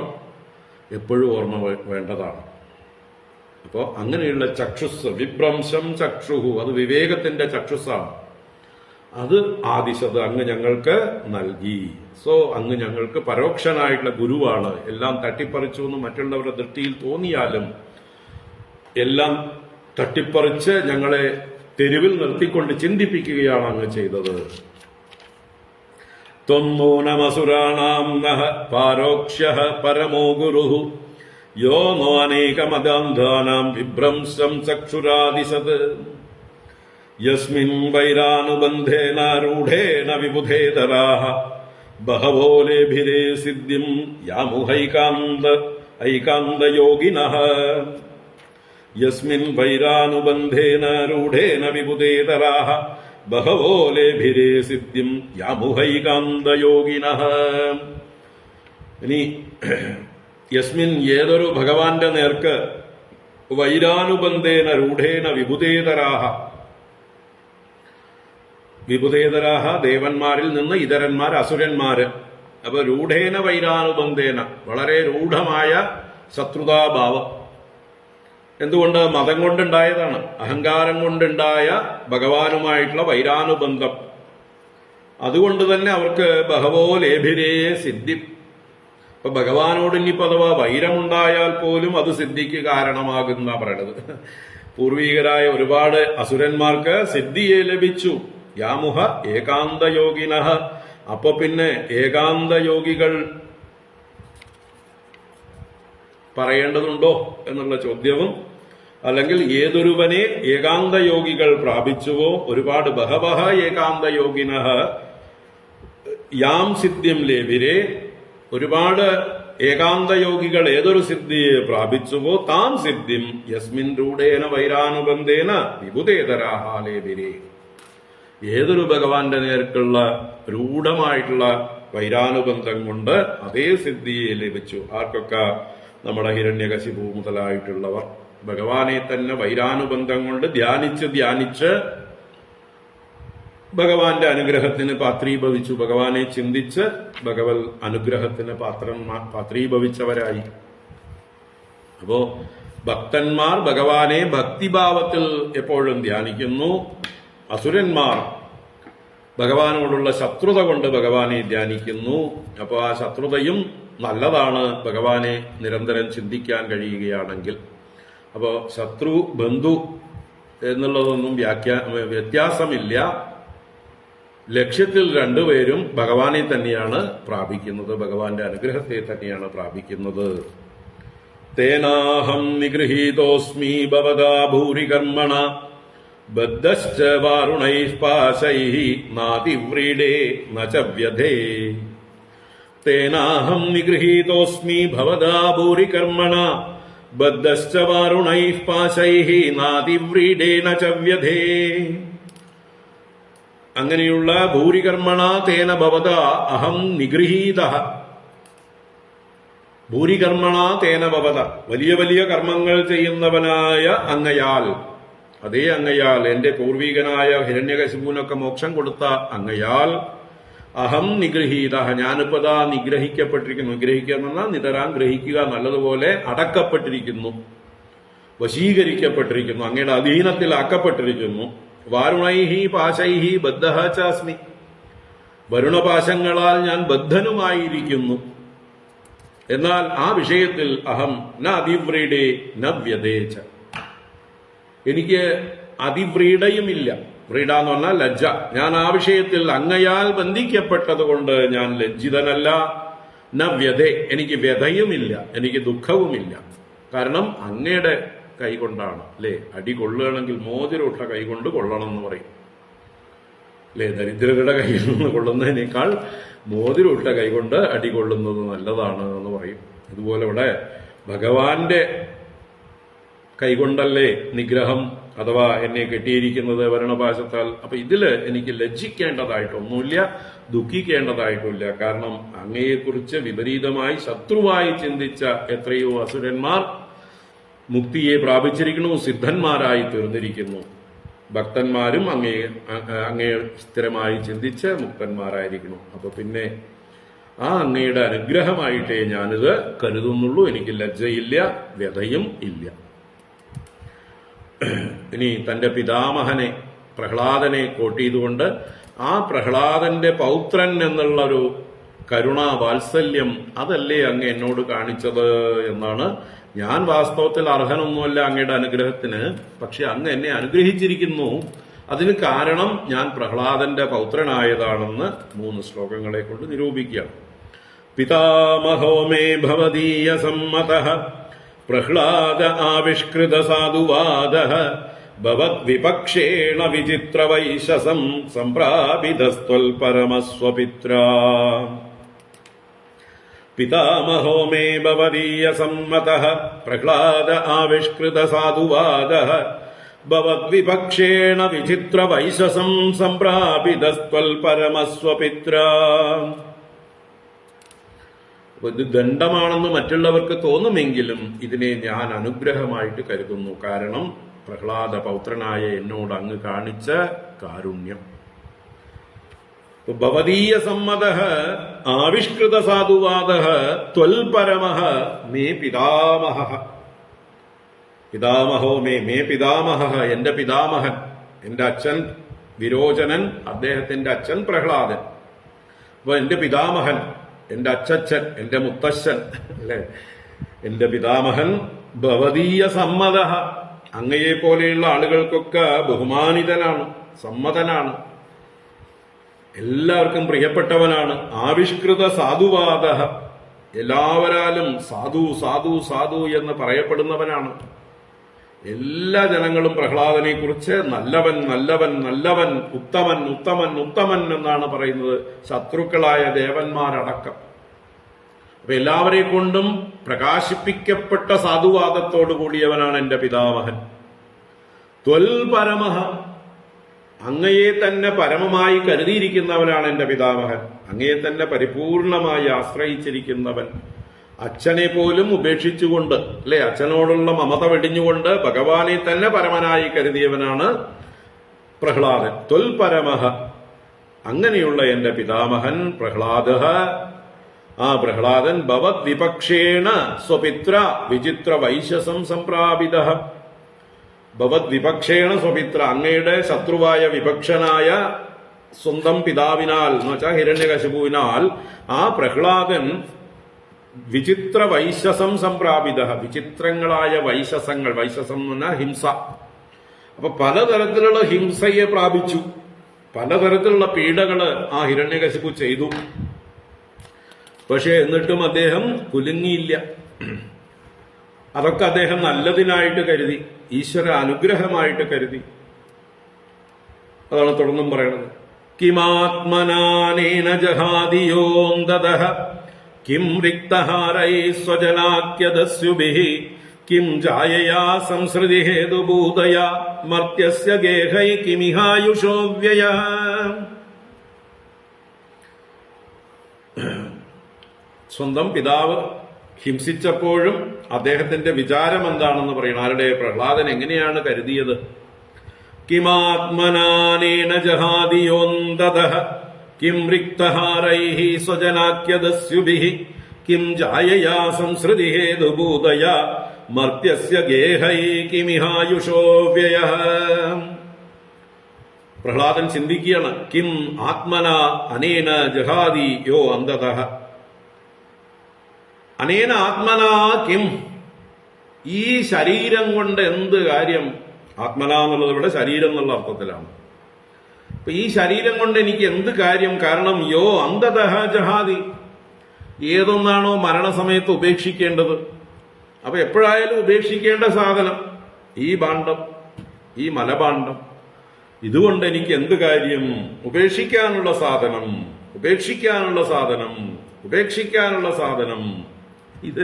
എപ്പോഴും ഓർമ്മ വേണ്ടതാണ്. അപ്പോ അങ്ങനെയുള്ള ചക്ഷുസ്, വിഭ്രംശം ചക്ഷുഹു, അത് വിവേകത്തിന്റെ ചക്ഷുസാണ്. അത് ആദിശത് അങ്ങ് ഞങ്ങൾക്ക് നൽകി. സോ അങ്ങ് ഞങ്ങൾക്ക് പരോക്ഷനായിട്ടുള്ള ഗുരുവാണ്. എല്ലാം തട്ടിപ്പറിച്ചു എന്ന് മറ്റുള്ളവരുടെ ദൃഷ്ടിയിൽ തോന്നിയാലും എല്ലാം തട്ടിപ്പറിച്ച് ഞങ്ങളെ തെരുവിൽ നിർത്തിക്കൊണ്ട് ചിന്തിപ്പിക്കുകയാണ് അങ്ങ് ചെയ്തത്. ത്വമ്മൂനമസുരാണാം നഃ പാരോക്ഷ്യഃ പരമോ ഗുരുഃ യോ നോ അനേകമദാന്ധാനാം വിഭ്രംശം ചക്ഷുരാദിശത് യസ്മിൻ വൈരാനുബന്ധേന രൂഢേന വിബുധേതരാഃ ബഹവോ ലേഭിരേ സിദ്ധിം യാമുഹൈകാന്തയോഗിനഃ യസ്മിൻ വൈരാനുബന്ധേന രൂഢേന വിബുധേതരാഃ ബഹവോ ലേഭിരേ സിദ്ധിം യാമുഹൈകാന്തയോഗിനഃ. ഇനി യസ്മിൻ ഏതൊരു ഭഗവാന്റെ നേർക്ക് വൈരാനുബന്ധേന രൂഢേന വിബുധേതരാഃ, വിബുധേതരാഹ ദേവന്മാരിൽ നിന്ന് ഇതരന്മാർ, അസുരന്മാര്. അപ്പൊ രൂഢേന വൈരാനുബന്ധേന, വളരെ രൂഢമായ ശത്രുതാഭാവം. എന്തുകൊണ്ട്? മതം കൊണ്ടുണ്ടായതാണ്, അഹങ്കാരം കൊണ്ടുണ്ടായ ഭഗവാനുമായിട്ടുള്ള വൈരാനുബന്ധം. അതുകൊണ്ട് തന്നെ അവർക്ക് ബഹവോ ലേഭിരേ സിദ്ധി. അപ്പൊ ഭഗവാനോട് ഇനിയിപ്പോ അഥവാ വൈരമുണ്ടായാൽ പോലും അത് സിദ്ധിക്ക് കാരണമാകുന്ന പറയണത്. പൂർവീകരായ ഒരുപാട് അസുരന്മാർക്ക് സിദ്ധിയെ ലഭിച്ചു. യാമുഹ ഏകാന്തയോഗിനഃ. അപ്പൊ പിന്നെ ഏകാന്തയോഗികൾ പറയേണ്ടതുണ്ടോ എന്നുള്ള ചോദ്യവും, അല്ലെങ്കിൽ ഏതൊരുവനെ ഏകാന്തയോഗികൾ പ്രാപിച്ചുവോ, ഒരുപാട് ബഹവഹ ഏകാന്തയോഗിനഃ യാം സിദ്ധിം ലേഭിരേ, ഒരുപാട് ഏകാന്തയോഗികൾ ഏതൊരു സിദ്ധിയെ പ്രാപിച്ചുവോ താം സിദ്ധിം യസ്മിൻ രൂഢേന വൈരാനുബന്ധേന വിബുധേതരാഹ ലേഭിരേ. ഏതൊരു ഭഗവാന്റെ നേർക്കുള്ള രൂഢമായിട്ടുള്ള വൈരാനുബന്ധം കൊണ്ട് അതേ സിദ്ധിയെ ലഭിച്ചു. ആർക്കൊക്കെ? നമ്മുടെ ഹിരണ്യകശിപു മുതലായിട്ടുള്ളവർ ഭഗവാനെ തന്നെ വൈരാനുബന്ധം കൊണ്ട് ധ്യാനിച്ച് ഭഗവാന്റെ അനുഗ്രഹത്തിന് പാത്രീഭവിച്ചു. ഭഗവാനെ ചിന്തിച്ച് ഭഗവത് അനുഗ്രഹത്തിന് പാത്രീഭവിച്ചവരായി. അപ്പോ ഭക്തന്മാർ ഭഗവാനെ ഭക്തിഭാവത്തിൽ എപ്പോഴും ധ്യാനിക്കുന്നു. അസുരന്മാർ ഭഗവാനോടുള്ള ശത്രുത കൊണ്ട് ഭഗവാനെ ധ്യാനിക്കുന്നു. അപ്പോൾ ആ ശത്രുതയും നല്ലതാണ്, ഭഗവാനെ നിരന്തരം ചിന്തിക്കാൻ കഴിയുകയാണെങ്കിൽ. അപ്പോൾ ശത്രു ബന്ധു എന്നുള്ളതൊന്നും വ്യത്യാസമില്ല. ലക്ഷ്യത്തിൽ രണ്ടുപേരും ഭഗവാനെ തന്നെയാണ് പ്രാപിക്കുന്നത്, ഭഗവാന്റെ അനുഗ്രഹത്തെ തന്നെയാണ് പ്രാപിക്കുന്നത്. തേനാഹം നിഗൃഹീതോസ്മി ഭവതാ ഭൂരി കർമ്മണ ബദ്ധശ്ച വാരുണൈഃ പാശൈഃ നാതിവ്രീഡേ ന ച വ്യധേ. തേനാഹം നിഗൃഹീതോസ്മി ഭവതാ ഭൂരി കർമ്മണ ബദ്ധശ്ച വാരുണൈഃ പാശൈഃ നാതിവ്രീഡേ ന ച വ്യധേ. അങ്ങനെയുള്ള ഭൂരികർമ്മണ തേന ഭവതാ അഹം നിഗൃഹീതഃ. ഭൂരികർമ്മണ തേന ഭവത, വലിയ വലിയ കർമ്മങ്ങൾ ചെയ്യുന്നവനായ അങ്ങയാൽ, അതേ അങ്ങയാൽ, എന്റെ പൂർവീകനായ ഹിരണ്യകശിപുവിനൊക്കെ മോക്ഷം കൊടുത്ത അങ്ങയാൽ അഹം നിഗൃഹീത, ഞാനിപ്പതാ നിഗ്രഹിക്കപ്പെട്ടിരിക്കുന്നു. നിഗ്രഹിക്കുക എന്ന് പറഞ്ഞാൽ നിതരാൻ ഗ്രഹിക്കുക, നല്ലതുപോലെ അടക്കപ്പെട്ടിരിക്കുന്നു, വശീകരിക്കപ്പെട്ടിരിക്കുന്നു, അങ്ങയുടെ അധീനത്തിലാക്കപ്പെട്ടിരിക്കുന്നു. വാരുണൈഹി പാശൈഹി ബദ്ധഃ ചാസ്മി, വരുണപാശങ്ങളാൽ ഞാൻ ബദ്ധനുമായിരിക്കുന്നു. എന്നാൽ ആ വിഷയത്തിൽ അഹം ന അതിവ്രീഡേ ന വ്യതേച്ച, എനിക്ക് അതിവ്രീഡയുമില്ല. വ്രീഡ എന്ന് പറഞ്ഞാൽ ലജ്ജ. ഞാൻ ആ വിഷയത്തിൽ അങ്ങയാൽ ബന്ധിക്കപ്പെട്ടത് കൊണ്ട് ഞാൻ ലജ്ജിതനല്ല. ന വ്യതേ, എനിക്ക് വ്യതയുമില്ല, എനിക്ക് ദുഃഖവുമില്ല. കാരണം അങ്ങയുടെ കൈകൊണ്ടാണ് അല്ലേ. അടി കൊള്ളുകയാണെങ്കിൽ മോതിരമിട്ട കൈകൊണ്ട് കൊള്ളണം എന്ന് പറയും അല്ലേ. ദരിദ്രരുടെ കയ്യിൽ നിന്ന് കൊള്ളുന്നതിനേക്കാൾ മോതിരമിട്ട കൈകൊണ്ട് അടി കൊള്ളുന്നത് നല്ലതാണ് എന്ന് പറയും. അതുപോലെ ഇവിടെ ഭഗവാന്റെ കൈകൊണ്ടല്ലേ നിഗ്രഹം അഥവാ എന്നെ കെട്ടിയിരിക്കുന്നത് വരണപാശത്താൽ. അപ്പൊ ഇതില് എനിക്ക് ലജ്ജിക്കേണ്ടതായിട്ടൊന്നുമില്ല, ദുഃഖിക്കേണ്ടതായിട്ടില്ല. കാരണം അങ്ങയെക്കുറിച്ച് വിപരീതമായി ശത്രുവായി ചിന്തിച്ച എത്രയോ അസുരന്മാർ മുക്തിയെ പ്രാപിച്ചിരിക്കുന്നു, സിദ്ധന്മാരായി തീർന്നിരിക്കുന്നു. ഭക്തന്മാരും അങ്ങയെ സ്ഥിരമായി ചിന്തിച്ച് മുക്തന്മാരായിരിക്കുന്നു. അപ്പൊ പിന്നെ ആ അങ്ങയുടെ അനുഗ്രഹമായിട്ടേ ഞാനിത് കരുതുന്നുള്ളൂ. എനിക്ക് ലജ്ജയില്ല, വ്യതയും ഇല്ല. ഇനി തന്റെ പിതാമഹനെ പ്രഹ്ലാദനെ കോട്ട് ചെയ്തുകൊണ്ട് ആ പ്രഹ്ലാദന്റെ പൗത്രൻ എന്നുള്ള ഒരു കരുണ വാത്സല്യം അതല്ലേ അങ്ങ് എന്നോട് കാണിച്ചത് എന്നാണ്. ഞാൻ വാസ്തവത്തിൽ അർഹനൊന്നുമല്ല അങ്ങയുടെ അനുഗ്രഹത്തിന്, പക്ഷെ അങ്ങ് എന്നെ അനുഗ്രഹിച്ചിരിക്കുന്നു. അതിന് കാരണം ഞാൻ പ്രഹ്ലാദന്റെ പൗത്രനായതാണെന്ന് 3 ശ്ലോകങ്ങളെ കൊണ്ട് നിരൂപിക്കുകയാണ്. പിതാമഹോ മേ ഭവദീയ സമ്മതഃ പ്രഹ്ലാദ ആവിഷ്കൃത സാധുവാദഃ ഭവദ്വിപക്ഷേണ വിചിത്രവൈശസം സംപ്രാപിതസ്ത്വൽപരമസ്വപിത്രാ. പിതാമഹോ മേ ഭവദീയ സമ്മതഃ പ്രഹ്ലാദ ആവിഷ്കൃത സാധുവാദഃ ഭവദ്വിപക്ഷേണ വിചിത്രവൈശസം സംപ്രാപിതസ്ത്വൽപരമസ്വപിത്രാ. ഇത് ദണ്ഡമാണെന്ന് മറ്റുള്ളവർക്ക് തോന്നുമെങ്കിലും ഇതിനെ ഞാൻ അനുഗ്രഹമായിട്ട് കരുതുന്നു. കാരണം പ്രഹ്ലാദ പൗത്രനായ എന്നോട് അങ്ങ് കാണിച്ച കാരുണ്യം. ഭവദീയ സമ്മതഃ ആവിഷ്കൃത സാധുവാദഃ ത്വൽപരമഃ മേ പിതാമഹഃ. പിതാമഹോ മേ പിതാമഹഃ, എന്റെ പിതാമഹൻ, എന്റെ അച്ഛൻ വിരോചനൻ, അദ്ദേഹത്തിന്റെ അച്ഛൻ പ്രഹ്ലാദൻ. അപ്പൊ എന്റെ പിതാമഹൻ, എന്റെ അച്ഛൻ, എന്റെ മുത്തശ്ശൻ അല്ലെ, എന്റെ പിതാമഹൻ ഭവദീയ സമ്മതഃ, അങ്ങയെ പോലെയുള്ള ആളുകൾക്കൊക്കെ ബഹുമാനിതനാണ്, സമ്മതനാണ്, എല്ലാവർക്കും പ്രിയപ്പെട്ടവനാണ്. ആവിഷ്കൃത സാധുവാദഃ, എല്ലാവരാലും സാധു സാധു സാധു എന്ന് പറയപ്പെടുന്നവനാണ്. എല്ലാ ജനങ്ങളും പ്രഹ്ലാദനെ കുറിച്ച് നല്ലവൻ നല്ലവൻ നല്ലവൻ, ഉത്തമൻ ഉത്തമൻ ഉത്തമൻ എന്നാണ് പറയുന്നത്, ശത്രുക്കളായ ദേവന്മാരടക്കം. അപ്പൊ എല്ലാവരെ കൊണ്ടും പ്രകാശിപ്പിക്കപ്പെട്ട സാധുവാദത്തോടു കൂടിയവനാണ് എന്റെ പിതാമഹൻ. ത്വൽപരമഃ, അങ്ങയെ തന്നെ പരമമായി കരുതിയിരിക്കുന്നവനാണ് എന്റെ പിതാമഹൻ. അങ്ങയെ തന്നെ പരിപൂർണമായി ആശ്രയിച്ചിരിക്കുന്നവൻ, അച്ഛനെ പോലും ഉപേക്ഷിച്ചുകൊണ്ട് അല്ലെ, അച്ഛനോടുള്ള മമത വെടിഞ്ഞുകൊണ്ട് ഭഗവാനെ തന്നെ പരമനായി കരുതിയവനാണ് പ്രഹ്ലാദൻ. ത്വൽപരമഃ, അങ്ങനെയുള്ള എന്റെ പിതാമഹൻ പ്രഹ്ലാദഃ, ആ പ്രഹ്ലാദൻ ഭവദ്വിപക്ഷേണ സ്വപിത്ര വിചിത്ര വൈശസം സംപ്രാപിതഃ. ഭവദ്വിപക്ഷേണ സ്വപിത്ര, അങ്ങയുടെ ശത്രുവായ വിപക്ഷനായ സ്വന്തം പിതാവിനാൽ എന്ന് വെച്ചാൽ ഹിരണ്യകശിപുവിനാൽ ആ പ്രഹ്ലാദൻ വിചിത്ര വൈശസം സംപ്രാപിത, വിചിത്രങ്ങളായ വൈശസങ്ങൾ, വൈശസം എന്ന് പറഞ്ഞാൽ ഹിംസ. അപ്പൊ പലതരത്തിലുള്ള ഹിംസയെ പ്രാപിച്ചു, പലതരത്തിലുള്ള പീഡകള് ആ ഹിരണ്യകശിപു ചെയ്തു. പക്ഷെ എന്നിട്ടും അദ്ദേഹം കുലുങ്ങിയില്ല. അതൊക്കെ അദ്ദേഹം നല്ലതിനായിട്ട് കരുതി, ഈശ്വര അനുഗ്രഹമായിട്ട് കരുതി. അതാണ് തുടർന്നും പറയണത്. കിമാത്മനാനേന ജഹാദിയോന്തദഃ കിം റിക്തഹാരൈ സ്വജനാക്യദസ്യുഭിഃ കിം ജായയാ സംസൃതി ഹേതുഭൂതയാ മർത്യസ്യ ഗേഹൈ കിമിഹായുഷോ വ്യയഃ. സ്വന്തം പിതാവ് ഹിംസിച്ചപ്പോഴും അദ്ദേഹത്തിന്റെ വിചാരം എന്താണെന്ന് പറയണം. ആരുടെ? പ്രഹ്ലാദൻ എങ്ങനെയാണ് കരുതിയത്? കിമാത്മനാനേന ജഹാദിയോന്തദഃ കിം റിക്തഹാരൈഃ സ്വജനാക്യദസ്യുഭിഃ കിം ജായയാ സംസൃതി ഹേതുഭൂതയാ മർത്യസ്യ ഗേഹൈ കിമിഹായുഷോ വ്യയഃ. പ്രഹ്ലാദൻ ചിന്തിക്കുകയാണ്, കിം ആത്മന അനേന ജഹാദി യോ അന്തതഃ. അനേന ആത്മന കിം, ഈ ശരീരം കൊണ്ട് എന്ത് കാര്യം? ആത്മന എന്നുള്ളത് ഇവിടെ ശരീരം എന്നുള്ള അർത്ഥത്തിലാണ്. അപ്പൊ ഈ ശരീരം കൊണ്ട് എനിക്ക് എന്ത് കാര്യം? കാരണം യോ അന്തതഃ ജഹാദി, ഏതൊന്നാണോ മരണസമയത്ത് ഉപേക്ഷിക്കേണ്ടത് അപ്പൊ എപ്പോഴായാലും ഉപേക്ഷിക്കേണ്ട സാധനം ഈ ഭാണ്ഡം, ഈ മലഭാണ്ഡം. ഇതുകൊണ്ട് എനിക്ക് എന്ത് കാര്യം? ഉപേക്ഷിക്കാനുള്ള സാധനം, ഉപേക്ഷിക്കാനുള്ള സാധനം, ഉപേക്ഷിക്കാനുള്ള സാധനം. ഇത്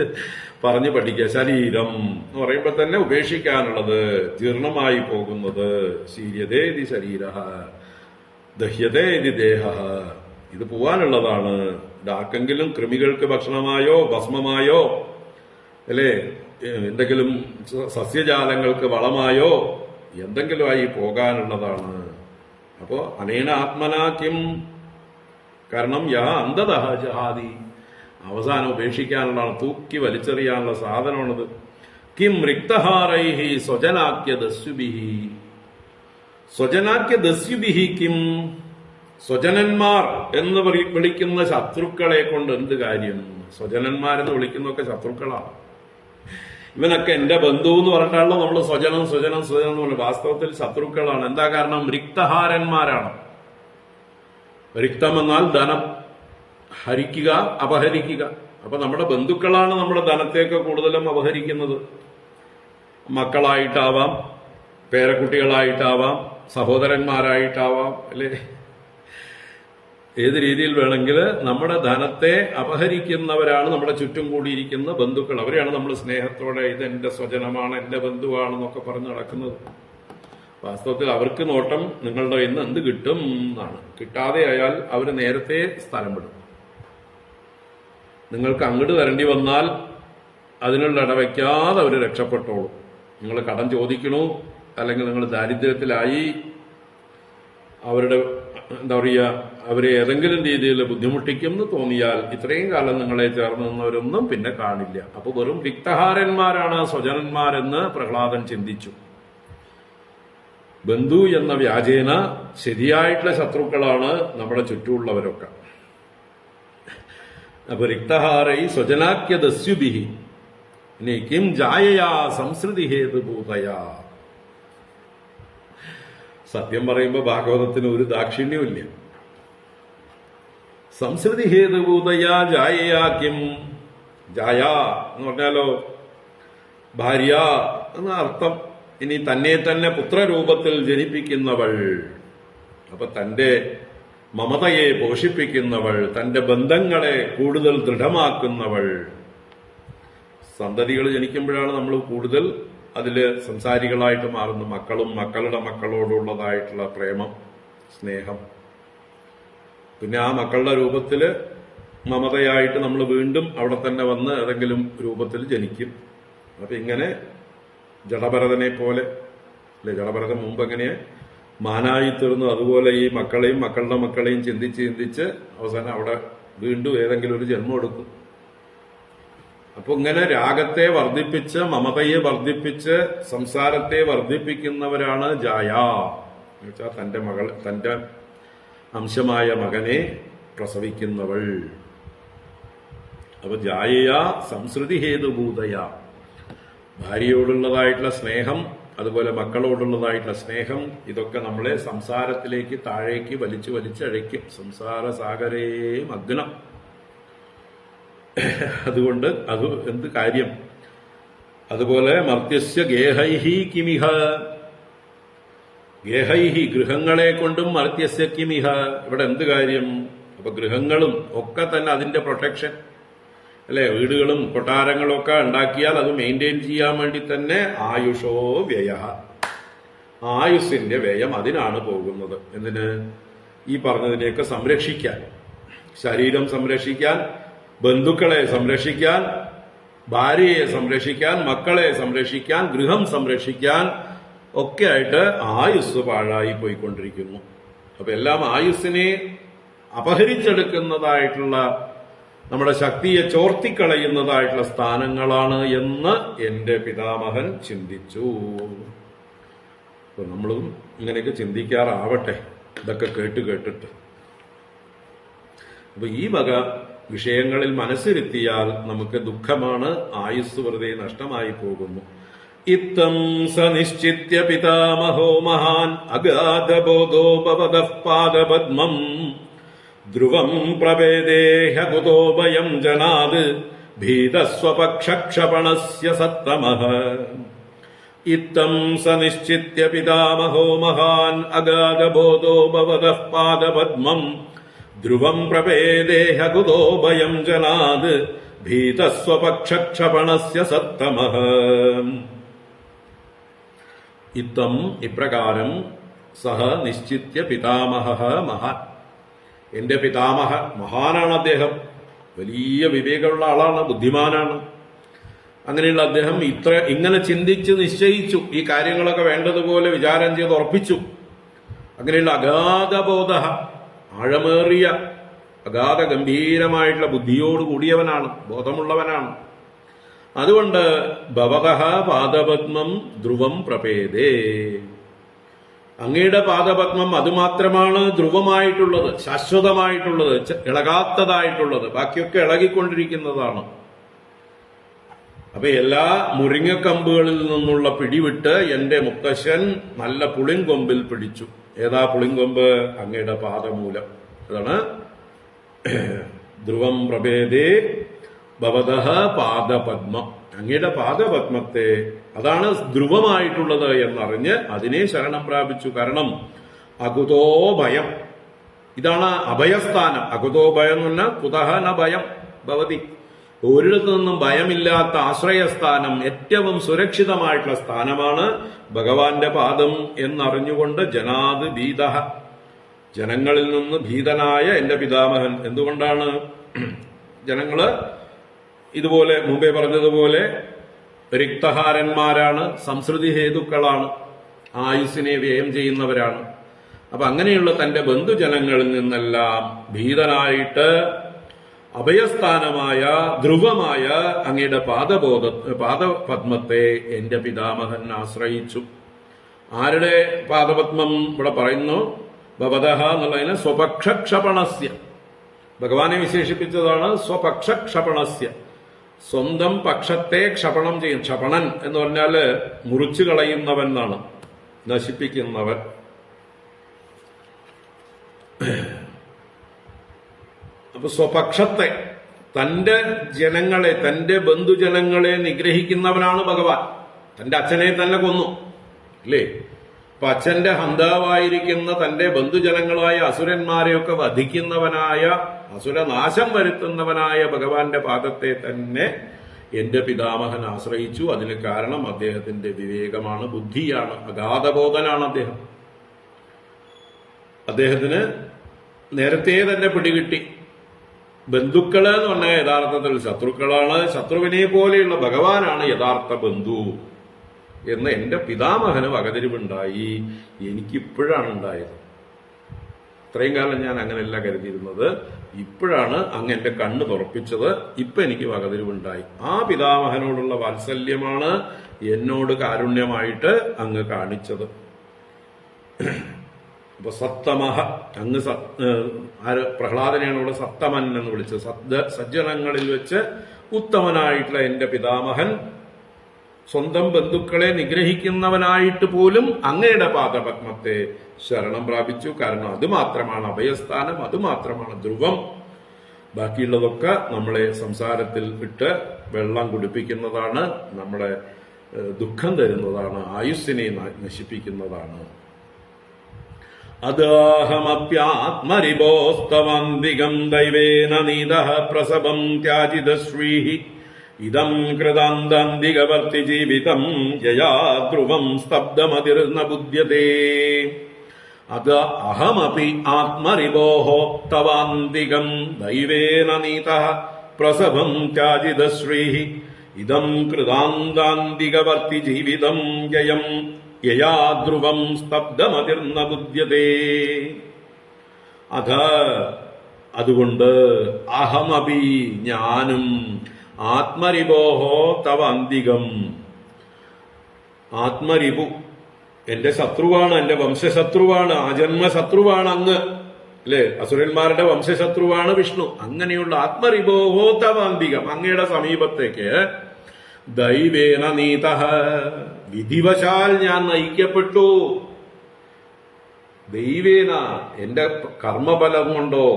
പറഞ്ഞു പഠിക്കുക. ശരീരം എന്ന് പറയുമ്പോൾ തന്നെ ഉപേക്ഷിക്കാനുള്ളത്, ജീർണമായി പോകുന്നത്. ശീര്യതേതി ശരീര, ദഹ്യതേതി ദേഹ. ഇത് പോവാനുള്ളതാണ്. ഇതാർക്കെങ്കിലും കൃമികൾക്ക് ഭക്ഷണമായോ ഭസ്മമായോ അല്ലേ എന്തെങ്കിലും സസ്യജാലങ്ങൾക്ക് വളമായോ എന്തെങ്കിലുമായി പോകാനുള്ളതാണ്. അപ്പോ അനേന ആത്മനാക്യം, കാരണം യാ അന്തതഃ ജഹാദി, അവസാനം ഉപേക്ഷിക്കാനുള്ളതാണ്, തൂക്കി വലിച്ചെറിയാനുള്ള സാധനമാണത്. കിം റിക്തഹാരൈഹി സ്വജനാക്യ ദസ്യുഭിഹി, സ്വജനാക്യ ദസ്യുഭിഹി കിം, സ്വജനന്മാർ എന്ന് വിളിക്കുന്ന ശത്രുക്കളെ കൊണ്ട് എന്ത് കാര്യം? സ്വജനന്മാരെന്ന് വിളിക്കുന്നതൊക്കെ ശത്രുക്കളാണ്. ഇവനൊക്കെ എന്റെ ബന്ധു എന്ന് പറഞ്ഞിട്ടാണല്ലോ നമ്മൾ സ്വജനം സ്വജനം സ്വജനം എന്ന് പറഞ്ഞു. വാസ്തവത്തിൽ ശത്രുക്കളാണ്. എന്താ കാരണം? റിക്തഹാരന്മാരാണ്. റിക്തം എന്നാൽ ധനം, ഹരിക്കുക, അപഹരിക്കുക. അപ്പൊ നമ്മുടെ ബന്ധുക്കളാണ് നമ്മുടെ ധനത്തേക്ക് കൂടുതലും അപഹരിക്കുന്നത്. മക്കളായിട്ടാവാം, പേരക്കുട്ടികളായിട്ടാവാം, സഹോദരന്മാരായിട്ടാവാം, അല്ലേ? ഏത് രീതിയിൽ വേണമെങ്കിൽ നമ്മുടെ ധനത്തെ അപഹരിക്കുന്നവരാണ് നമ്മുടെ ചുറ്റും കൂടിയിരിക്കുന്ന ബന്ധുക്കൾ. അവരെയാണ് നമ്മൾ സ്നേഹത്തോടെ ഇത് എന്റെ സ്വജനമാണ്, എന്റെ ബന്ധുവാണെന്നൊക്കെ പറഞ്ഞ് നടക്കുന്നത്. വാസ്തവത്തിൽ അവർക്ക് നോട്ടം നിങ്ങളുടെ ഇന്ന് എന്ത് കിട്ടും എന്നാണ്. കിട്ടാതെ ആയാൽ അവർ നേരത്തെ സ്ഥലം വിടും. നിങ്ങൾക്ക് അങ്ങോട്ട് വരേണ്ടി വന്നാൽ അതിനുള്ള ഇടവയ്ക്കാതെ അവർ രക്ഷപ്പെട്ടോളും. നിങ്ങൾ കടം ചോദിക്കണു, അല്ലെങ്കിൽ നിങ്ങൾ ദാരിദ്ര്യത്തിലായി, അവരുടെ എന്താ പറയുക, അവരെ ഏതെങ്കിലും രീതിയിൽ ബുദ്ധിമുട്ടിക്കും എന്ന് തോന്നിയാൽ ഇത്രയും കാലം നിങ്ങളെ ചേർന്ന് നിന്നവരൊന്നും പിന്നെ കാണില്ല. അപ്പൊ വെറും റിക്തഹാരന്മാരാണ് സ്വജനന്മാരെന്ന് പ്രഹ്ലാദൻ ചിന്തിച്ചു. ബന്ധു എന്ന വ്യാജേന ശരിയായിട്ടുള്ള ശത്രുക്കളാണ് നമ്മുടെ ചുറ്റുമുള്ളവരൊക്കെ. അപ്പൊ റിക്തഹാരൈ സ്വജനാക്യ ദസ്യുഭിഹി ഇനി കിം ജായയാ സംസൃതി ഹേതുഭൂതയാ. സത്യം പറയുമ്പോ ഭാഗവതത്തിന് ഒരു ദാക്ഷിണ്യമില്ല. സംസൃതി ഹേതുഭൂതയാ ജായയാ കിം, ജായ എന്ന് പറഞ്ഞാലോ ഭാര്യ എന്ന അർത്ഥം. ഇനി തന്നെ തന്നെ പുത്രരൂപത്തിൽ ജനിപ്പിക്കുന്നവൾ, അപ്പൊ തന്റെ മമതയെ പോഷിപ്പിക്കുന്നവൾ, തന്റെ ബന്ധങ്ങളെ കൂടുതൽ ദൃഢമാക്കുന്നവൾ. സന്തതികൾ ജനിക്കുമ്പോഴാണ് നമ്മൾ കൂടുതൽ അതില് സംസാരികളായിട്ട് മാറുന്നു. മക്കളും മക്കളുടെ മക്കളോടുള്ളതായിട്ടുള്ള പ്രേമം, സ്നേഹം. പിന്നെ ആ മക്കളുടെ രൂപത്തില് മമതയായിട്ട് നമ്മൾ വീണ്ടും അവിടെ തന്നെ വന്ന് ഏതെങ്കിലും രൂപത്തിൽ ജനിക്കും. അപ്പൊ ഇങ്ങനെ ജഡഭരതനെ പോലെ, അല്ലെ, ജഡഭരതൻ മുമ്പ് എങ്ങനെ മാനായി തീർന്നു, അതുപോലെ ഈ മക്കളെയും മക്കളുടെ മക്കളെയും ചിന്തിച്ച് ചിന്തിച്ച് അവസാനം അവിടെ വീണ്ടും ഏതെങ്കിലും ഒരു ജന്മം എടുക്കും. അപ്പൊ ഇങ്ങനെ രാഗത്തെ വർദ്ധിപ്പിച്ച്, മമതയെ വർദ്ധിപ്പിച്ച്, സംസാരത്തെ വർദ്ധിപ്പിക്കുന്നവരാണ് ജായ എന്ന് വെച്ചാൽ തന്റെ അംശമായ മകനെ പ്രസവിക്കുന്നവൾ. അപ്പൊ ജായയ സംസൃതി ഹേതുഭൂതയ, ഭാര്യയോടുള്ളതായിട്ടുള്ള സ്നേഹം, അതുപോലെ മക്കളോടുള്ളതായിട്ടുള്ള സ്നേഹം, ഇതൊക്കെ നമ്മളെ സംസാരത്തിലേക്ക് താഴേക്ക് വലിച്ചു വലിച്ചഴയ്ക്കും. സംസാര സാഗരേ മഗ്നം. അതുകൊണ്ട് അത് എന്ത് കാര്യം? അതുപോലെ മർത്യസ്യ ഗേഹൈഹി കിമിഹ, ഗേഹൈഹി ഗൃഹങ്ങളെ കൊണ്ടും മർത്യസ്യ കിമിഹ, ഇവിടെ എന്ത് കാര്യം? അപ്പൊ ഗൃഹങ്ങളും ഒക്കെ തന്നെ അതിന്റെ പ്രൊട്ടക്ഷൻ, അല്ലെ, വീടുകളും കൊട്ടാരങ്ങളും ഒക്കെ ഉണ്ടാക്കിയാൽ അത് മെയിൻറ്റെയിൻ ചെയ്യാൻ വേണ്ടി തന്നെ ആയുഷോ വ്യയ, ആയുസിന്റെ വ്യയം അതിനാണ് പോകുന്നത്. എന്തിന്? ഈ പറഞ്ഞതിനെയൊക്കെ സംരക്ഷിക്കാൻ, ശരീരം സംരക്ഷിക്കാൻ, ബന്ധുക്കളെ സംരക്ഷിക്കാൻ, ഭാര്യയെ സംരക്ഷിക്കാൻ, മക്കളെ സംരക്ഷിക്കാൻ, ഗൃഹം സംരക്ഷിക്കാൻ ഒക്കെ ആയിട്ട് ആയുസ് പാഴായി പോയിക്കൊണ്ടിരിക്കുന്നു. അപ്പൊ എല്ലാം ആയുസ്സിനെ അപഹരിച്ചെടുക്കുന്നതായിട്ടുള്ള, നമ്മുടെ ശക്തിയെ ചോർത്തിക്കളയുന്നതായിട്ടുള്ള സ്ഥാനങ്ങളാണ് എന്ന് എന്റെ പിതാമഹൻ ചിന്തിച്ചു. അപ്പൊ നമ്മളും ഇങ്ങനെയൊക്കെ ചിന്തിക്കാറാവട്ടെ, ഇതൊക്കെ കേട്ടിട്ട്. അപ്പൊ ഈ വക വിഷയങ്ങളിൽ മനസ്സിരുത്തിയാൽ നമുക്ക് ദുഃഖമാണ്, ആയുസ് വെറുതെ നഷ്ടമായി പോകുന്നു. ഇത്തം സനിശ്ചിത്യ പിതാമഹോ മഹാൻ അഗാധബോധോപവദഃ പാദപദ്മം ധ്രുവം പ്രവേദേഹ കുതോഭയം ജനാത് ഭീതസ്വപക്ഷക്ഷപണസ്യ സത്തമഃ ഇത്തം സ നിശ്ചിത്യ പിതാമഹോ മഹാൻ അഗാധബോധോ ഭവതഃ പാദപദ്മം ധ്രുവം പ്രപേദേഹ കുതോ ഭയം ജനാത് ഭീതസ്വപക്ഷക്ഷപണസ്യ സത്തമഃ. ഇത്തം ഇപ്രകാരം സഹ നിശ്ചിത്യ പിതാമഹ മഹാൻ, എന്റെ പിതാമഹ മഹാനാണ് അദ്ദേഹം, വലിയ വിവേകമുള്ള ആളാണ്, ബുദ്ധിമാനാണ്. അങ്ങനെയുള്ള അദ്ദേഹം ഇങ്ങനെ ചിന്തിച്ച് നിശ്ചയിച്ചു, ഈ കാര്യങ്ങളൊക്കെ വേണ്ടതുപോലെ വിചാരം ചെയ്ത് ഉറപ്പിച്ചു. അങ്ങനെയുള്ള അഗാധബോധ, ആഴമേറിയ അഗാധ ഗംഭീരമായിട്ടുള്ള ബുദ്ധിയോട് കൂടിയവനാണ്, ബോധമുള്ളവനാണ്. അതുകൊണ്ട് ഭവതഃ പാദപദ്മം ധ്രുവം പ്രപേദേ, അങ്ങയുടെ പാദപദ്മം അതുമാത്രമാണ് ധ്രുവമായിട്ടുള്ളത്, ശാശ്വതമായിട്ടുള്ളത്, ഇളകാത്തതായിട്ടുള്ളത്. ബാക്കിയൊക്കെ ഇളകിക്കൊണ്ടിരിക്കുന്നതാണ്. അപ്പൊ എല്ലാ മുരിങ്ങക്കമ്പുകളിൽ നിന്നുള്ള പിടിവിട്ട് എന്റെ മുത്തശ്ശൻ നല്ല പുളിങ്കൊമ്പിൽ പിടിച്ചു. ഏതാ പുളിങ്കൊമ്പ്? അങ്ങയുടെ പാദമൂലം. അതാണ് ധ്രുവം പ്രഭേദേ ഭവതഃ പാദപദ്മം, അങ്ങയുടെ പാദപദ്മത്തെ, അതാണ് ധ്രുവമായിട്ടുള്ളത് എന്നറിഞ്ഞ് അതിനെ ശരണം പ്രാപിച്ചു. കാരണം അകുതോ ഭയം, ഇതാണ് അഭയസ്ഥാനം. അകുതോ ഭയം എന്ന് പറഞ്ഞാൽ കുതഃ ന ഭയം ഭവതി, ഒരിടത്തു നിന്നും ഭയമില്ലാത്ത ആശ്രയസ്ഥാനം, ഏറ്റവും സുരക്ഷിതമായിട്ടുള്ള സ്ഥാനമാണ് ഭഗവാന്റെ പാദം എന്നറിഞ്ഞുകൊണ്ട് ജനാത് ഭീതഃ, ജനങ്ങളിൽ നിന്ന് ഭീതനായ എന്റെ പിതാമഹൻ. എന്തുകൊണ്ടാണ്? ജനങ്ങള് ഇതുപോലെ മുമ്പേ പറഞ്ഞതുപോലെ റിക്തഹാരന്മാരാണ്, സംസൃതി ഹേതുക്കളാണ്, ആയുസ്സിനെ വ്യയം ചെയ്യുന്നവരാണ്. അപ്പൊ അങ്ങനെയുള്ള തന്റെ ബന്ധുജനങ്ങളിൽ നിന്നെല്ലാം ഭീതനായിട്ട് അഭയസ്ഥാനമായ ധ്രുവമായ അങ്ങയുടെ പാദപദ്മത്തെ എന്റെ പിതാമഹൻ ആശ്രയിച്ചു. ആരുടെ പാദപദ്മം ഇവിടെ പറയുന്നു? ഭവതഃ എന്നുള്ളതിന് സ്വപക്ഷക്ഷപണസ്യ, ഭഗവാനെ വിശേഷിപ്പിച്ചതാണ് സ്വപക്ഷക്ഷപണസ്യ, സ്വന്തം പക്ഷത്തെ ക്ഷപണം ചെയ്യും. ക്ഷപണൻ എന്ന് പറഞ്ഞാല് മുറിച്ചു കളയുന്നവൻ എന്നാണ്, നശിപ്പിക്കുന്നവൻ. അപ്പൊ സ്വപക്ഷത്തെ, തന്റെ ജനങ്ങളെ, തന്റെ ബന്ധുജനങ്ങളെ നിഗ്രഹിക്കുന്നവനാണ് ഭഗവാൻ. തന്റെ അച്ഛനെ തന്നെ കൊന്നു, അല്ലേ? അപ്പൊ അച്ഛന്റെ ഹന്താവായിരിക്കുന്ന തന്റെ ബന്ധുജനങ്ങളായ അസുരന്മാരെയൊക്കെ വധിക്കുന്നവനായ, അസുരനാശം വരുത്തുന്നവനായ ഭഗവാന്റെ പാദത്തെ തന്നെ എന്റെ പിതാമഹൻ ആശ്രയിച്ചു. അതിന് കാരണം അദ്ദേഹത്തിന്റെ വിവേകമാണ്, ബുദ്ധിയാണ്, അഗാധബോധനാണ് അദ്ദേഹം. അദ്ദേഹത്തിന് നേരത്തെ തന്നെ പിടികിട്ടി, ബന്ധുക്കള് എന്ന് പറഞ്ഞാൽ യഥാർത്ഥത്തിൽ ശത്രുക്കളാണ്, ശത്രുവിനെ പോലെയുള്ള ഭഗവാനാണ് യഥാർത്ഥ ബന്ധു എന്ന് എന്റെ പിതാമഹന് വകതിരിവുണ്ടായി. എനിക്കിപ്പോഴാണ് ഉണ്ടായത്. ഇത്രയും കാലം ഞാൻ അങ്ങനെയല്ല കരുതിയിരുന്നത്. ഇപ്പോഴാണ് അങ്ങ് എന്റെ കണ്ണ് തുറപ്പിച്ചത്. ഇപ്പൊ എനിക്ക് വകതിരിവുണ്ടായി. ആ പിതാമഹനോടുള്ള വാത്സല്യമാണ് എന്നോട് കാരുണ്യമായിട്ട് അങ്ങ് കാണിച്ചത്. അപ്പൊ സത്തമഹ, അങ്ങ് പ്രഹ്ലാദനെയാണ് ഇവിടെ സത്തമൻ എന്ന് വിളിച്ചത്. സജ്ജനങ്ങളിൽ വെച്ച് ഉത്തമനായിട്ടുള്ള എന്റെ പിതാമഹൻ സ്വന്തം ബന്ധുക്കളെ നിഗ്രഹിക്കുന്നവനായിട്ട് പോലും അങ്ങയുടെ പാദപത്മത്തെ ശരണം പ്രാപിച്ചു. കാരണം അത് മാത്രമാണ് അഭയസ്ഥാനം, അത് മാത്രമാണ് ധ്രുവം. ബാക്കിയുള്ളതൊക്കെ നമ്മളെ സംസാരത്തിൽ ഇട്ട് വെള്ളം കുടിപ്പിക്കുന്നതാണ്, നമ്മളെ ദുഃഖം തരുന്നതാണ്, ആയുസ്സിനെ നശിപ്പിക്കുന്നതാണ്. അദാഹമപ്യാത്മരിപോസ്തവന്തികം ദൈവേന നീതഃ പ്രസവം ത്യാജിതശ്രീഹി ഇദം കൃതാന്തന്തികവർത്തി ജീവിതം യയാ ധ്രുവം സ്തബ്ധമതിർന ബുധ്യതേ. അത അഹമപി ആത്മരിപോഃ തവാന്തികം ദൈവേന നീതഃ പ്രസവം ത്യാജിതശ്രീഹി ഇദം കൃതാന്താന്തികവർത്തി ജീവിതം യയാ ധ്രുവം സ്തബ്ധമതിർന ബുധ്യതേ. അതുകൊണ്ട് അഹമപി, ഞാനും, ആത്മരിപോഹോ തവ അന്തികം, ആത്മരിപു, എന്റെ ശത്രുവാണ്, എന്റെ വംശശത്രുവാണ്, ആജന്മശത്രുവാണ് അങ്ങ്, അല്ലെ? അസുരന്മാരുടെ വംശശത്രുവാണ് വിഷ്ണു. അങ്ങനെയുള്ള ആത്മരിപോഹോ തവ അന്തികം, അങ്ങയുടെ സമീപത്തേക്ക് ദൈവേന നീതഃ, വിധിവശാൽ ഞാൻ നയിക്കപ്പെട്ടു. ദൈവേന, എന്റെ കർമ്മഫലം കൊണ്ടോ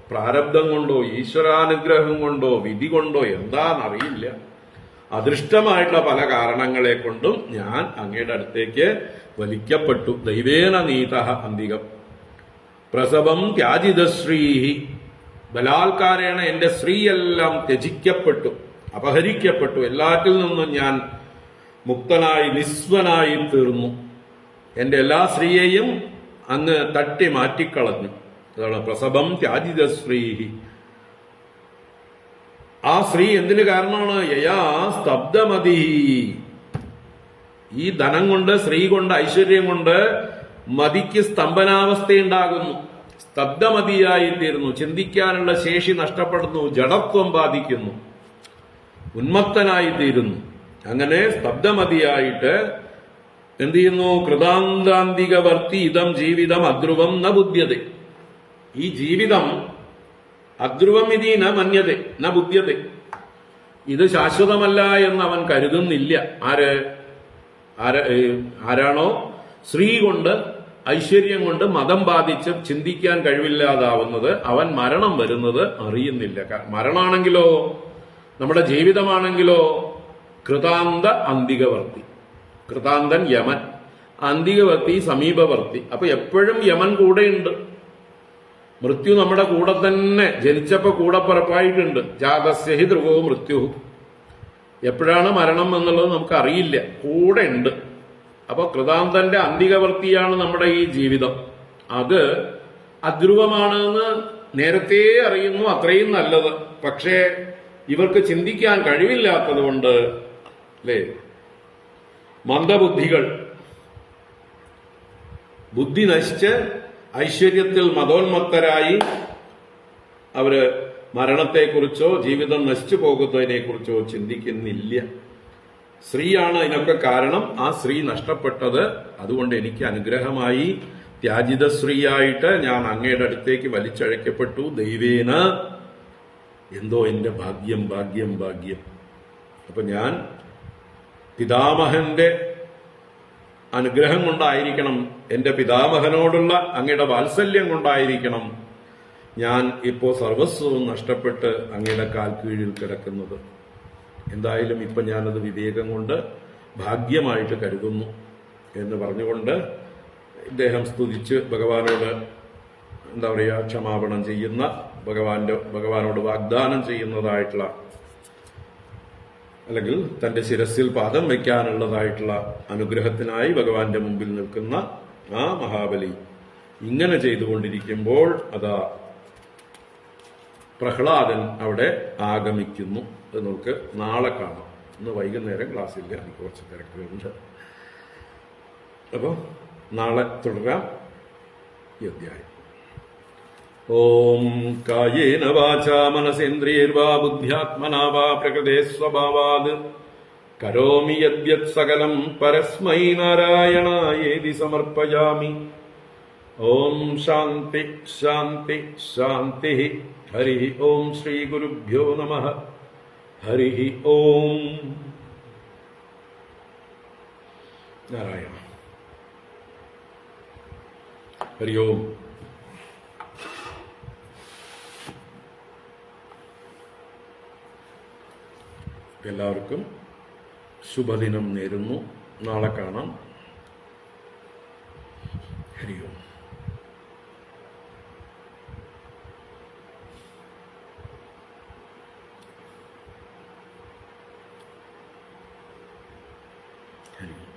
പ്രാരബ്ധം കൊണ്ടോ ഈശ്വരാനുഗ്രഹം കൊണ്ടോ വിധി കൊണ്ടോ എന്താണെന്നറിയില്ല, അദൃഷ്ടമായിട്ടുള്ള പല കാരണങ്ങളെ കൊണ്ടും ഞാൻ അങ്ങയുടെ അടുത്തേക്ക് വലിക്കപ്പെട്ടു. ദൈവേന നീത അന്തികം പ്രസവം ത്യാജിതശ്രീഹി. ബലാത്കാരേണ എന്റെ സ്ത്രീയെല്ലാം ത്യജിക്കപ്പെട്ടു, അപഹരിക്കപ്പെട്ടു. എല്ലാറ്റിൽ നിന്നും ഞാൻ മുക്തനായി നിസ്വനായി തീർന്നു. എന്റെ എല്ലാ സ്ത്രീയെയും അങ്ങ് തട്ടി മാറ്റിക്കളഞ്ഞു. അതാണ് പ്രസവം ത്യാജിതശ്രീഹി. ആ സ്ത്രീ എന്തിനു കാരണമാണ്? യയാ സ്തബ്ധമതി. ഈ ധനം കൊണ്ട്, സ്ത്രീ കൊണ്ട്, ഐശ്വര്യം കൊണ്ട് മതിക്ക് സ്തംഭനാവസ്ഥയുണ്ടാകുന്നു, സ്തബ്ധമതിയായിത്തീരുന്നു, ചിന്തിക്കാനുള്ള ശേഷി നഷ്ടപ്പെടുന്നു, ജഡത്വം ബാധിക്കുന്നു, ഉന്മത്തനായിത്തീരുന്നു. അങ്ങനെ സ്തബ്ധമതിയായിട്ട് എന്ത് ചെയ്യുന്നു? കൃതാന്താന്തികവർത്തി ഇതം ജീവിതം അധ്രുവം ന ബുദ്ധ്യത. ഈ ജീവിതം അധ്രുവം ഇതി ന മന്യത ന ബുദ്ധ്യത. ഇത് ശാശ്വതമല്ല എന്ന് അവൻ കരുതുന്നില്ല. ആരാണോ സ്ത്രീ കൊണ്ട്, ഐശ്വര്യം കൊണ്ട് മതം ബാധിച്ച് ചിന്തിക്കാൻ കഴിവില്ലാതാവുന്നത്, അവൻ മരണം വരുന്നത് അറിയുന്നില്ല. മരണമാണെങ്കിലോ, നമ്മുടെ ജീവിതമാണെങ്കിലോ കൃതാന്ത അന്തികവർത്തി. കൃതാന്തൻ യമൻ, അന്തികവർത്തി സമീപവർത്തി. അപ്പൊ എപ്പോഴും യമൻ കൂടെയുണ്ട്. മൃത്യു നമ്മുടെ കൂടെ തന്നെ, ജനിച്ചപ്പോ കൂടെ പുറപ്പായിട്ടുണ്ട്. ജാതസ്യഹി ധ്രുവോ മൃത്യു. എപ്പോഴാണ് മരണം എന്നുള്ളത് നമുക്ക് അറിയില്ല, കൂടെ ഉണ്ട്. അപ്പൊ കൃതാന്തന്റെ അന്തികവർത്തിയാണ് നമ്മുടെ ഈ ജീവിതം. അത് അധ്രുവമാണെന്ന് നേരത്തെ അറിയുന്നു, അത്രയും നല്ലത്. പക്ഷേ ഇവർക്ക് ചിന്തിക്കാൻ കഴിവില്ലാത്തത് കൊണ്ട്, അല്ലേ, മന്ദബുദ്ധികൾ, ബുദ്ധി നശിച്ച് ഐശ്വര്യത്തിൽ മതോന്മത്തരായി അവര് മരണത്തെക്കുറിച്ചോ ജീവിതം നശിച്ചു പോകുന്നതിനെക്കുറിച്ചോ ചിന്തിക്കുന്നില്ല. സ്ത്രീയാണ് ഇതിനൊക്കെ കാരണം. ആ സ്ത്രീ നഷ്ടപ്പെട്ടത് അതുകൊണ്ട് എനിക്ക് അനുഗ്രഹമായി. ത്യാജിത സ്ത്രീയായിട്ട് ഞാൻ അങ്ങയുടെ അടുത്തേക്ക് വലിച്ചഴക്കപ്പെട്ടു. ദൈവേന. എന്തോ എന്റെ ഭാഗ്യം, ഭാഗ്യം, ഭാഗ്യം. അപ്പൊ ഞാൻ പിതാമഹന്റെ അനുഗ്രഹം കൊണ്ടായിരിക്കണം, എന്റെ പിതാമഹനോടുള്ള അങ്ങയുടെ വാത്സല്യം കൊണ്ടായിരിക്കണം ഞാൻ ഇപ്പോ സർവസ്വവും നഷ്ടപ്പെട്ട് അങ്ങയുടെ കാൽ കീഴിൽ കിടക്കുന്നത്. എന്തായാലും ഇപ്പൊ ഞാനത് വിവേകം കൊണ്ട് ഭാഗ്യമായിട്ട് കരുതുന്നു എന്ന് പറഞ്ഞുകൊണ്ട് ഇദ്ദേഹം സ്തുതിച്ച് ഭഗവാനോട് എന്താ പറയുക, ക്ഷമാപണം ചെയ്യുന്ന, ഭഗവാനോട് വാഗ്ദാനം ചെയ്യുന്നതായിട്ടുള്ള, അല്ലെങ്കിൽ തന്റെ ശിരസിൽ പാദം വയ്ക്കാനുള്ളതായിട്ടുള്ള അനുഗ്രഹത്തിനായി ഭഗവാന്റെ മുമ്പിൽ നിൽക്കുന്ന ആ മഹാബലി ഇങ്ങനെ ചെയ്തുകൊണ്ടിരിക്കുമ്പോൾ അതാ പ്രഹ്ലാദൻ അവിടെ ആഗമിക്കുന്നു. അത് നമുക്ക് നാളെ കാണാം. ഇന്ന് വൈകുന്നേരം ക്ലാസ്സില്ല, എനിക്ക് കുറച്ച് തിരക്കുകളുണ്ട്. അപ്പോൾ നാളെ തുടരാം ഈ അധ്യായം. ഓം കായേന വാചാ മനസേന്ദ്രിയൈർവാ ബുദ്ധ്യാത്മനാ വാ പ്രകൃതേ സ്വഭാവാത് കരോമി യദ്യത് സകലം പരസ്മൈ നാരായണായേതി സമർപ്പയാമി. ഓം ശാന്തി ശാന്തി ശാന്തി. ഹരി ഓം ശ്രീ ഗുരുഭ്യോ നമഃ. ഹരി ഓം നാരായണ. ഹരി ഓം. എല്ലാവർക്കും ശുഭദിനം നേരുന്നു. നാളെ കാണാം. ഹരി ഓം. ഹരി ഓം.